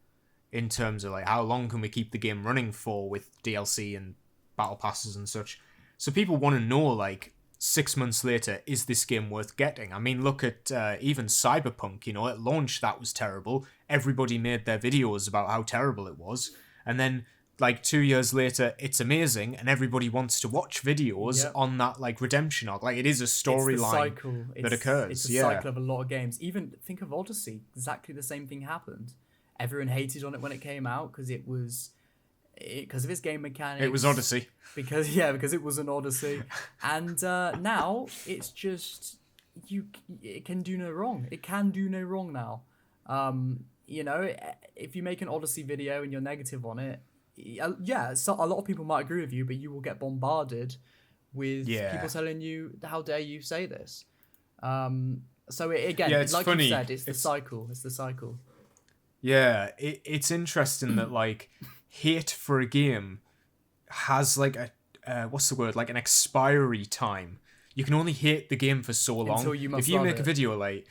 in terms of like how long can we keep the game running for with DLC and battle passes and such. So people want to know, like, 6 months later, is this game worth getting? I mean, look at even Cyberpunk, at launch that was terrible. Everybody made their videos about how terrible it was. And then, like, 2 years later, it's amazing, and everybody wants to watch videos on that, like, redemption arc. Like, it is a storyline that occurs. It's a cycle of a lot of games. Even think of Odyssey. Exactly the same thing happened. Everyone hated on it when it came out because of its game mechanics. It was Odyssey. Because it was an Odyssey. And now it's just it can do no wrong. It can do no wrong now. If you make an Odyssey video and you're negative on it, so a lot of people might agree with you, but you will get bombarded with people telling you, how dare you say this. So it's like funny. You said, it's the cycle. It's the cycle. Yeah, it's interesting that, like, hate for a game has, like, like an expiry time. You can only hate the game for so long. Until you must if you love make it. a video, like...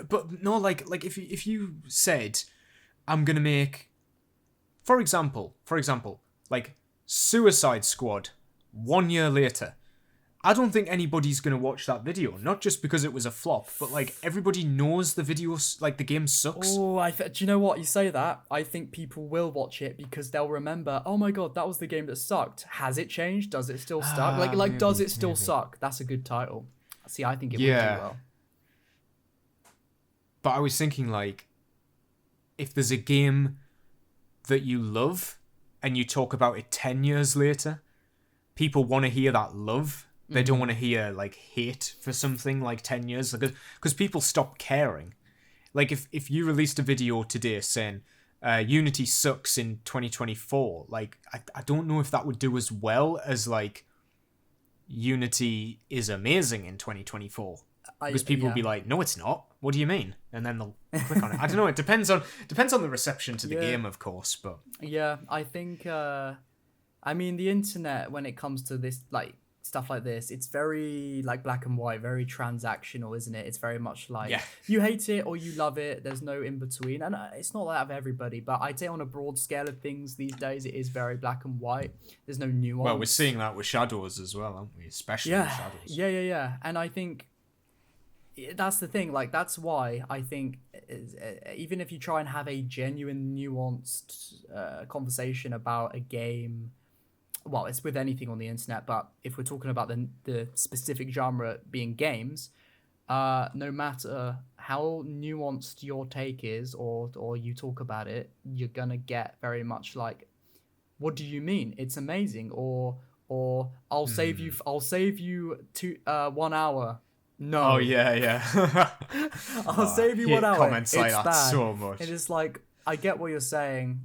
But, no, like if you said, I'm gonna make... For example, like, Suicide Squad, 1 year later... I don't think anybody's going to watch that video. Not just because it was a flop, but, like, everybody knows the video, like, the game sucks. Oh, do you know what? You say that. I think people will watch it because they'll remember, oh my god, that was the game that sucked. Has it changed? Does it still suck? Like, does it still suck? That's a good title. See, I think it would do well. But I was thinking, like, if there's a game that you love and you talk about it 10 years later, people want to hear that love. They don't want to hear, like, hate for something like 10 years. Because people stop caring. Like, if you released a video today saying, Unity sucks in 2024, like, I don't know if that would do as well as, like, Unity is amazing in 2024. Because people will be like, no, it's not. What do you mean? And then they'll click on it. I don't know. It depends on the reception to the game, of course. But yeah, I think, the internet, when it comes to this, like, stuff like this, it's very like black and white, very transactional, isn't it? It's very much like you hate it or you love it. There's no in between, and it's not like that of everybody. But I'd say on a broad scale of things these days, it is very black and white. There's no nuance. Well, we're seeing that with Shadows as well, aren't we? Especially with Shadows. Yeah. And I think that's the thing. Like, that's why I think even if you try and have a genuine, nuanced conversation about a game. Well, it's with anything on the internet, but if we're talking about the specific genre being games, no matter how nuanced your take is or you talk about it, you're gonna get very much like, what do you mean? It's amazing, or I'll save you 1 hour. No. Oh yeah. I'll save you 1 hour. Comments like it's that bad. so much. It is like, I get what you're saying,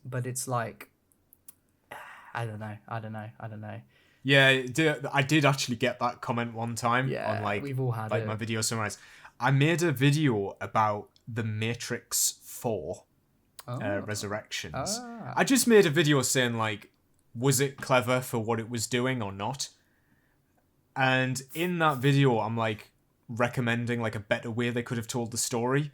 but it's like, I don't know. Yeah, I did actually get that comment one time on, like, we've all had like it. my video summarized. I made a video about the Matrix 4 Resurrections. I just made a video saying, like, was it clever for what it was doing or not? And in that video, I'm, like, recommending, like, a better way they could have told the story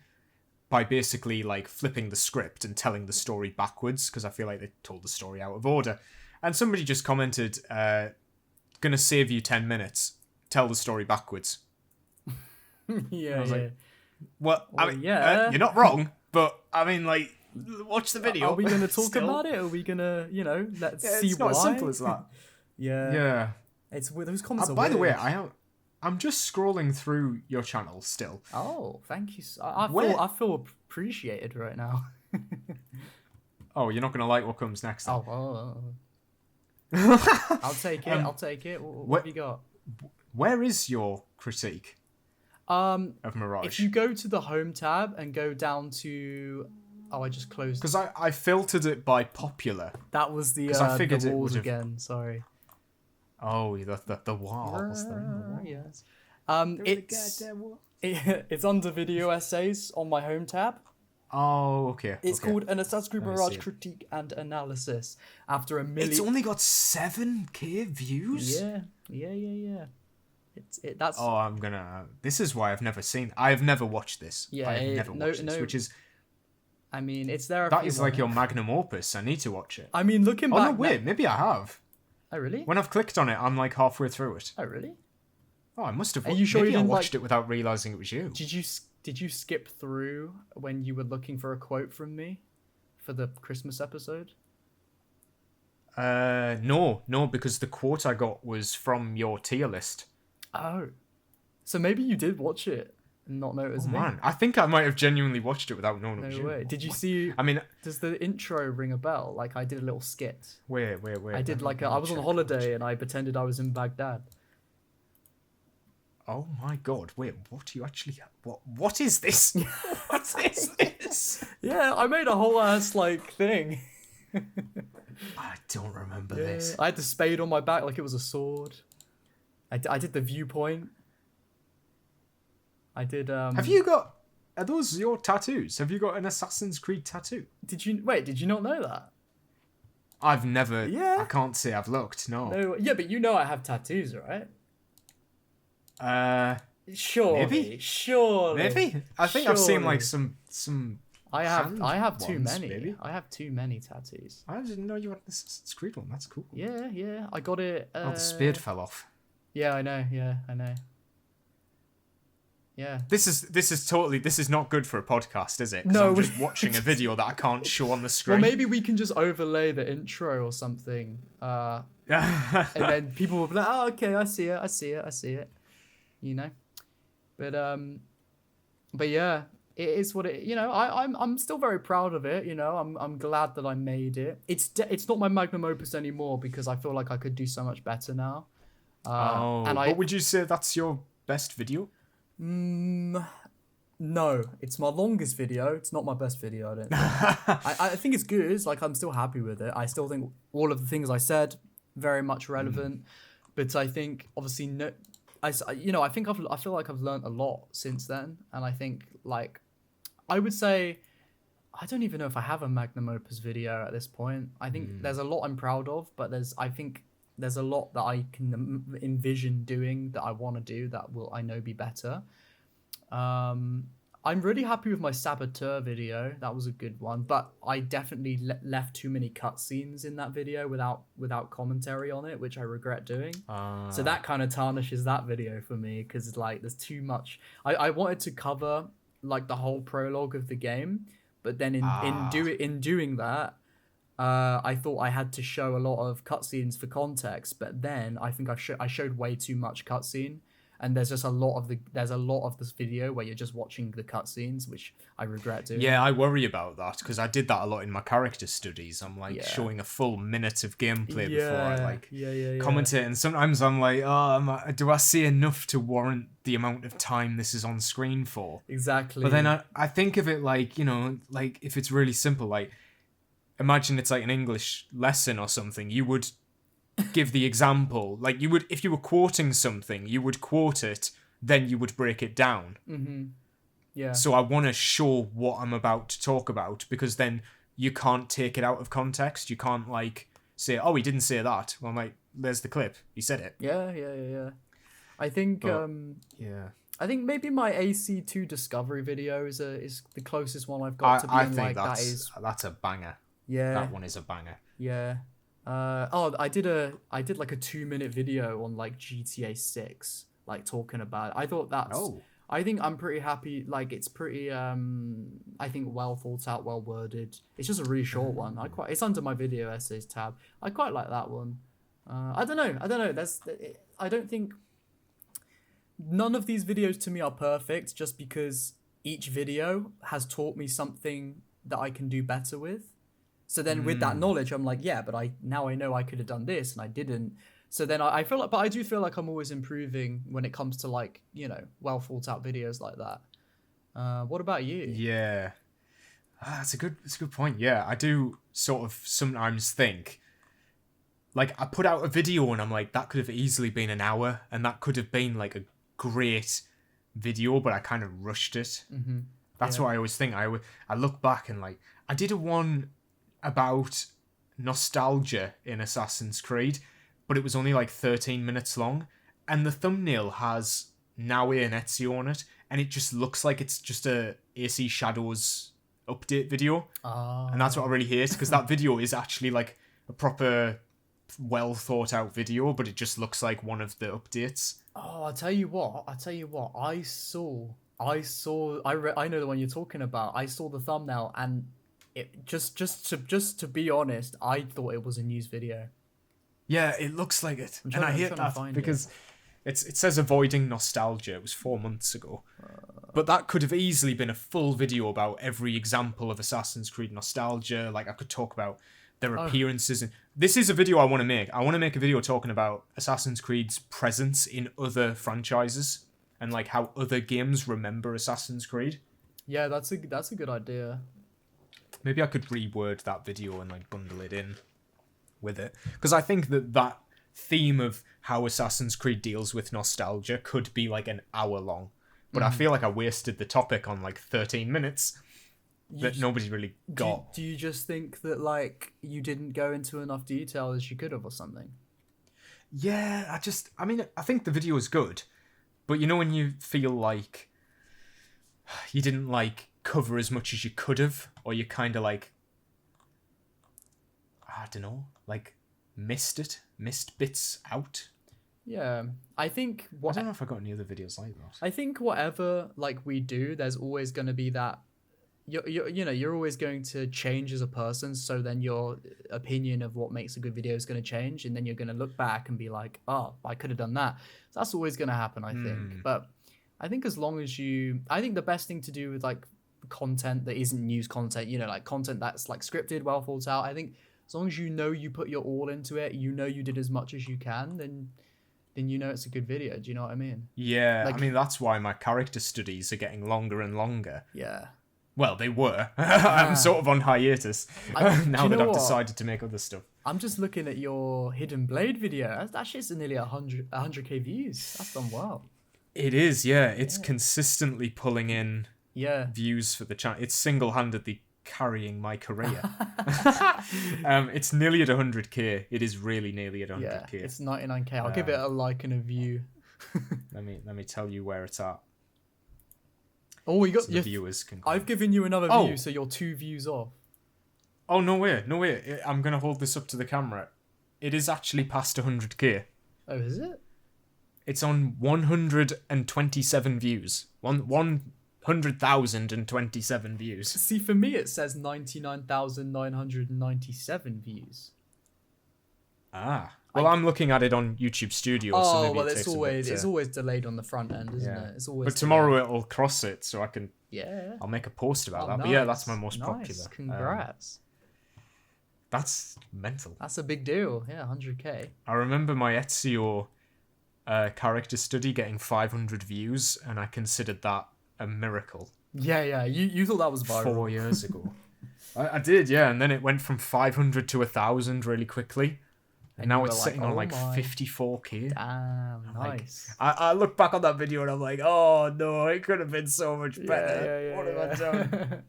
by basically, like, flipping the script and telling the story backwards, because I feel like they told the story out of order. And somebody just commented, gonna save you 10 minutes. Tell the story backwards. Yeah, like, well, I mean, you're not wrong, but, I mean, like, watch the video. Are we gonna talk about it? Are we gonna, let's see it's why? not as simple as that. Yeah. It's with those comments. By the way, I'm just scrolling through your channel still. Oh, thank you. I feel appreciated right now. Oh, you're not gonna like what comes next. Then. I'll take it. I'll take it. What have you got? Where is your critique of Mirage? If you go to the home tab and go down to, I just closed. Because I filtered it by popular. That was the I figured the it walls would've- again. Sorry. Oh, the walls. Yes. It's under video essays on my home tab. Oh, okay. It's okay. called an Assassin's Creed Let me Mirage see it. Critique and Analysis. After a million. It's only got 7K views. Yeah. That's. Oh, I'm gonna. This is why I've never seen. I've never watched this. Yeah, I've never watched this, which is. I mean, it's there. That is like your magnum opus. I need to watch it. I mean, looking Oh back. no, wait. Maybe I have. Oh really? When I've clicked on it, I'm like halfway through it. Oh really? Oh, I must have. Are you sure maybe you didn't I watched like... it without realizing it was you. Did you skip through when you were looking for a quote from me for the Christmas episode? No, because the quote I got was from your tier list. Oh, so maybe you did watch it and not know it was me. Man, I think I might have genuinely watched it without knowing it was No you. way. Did you see? I mean, does the intro ring a bell? Like I did a little skit. wait. I did like I was on holiday and I pretended I was in Baghdad. Oh my god! Wait, what do you actually? What is this? What is this? Yeah, I made a whole ass like thing. I don't remember this. I had the spade on my back like it was a sword. I did the viewpoint. I did. Have you got? Are those your tattoos? Have you got an Assassin's Creed tattoo? Did you wait? Did you not know that? I've never. Yeah. I can't say I've looked. No. No. Yeah, but you know I have tattoos, right? Surely. Maybe. I think I've seen like some. I have too ones, many. maybe. I have too many tattoos. I didn't know you had an Assassin's Creed one. That's cool. Yeah. I got it. Oh, the spade fell off. Yeah, I know. Yeah. This is not good for a podcast, is it? 'Cause No, I'm just watching a video that I can't show on the Well, screen. maybe we can just overlay the intro or something. And then people will be like, "Oh, okay, I see it." You know, but yeah, it is what it. You know, I'm still very proud of it. You know, I'm glad that I made it. It's not my magnum opus anymore because I feel like I could do so much better now. But would you say that's your best video? No, it's my longest video. It's not my best video. I don't think. I think it's good. Like I'm still happy with it. I still think all of the things I said very much relevant, but I think obviously no. I feel like I've learned a lot since then, and I think like I would say I don't even know if I have a magnum opus video at this point. I think there's a lot I'm proud of, but I think there's a lot that I can envision doing that I want to do that will I know be better. I'm really happy with my Saboteur video. That was a good one, but I definitely left too many cutscenes in that video without commentary on it, which I regret doing. So that kind of tarnishes that video for me because like there's too much. I wanted to cover like the whole prologue of the game, but then in doing that, I thought I had to show a lot of cutscenes for context, but then I think I showed way too much cutscene. And there's just a lot of this video where you're just watching the cutscenes, which I regret doing. Yeah, I worry about that because I did that a lot in my character studies. I'm like showing a full minute of gameplay before I like commentate, and sometimes I'm like, do I see enough to warrant the amount of time this is on screen for? Exactly. But then I think of it like, you know, like if it's really simple, like imagine it's like an English lesson or something. You would give the example, like you would if you were quoting something, you would quote it, then you would break it down. Yeah. So I want to show what I'm about to talk about because then you can't take it out of context. You can't like say, "Oh, he didn't say that." Well, I'm like, "There's the clip. He said it." Yeah. I think I think maybe my AC2 Discovery video is the closest one I've got to being like that is. That's a banger. Yeah. That one is a banger. Yeah. I did like a 2-minute video on like GTA 6, like talking about it. I thought I think I'm pretty happy. Like it's pretty, I think well thought out, well worded. It's just a really short one. It's under my video essays tab. I quite like that one. I don't know. I don't think none of these videos to me are perfect just because each video has taught me something that I can do better with. So then with that knowledge, I'm like, yeah, but I know I could have done this and I didn't. So then I feel like, but I do feel like I'm always improving when it comes to like, you know, well thought out videos like that. What about you? Yeah. That's a good point. Yeah, I do sort of sometimes think, like, I put out a video and I'm like, that could have easily been an hour and that could have been like a great video, but I kind of rushed it. Mm-hmm. That's what I always think. I look back and like, I did a one about nostalgia in Assassin's Creed, but it was only like 13 minutes long, and the thumbnail has Naoe and Ezio on it, and it just looks like it's just a AC Shadows update video. And that's what I really hate, because that video is actually like a proper well thought out video, but it just looks like one of the updates. Oh, I tell you what, I know the one you're talking about. I saw the thumbnail and it just to be honest, I thought it was a news video. Yeah, it looks like it. And I hate that because it says avoiding nostalgia. It was 4 months ago. But that could have easily been a full video about every example of Assassin's Creed nostalgia. Like, I could talk about their appearances. And this is a video I want to make. I want to make a video talking about Assassin's Creed's presence in other franchises and like how other games remember Assassin's Creed. Yeah, that's a good idea. Maybe I could reword that video and like bundle it in with it, because I think that theme of how Assassin's Creed deals with nostalgia could be like an hour long, but I feel like I wasted the topic on like 13 minutes that nobody really got. Do you just think that like you didn't go into enough detail as you could have or something? Yeah, I think the video is good, but you know when you feel like you didn't like cover as much as you could have, or you kind of like, I don't know, like missed bits out. Yeah, I think I don't know if I got any other videos like that. I think whatever like we do, there's always going to be that you're always going to change as a person, so then your opinion of what makes a good video is going to change, and then you're going to look back and be like, oh, I could have done that. So that's always going to happen, I think. But I think as long as I think the best thing to do with like content that isn't news content, you know, like content that's like scripted, well thought out, I think as long as you know you put your all into it, you know you did as much as you can, then you know it's a good video. Do you know what I mean? Yeah, like, I mean, that's why my character studies are getting longer and longer. Yeah. Well, they were. I'm sort of on hiatus now that I've decided to make other stuff. I'm just looking at your Hidden Blade video. That shit's nearly 100k views. That's done well. It is, yeah. It's consistently pulling in views for the channel. It's single-handedly carrying my career. It's nearly at 100k. It is really nearly at 100k. Yeah, it's 99k. I'll give it a like and a view. let me tell you where it's at. Oh, you got so the viewers can. I've given you another view, so you're 2 views off. Oh no way! I'm gonna hold this up to the camera. It is actually past 100k. Oh, is it? It's on 127 views. 100,027 views. See, for me, it says 99,997 views. Well, I'm looking at it on YouTube Studio. So maybe it's always delayed on the front end, isn't it? It's always. But tomorrow it'll cross it, so I can. Yeah. I'll make a post about that. Nice. But yeah, that's my most popular. Congrats. That's mental. That's a big deal. Yeah, 100k. I remember my Ezio character study getting 500 views, and I considered that a miracle. Yeah. You thought that was viral 4 years ago. I did, yeah, and then it went from 500 to 1,000 really quickly. And now it's sitting on like 54k. Damn, nice. I look back on that video and I'm like, oh no, it could have been so much better. Yeah, what have I done?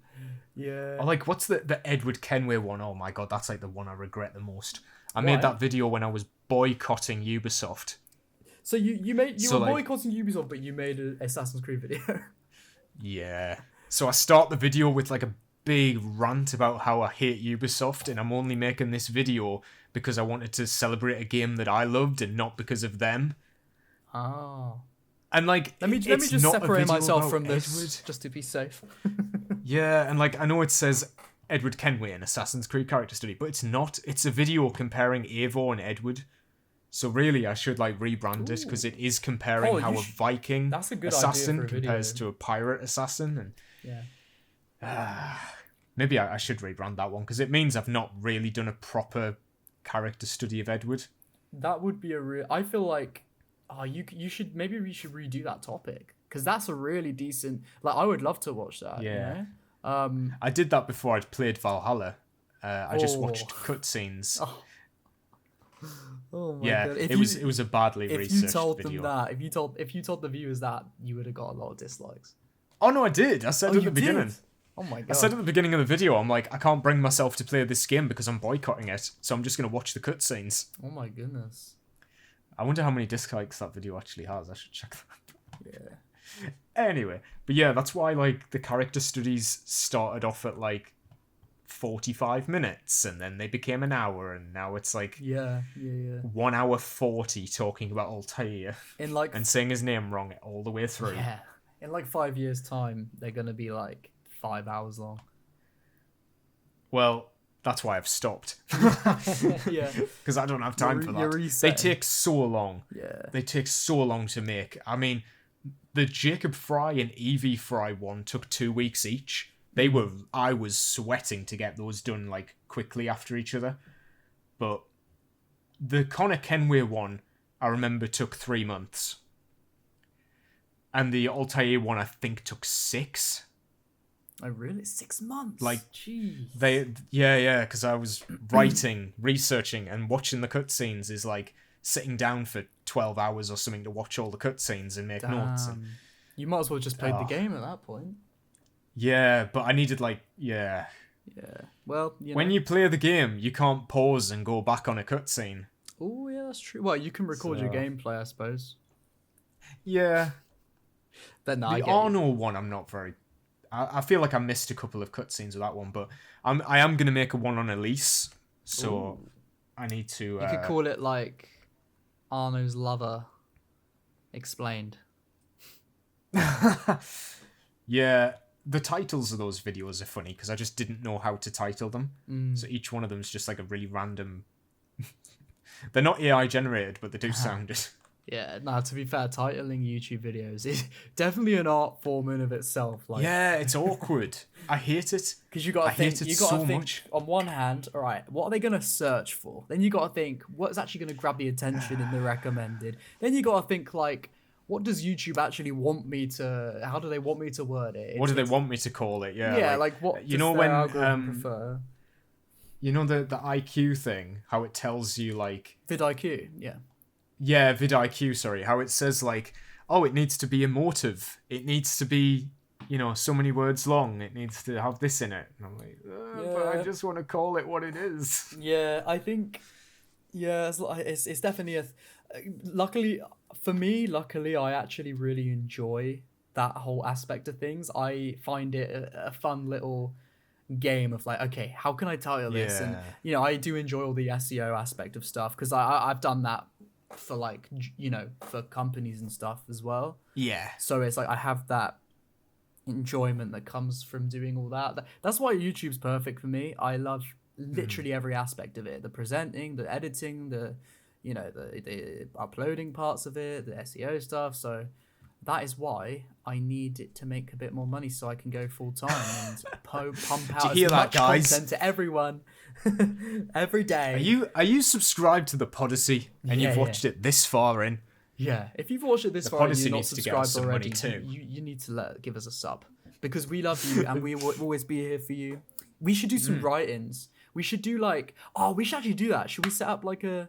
Yeah. Or like, what's the Edward Kenway one? Oh my god, that's like the one I regret the most. I made that video when I was boycotting Ubisoft. So you were boycotting Ubisoft, but you made an Assassin's Creed video. Yeah. So I start the video with like a big rant about how I hate Ubisoft, and I'm only making this video because I wanted to celebrate a game that I loved and not because of them. Oh. And like, let me just separate myself from this, Edward, just to be safe. Yeah, and like, I know it says Edward Kenway, an Assassin's Creed character study, but it's not. It's a video comparing Eivor and Edward. So really, I should like rebrand it, because it is comparing how a Viking assassin compares to a pirate assassin. And Maybe I should rebrand that one, because it means I've not really done a proper character study of Edward. That would be a real. I feel like, you should, maybe we should redo that topic, because that's a really decent. Like, I would love to watch that. Yeah. You know? I did that before I'd played Valhalla. I just watched cutscenes. Oh my Yeah, god! it was a badly researched If you told video. them that, if you told the viewers that, you would have got a lot of dislikes. Oh no, I did. I said at the beginning. Did? Oh my god! I said at the beginning of the video, I'm like, I can't bring myself to play this game because I'm boycotting it, so I'm just gonna watch the cutscenes. Oh my goodness! I wonder how many dislikes that video actually has. I should check that. Yeah. Anyway, but yeah, that's why like the character studies started off at like 45 minutes, and then they became an hour, and now it's like Yeah. 1 hour 40 talking about Altair In like and saying his name wrong all the way through. yeah, in like 5 years' time, they're gonna be like 5 hours long. Well, that's why I've stopped. Yeah. Because I don't have time for you're that. They resetting. take so long. Yeah. They take so long to make. I mean, the Jacob Fry and Evie Fry one took 2 weeks each. I was sweating to get those done like quickly after each other. But the Connor Kenway one, I remember, took 3 months. And the Altair one, I think, took 6. Oh really? 6 months? Like, jeez. Because I was writing, researching, and watching the cutscenes is like sitting down for 12 hours or something to watch all the cutscenes and make notes. And, You might as well just play the game at that point. yeah, but I needed Yeah. Well, when you play the game, you can't pause and go back on a cutscene. Oh yeah, that's true. Well, you can record your So- gameplay, I suppose. Yeah. Then I The get you. Arnold one, I'm not very... I feel like I missed a couple of cutscenes with that one, but I am going to make a one on Elise, so I need to... You could call it like Arno's lover explained. Yeah, the titles of those videos are funny because I just didn't know how to title them. So each one of them is just like a really random... They're not AI generated, but they do sound it. Yeah, no, to be fair, titling YouTube videos is definitely an art form in of itself. Like, Yeah, it's awkward. I hate it. because you got to I think, hate it you got to so think. much. On one hand, all right, what are they gonna search for? Then you got to think, what's actually gonna grab the attention in the recommended? Then you got to think like, what does YouTube actually want me to? How do they want me to word it? What do they want me to call it? Yeah, Yeah, like what? you does know their when algorithm prefer? you know the IQ thing, how it tells you like VidIQ, yeah. yeah, vidIQ, sorry, how it says like, oh, it needs to be emotive, it needs to be, you know, so many words long, it needs to have this in it. And I'm like, but I Yeah. just want to call it what it is. Yeah, I think. Yeah, it's definitely a. Luckily for me, I actually really enjoy that whole aspect of things. I find it a fun little game of like, okay, how can I title this? And Yeah. you know, I do enjoy all the SEO aspect of stuff because I've done that for like for companies and stuff as well. Yeah. So it's like I have that enjoyment that comes from doing all that. That's why YouTube's perfect for me. I love literally every aspect of it: the presenting, the editing, the uploading parts of it, the SEO stuff. So that is why I need it to make a bit more money so I can go full time and pump out hear as that, much guys? content to everyone every day. Are you subscribed to the Podyssey and Yeah, you've watched it this far in? Yeah, if you've watched it this far and Podyssey you're not needs to get us subscribed some already, money too. you need to give us a sub because we love you and we will always be here for you. We should do some write-ins. We should do we should actually do that. Should we set up like a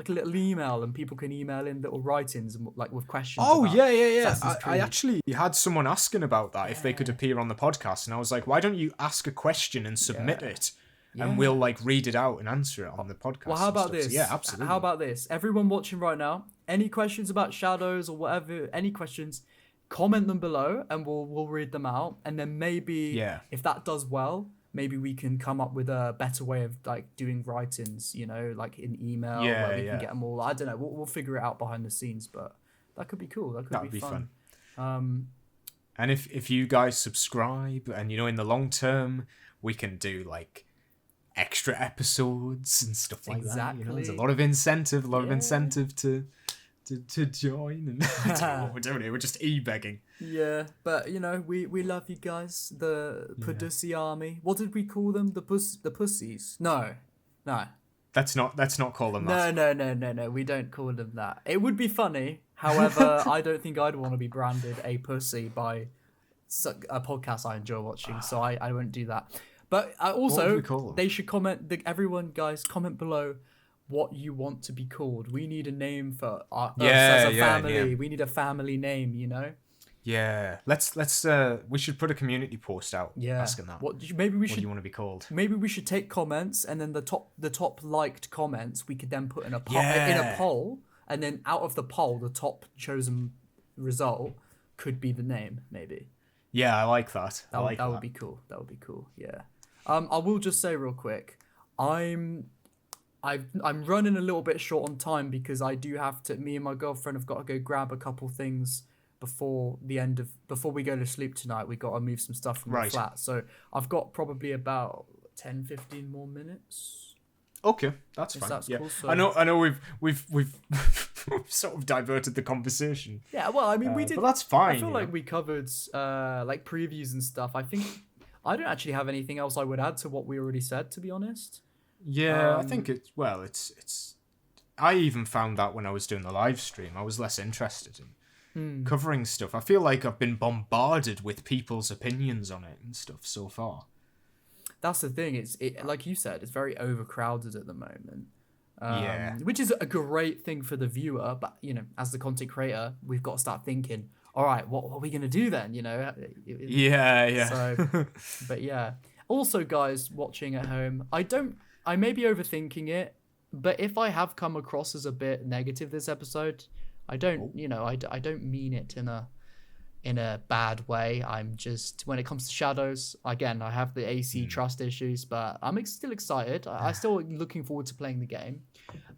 little email and people can email in little write-ins and like with questions? Oh, about yeah. Assassin's I Creed? actually had someone asking about that, if they could appear on the podcast. And I was like, why don't you ask a question and submit it? And we'll like read it out and answer it on the podcast. Well, how and about stuff. So, this? yeah, absolutely. How about this? Everyone watching right now, any questions about shadows or whatever, any questions, comment them below and we'll read them out. And then maybe if that does well, maybe we can come up with a better way of like doing write-ins, you know, like in email where we can get them all. I don't know. We'll figure it out behind the scenes, but that could be cool. That'd be fun. And if you guys subscribe and, you know, in the long term, we can do like extra episodes and stuff like that. You know, there's a lot of incentive, to to join, and I don't know what we're doing here. We're just e-begging. Yeah, but you know, we love you guys, the Podyssey army. What did we call them? The pussies? No. Let's not call them that. No. We don't call them that. It would be funny. However, I don't think I'd want to be branded a pussy by a podcast I enjoy watching, so I won't do that. But What also, would we call them? they should comment. Everyone, guys, comment below what you want to be called. We need a name for us as a family. yeah. We need a family name, you know? Yeah, let's we should put a community post out asking that. What do you want to be called? Maybe we should take comments, and then the top liked comments we could then put in a poll, and then out of the poll, the top chosen result could be the name. Maybe. Yeah, I like that. That would be cool. That would be cool. Yeah. I will just say real quick, I'm running a little bit short on time because I do have to. Me and my girlfriend have got to go grab a couple things before we go to sleep tonight. We got to move some stuff from the flat, so I've got probably about 10-15 more minutes. Okay, that's fine. That's cool, so... I know we've sort of diverted the conversation. Yeah, well, I mean, we did. But that's fine. I feel like we covered like previews and stuff. I think I don't actually have anything else I would add to what we already said, to be honest. Yeah, I think it's I even found that when I was doing the live stream, I was less interested in covering stuff. I feel like I've been bombarded with people's opinions on it and stuff so far. That's the thing. It's like you said, it's very overcrowded at the moment. Yeah. Which is a great thing for the viewer, but you know, as the content creator, we've got to start thinking, all right, what are we gonna do then? You know? Yeah. So, but yeah. Also, guys watching at home, I may be overthinking it, but if I have come across as a bit negative this episode, I don't mean it in a bad way. I'm just, when it comes to Shadows, again, I have the AC trust issues, but I'm still excited. I still looking forward to playing the game.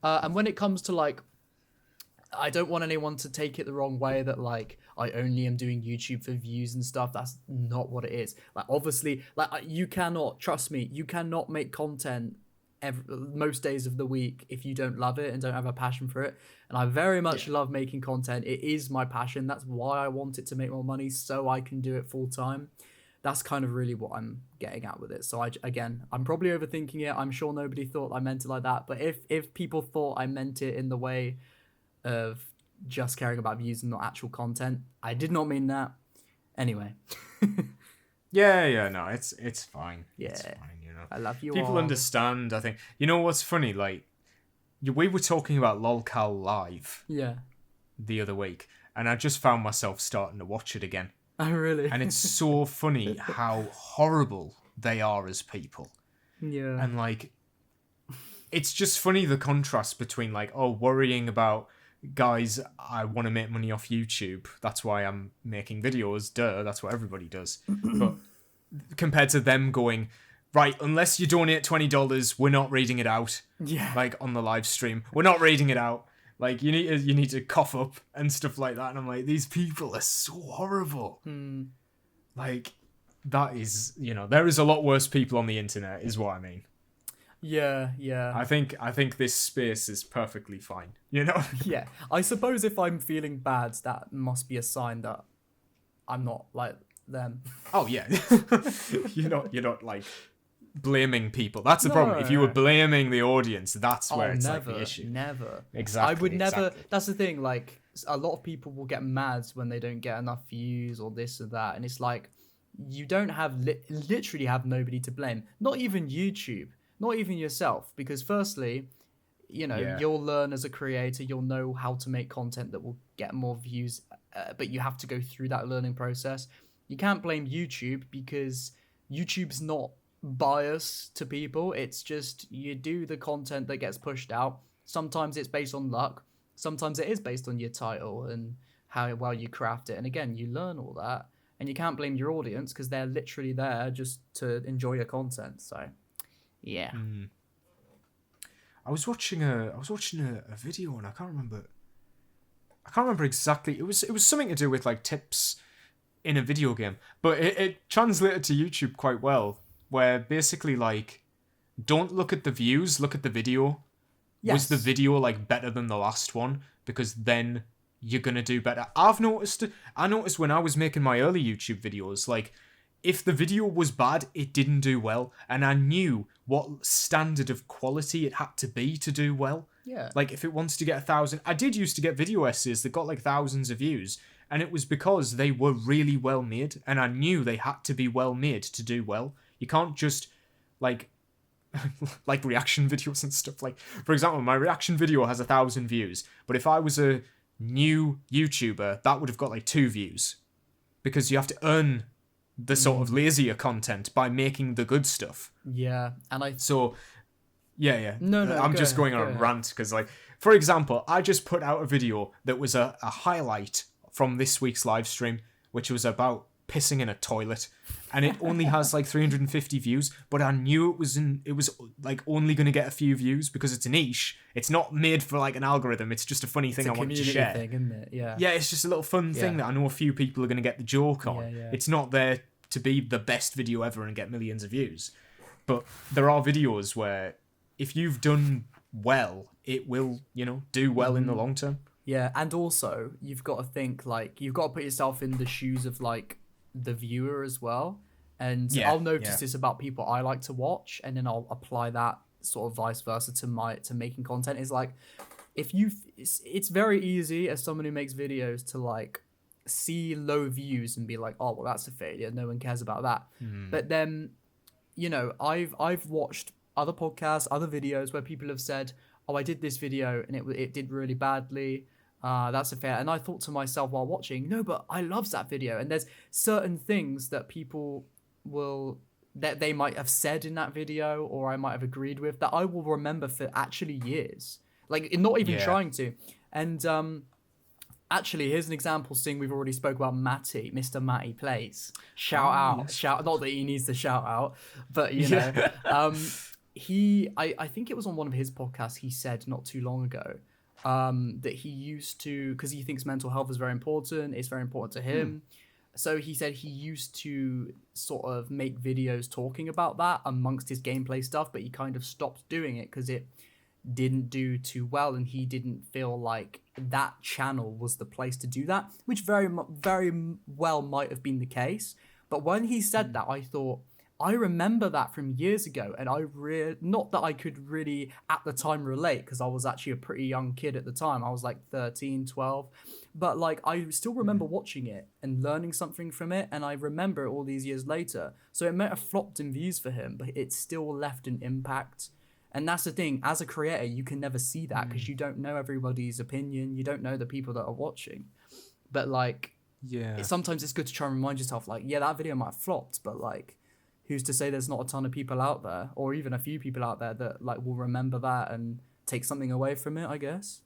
And when it comes to like, I don't want anyone to take it the wrong way that like I only am doing YouTube for views and stuff. That's not what it is. Like obviously, like you cannot, trust me, you cannot make content most days of the week if you don't love it and don't have a passion for it. And I very much love making content. It is my passion. That's why I want it to make more money, so I can do it full time. That's kind of really what I'm getting at with it. So I'm probably overthinking it. I'm sure nobody thought I meant it like that, but if people thought I meant it in the way of just caring about views and not actual content, I did not mean that. Anyway. No, it's fine. Yeah. It's fine, you know. I love you People all. understand, I think. You know what's funny? Like, we were talking about LOLCAL Live the other week, and I just found myself starting to watch it again. Oh, really? And it's so funny how horrible they are as people. Yeah. And, like, it's just funny the contrast between, like, worrying about, guys, I want to make money off YouTube. That's why I'm making videos. Duh, that's what everybody does. But compared to them going, right, unless you donate $20, we're not reading it out. Yeah. Like on the live stream, we're not reading it out. Like you need to cough up and stuff like that. And I'm like, these people are so horrible. Like that is, you know, there is a lot worse people on the internet, is what I mean. Yeah. I think this space is perfectly fine. You know. Yeah. I suppose if I'm feeling bad, that must be a sign that I'm not like them. Oh yeah. You're not like blaming people. That's the problem. If you were blaming the audience, that's where it's never, like the issue. Never. Exactly. I would never. Exactly. That's the thing. Like a lot of people will get mad when they don't get enough views or this or that, and it's like you don't have literally have nobody to blame. Not even YouTube. Not even yourself. Because firstly, you know, you'll learn as a creator. You'll know how to make content that will get more views, but you have to go through that learning process. You can't blame YouTube because YouTube's not biased to people. It's just you do the content that gets pushed out. Sometimes it's based on luck. Sometimes it is based on your title and how well you craft it. And again, you learn all that. And you can't blame your audience because they're literally there just to enjoy your content. So, yeah. I was watching a video and I can't remember exactly. It was something to do with like tips in a video game, but it translated to YouTube quite well, where basically like, don't look at the views, look at the video. Yes. Was the video like better than the last one? because then you're gonna do better. I noticed when I was making my early YouTube videos, like, if the video was bad, it didn't do well, and I knew what standard of quality it had to be to do well. Yeah. Like, if it wants to get 1,000... I did used to get video essays that got, like, thousands of views, and it was because they were really well made, and I knew they had to be well made to do well. You can't just, like reaction videos and stuff. Like, for example, my reaction video has 1,000 views, but if I was a new YouTuber, that would have got, like, 2 views. Because you have to earn the sort of lazier content by making the good stuff. Yeah, and No, I'm just going on a rant because, like, for example, I just put out a video that was a highlight from this week's live stream, which was about pissing in a toilet, and it only has like 350 views, but I knew it was like only going to get a few views because it's a niche. It's not made for like an algorithm. It's just a funny thing I want to share. Thing, isn't it? Yeah. Yeah, it's just a little fun thing that I know a few people are going to get the joke on. Yeah. It's not there to be the best video ever and get millions of views. But there are videos where if you've done well, it will, do well in the long term. Yeah, and also you've got to think, like, you've got to put yourself in the shoes of like the viewer as well. And I'll notice this about people I like to watch, and then I'll apply that sort of vice versa to making content. Is like, it's very easy as someone who makes videos to like see low views and be like, oh well, that's a failure, no one cares about that. But then, I've watched other podcasts, other videos where people have said, oh, I did this video and it did really badly, that's a failure. And I thought to myself while watching, no, but I love that video. And there's certain things that people that they might have said in that video, or I might have agreed with, that I will remember for actually years, like not even trying to. And actually, here's an example, seeing we've already spoke about Matty, Mr. Matty Plays. Shout out. Not that he needs to shout out, but, I think it was on one of his podcasts, he said not too long ago that he used to, because he thinks mental health is very important, it's very important to him. So he said he used to sort of make videos talking about that amongst his gameplay stuff, but he kind of stopped doing it because it didn't do too well, and he didn't feel like that channel was the place to do that, which very well might have been the case. But when he said that, I thought, I remember that from years ago, and not that I could really at the time relate, because I was actually a pretty young kid at the time. I was like 13, 12, but like I still remember watching it and learning something from it, and I remember it all these years later. So it might have flopped in views for him, but it still left an impact. And that's the thing, as a creator, you can never see that because you don't know everybody's opinion, you don't know the people that are watching. But like, sometimes it's good to try and remind yourself, like, yeah, that video might have flopped, but like, who's to say there's not a ton of people out there, or even a few people out there that like will remember that and take something away from it, I guess.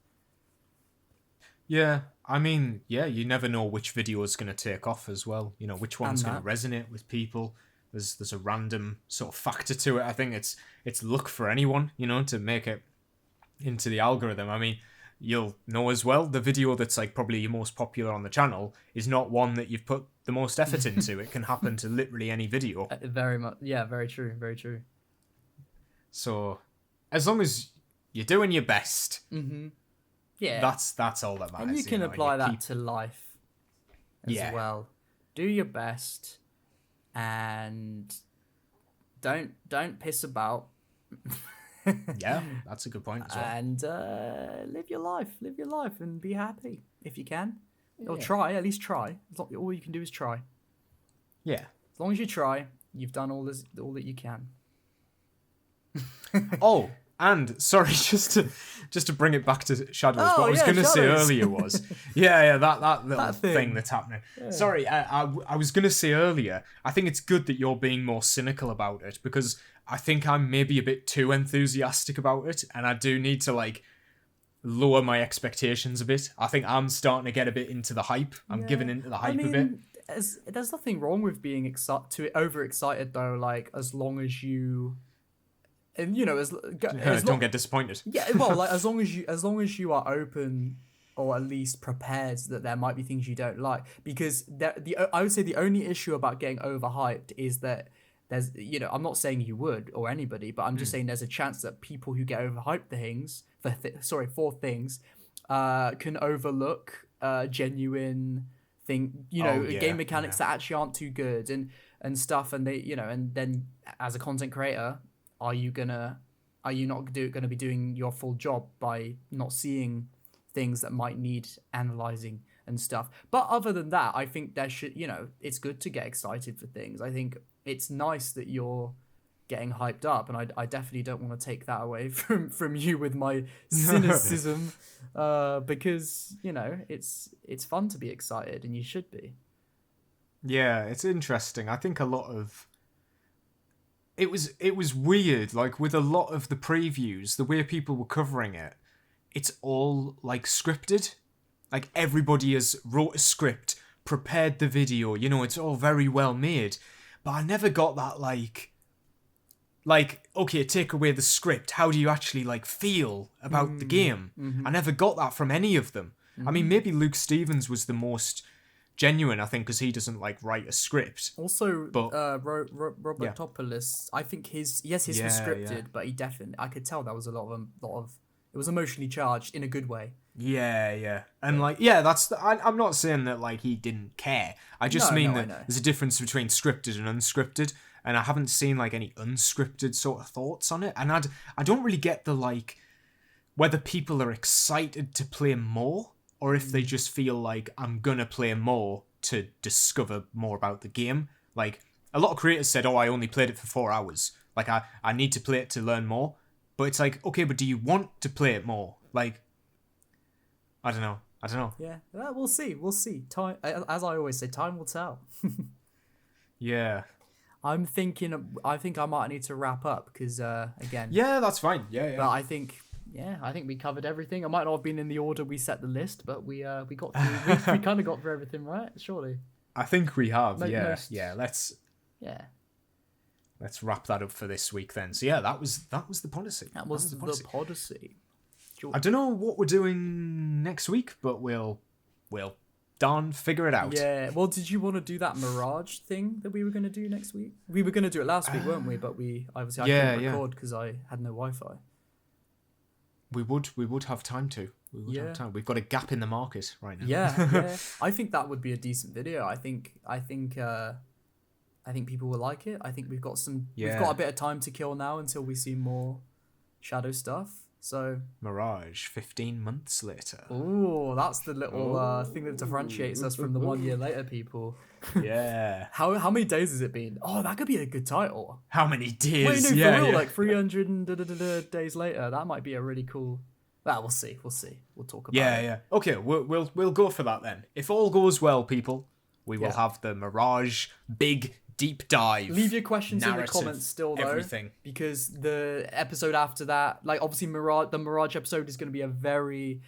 Yeah, I mean, you never know which video is going to take off as well. Which one's going to resonate with people. There's a random sort of factor to it. I think it's luck for anyone, to make it into the algorithm. I mean, you'll know as well, the video that's like probably your most popular on the channel is not one that you've put the most effort into. It can happen to literally any video. Very much. Yeah, very true. Very true. So as long as you're doing your best, yeah, that's all that matters. And you can apply that to life as well. Do your best and don't piss about. Yeah, that's a good point as well. And live your life and be happy if you can. Or try, at least try. All you can do is try. Yeah. As long as you try, you've done all that you can. Oh, and sorry, just to bring it back to Shadows, what I was going to say earlier was, that little thing that's happening. Yeah. Sorry, I was going to say earlier, I think it's good that you're being more cynical about it, because I think I'm maybe a bit too enthusiastic about it, and I do need to like lower my expectations a bit. I think I'm starting to get a bit into the hype. I'm giving into the hype a bit. There's nothing wrong with being overexcited though. Like as long as you, and don't get disappointed. Yeah, well, like as long as you are open or at least prepared that there might be things you don't like, because I would say the only issue about getting overhyped is that there's, I'm not saying you would or anybody, but I'm just saying there's a chance that people who get overhyped for things can overlook genuine game mechanics that actually aren't too good and stuff, and and then as a content creator, are you not gonna be doing your full job by not seeing things that might need analyzing and stuff? But other than that, I think there should, it's good to get excited for things. I think it's nice that you're getting hyped up, and I definitely don't want to take that away from you with my cynicism, because it's fun to be excited, and you should be. Yeah, it's interesting. I think a lot of it was weird, like with a lot of the previews, the way people were covering it, it's all like scripted. Like everybody has wrote a script, prepared the video, it's all very well made. But I never got that like, okay, take away the script. How do you actually feel about the game? I never got that from any of them. I mean, maybe Luke Stevens was the most genuine, I think, because he doesn't write a script. Also, but Robert Topoulos, I think his was scripted, but he definitely, I could tell that was a lot of it was emotionally charged in a good way. Yeah. And I'm not saying that he didn't care. I just mean that there's a difference between scripted and unscripted, and I haven't seen any unscripted sort of thoughts on it. And I don't really get the whether people are excited to play more, or if they just feel like I'm gonna play more to discover more about the game. A lot of creators said, I only played it for 4 hours. I need to play it to learn more. But it's okay, but do you want to play it more? I don't know. Yeah, we'll see. Time, as I always say, time will tell. Yeah. I think I might need to wrap up because, again. Yeah, that's fine. Yeah. But I think we covered everything. I might not have been in the order we set the list, but we got through, we kind of got through everything, right? Surely. I think we have. Most. Let's wrap that up for this week then. So yeah, that was the Podyssey. That was the Podyssey. I don't know what we're doing next week, but we'll darn figure it out. Yeah. Well, did you want to do that Mirage thing that we were going to do next week? We were going to do it last week, weren't we? But I couldn't record because I had no Wi-Fi. We would have time to. We would have time. We've got a gap in the market right now. Yeah. I think that would be a decent video. I think people will like it. I think we've got a bit of time to kill now until we see more Shadow stuff. So Mirage, 15 months later. Oh, that's the little thing that differentiates us from the 1 year later people. Yeah. How many days has it been? Oh, that could be a good title. How many days? Wait, no, for real, 300 and days later. That might be a really cool. Well, we'll see. We'll talk about it. Yeah. Okay, we'll go for that then. If all goes well, people, we will have the Mirage big deep dive. Leave your questions in the comments still, though. Everything. Because the episode after that, obviously the Mirage episode is going to be a very,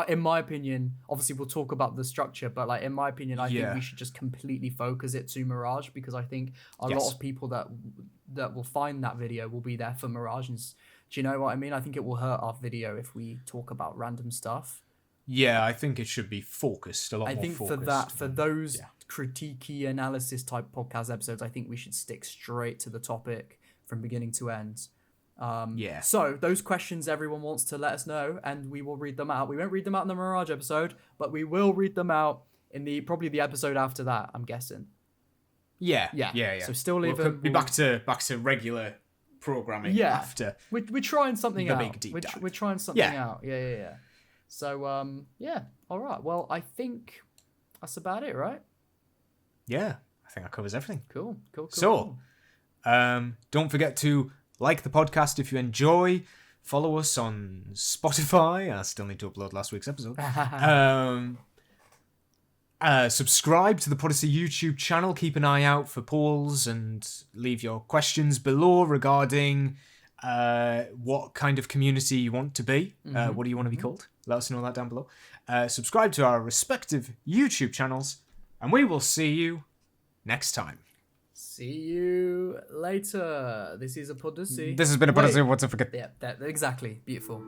in my opinion, obviously we'll talk about the structure, but in my opinion, I think we should just completely focus it to Mirage, because I think a lot of people that will find that video will be there for Mirage. And, do you know what I mean? I think it will hurt our video if we talk about random stuff. Yeah, I think it should be focused a lot more. I think for those critique-y analysis type podcast episodes, I think we should stick straight to the topic from beginning to end. So those questions everyone wants to let us know, and we will read them out. We won't read them out in the Mirage episode, but we will read them out in probably the episode after that, I'm guessing. Yeah. So still leave them. Be back to regular programming after. We're trying something out. Big deep dive. We're trying something out. Yeah. So, all right. Well, I think that's about it, right? Yeah, I think that covers everything. Cool. So, don't forget to like the podcast if you enjoy. Follow us on Spotify. I still need to upload last week's episode. Subscribe to the Podyssey YouTube channel. Keep an eye out for polls and leave your questions below regarding what kind of community you want to be. What do you want to be called? Let us know that down below. Subscribe to our respective YouTube channels, and we will see you next time. See you later. This is a Podyssey. This has been a Podyssey. What to forget? Yeah, exactly. Beautiful.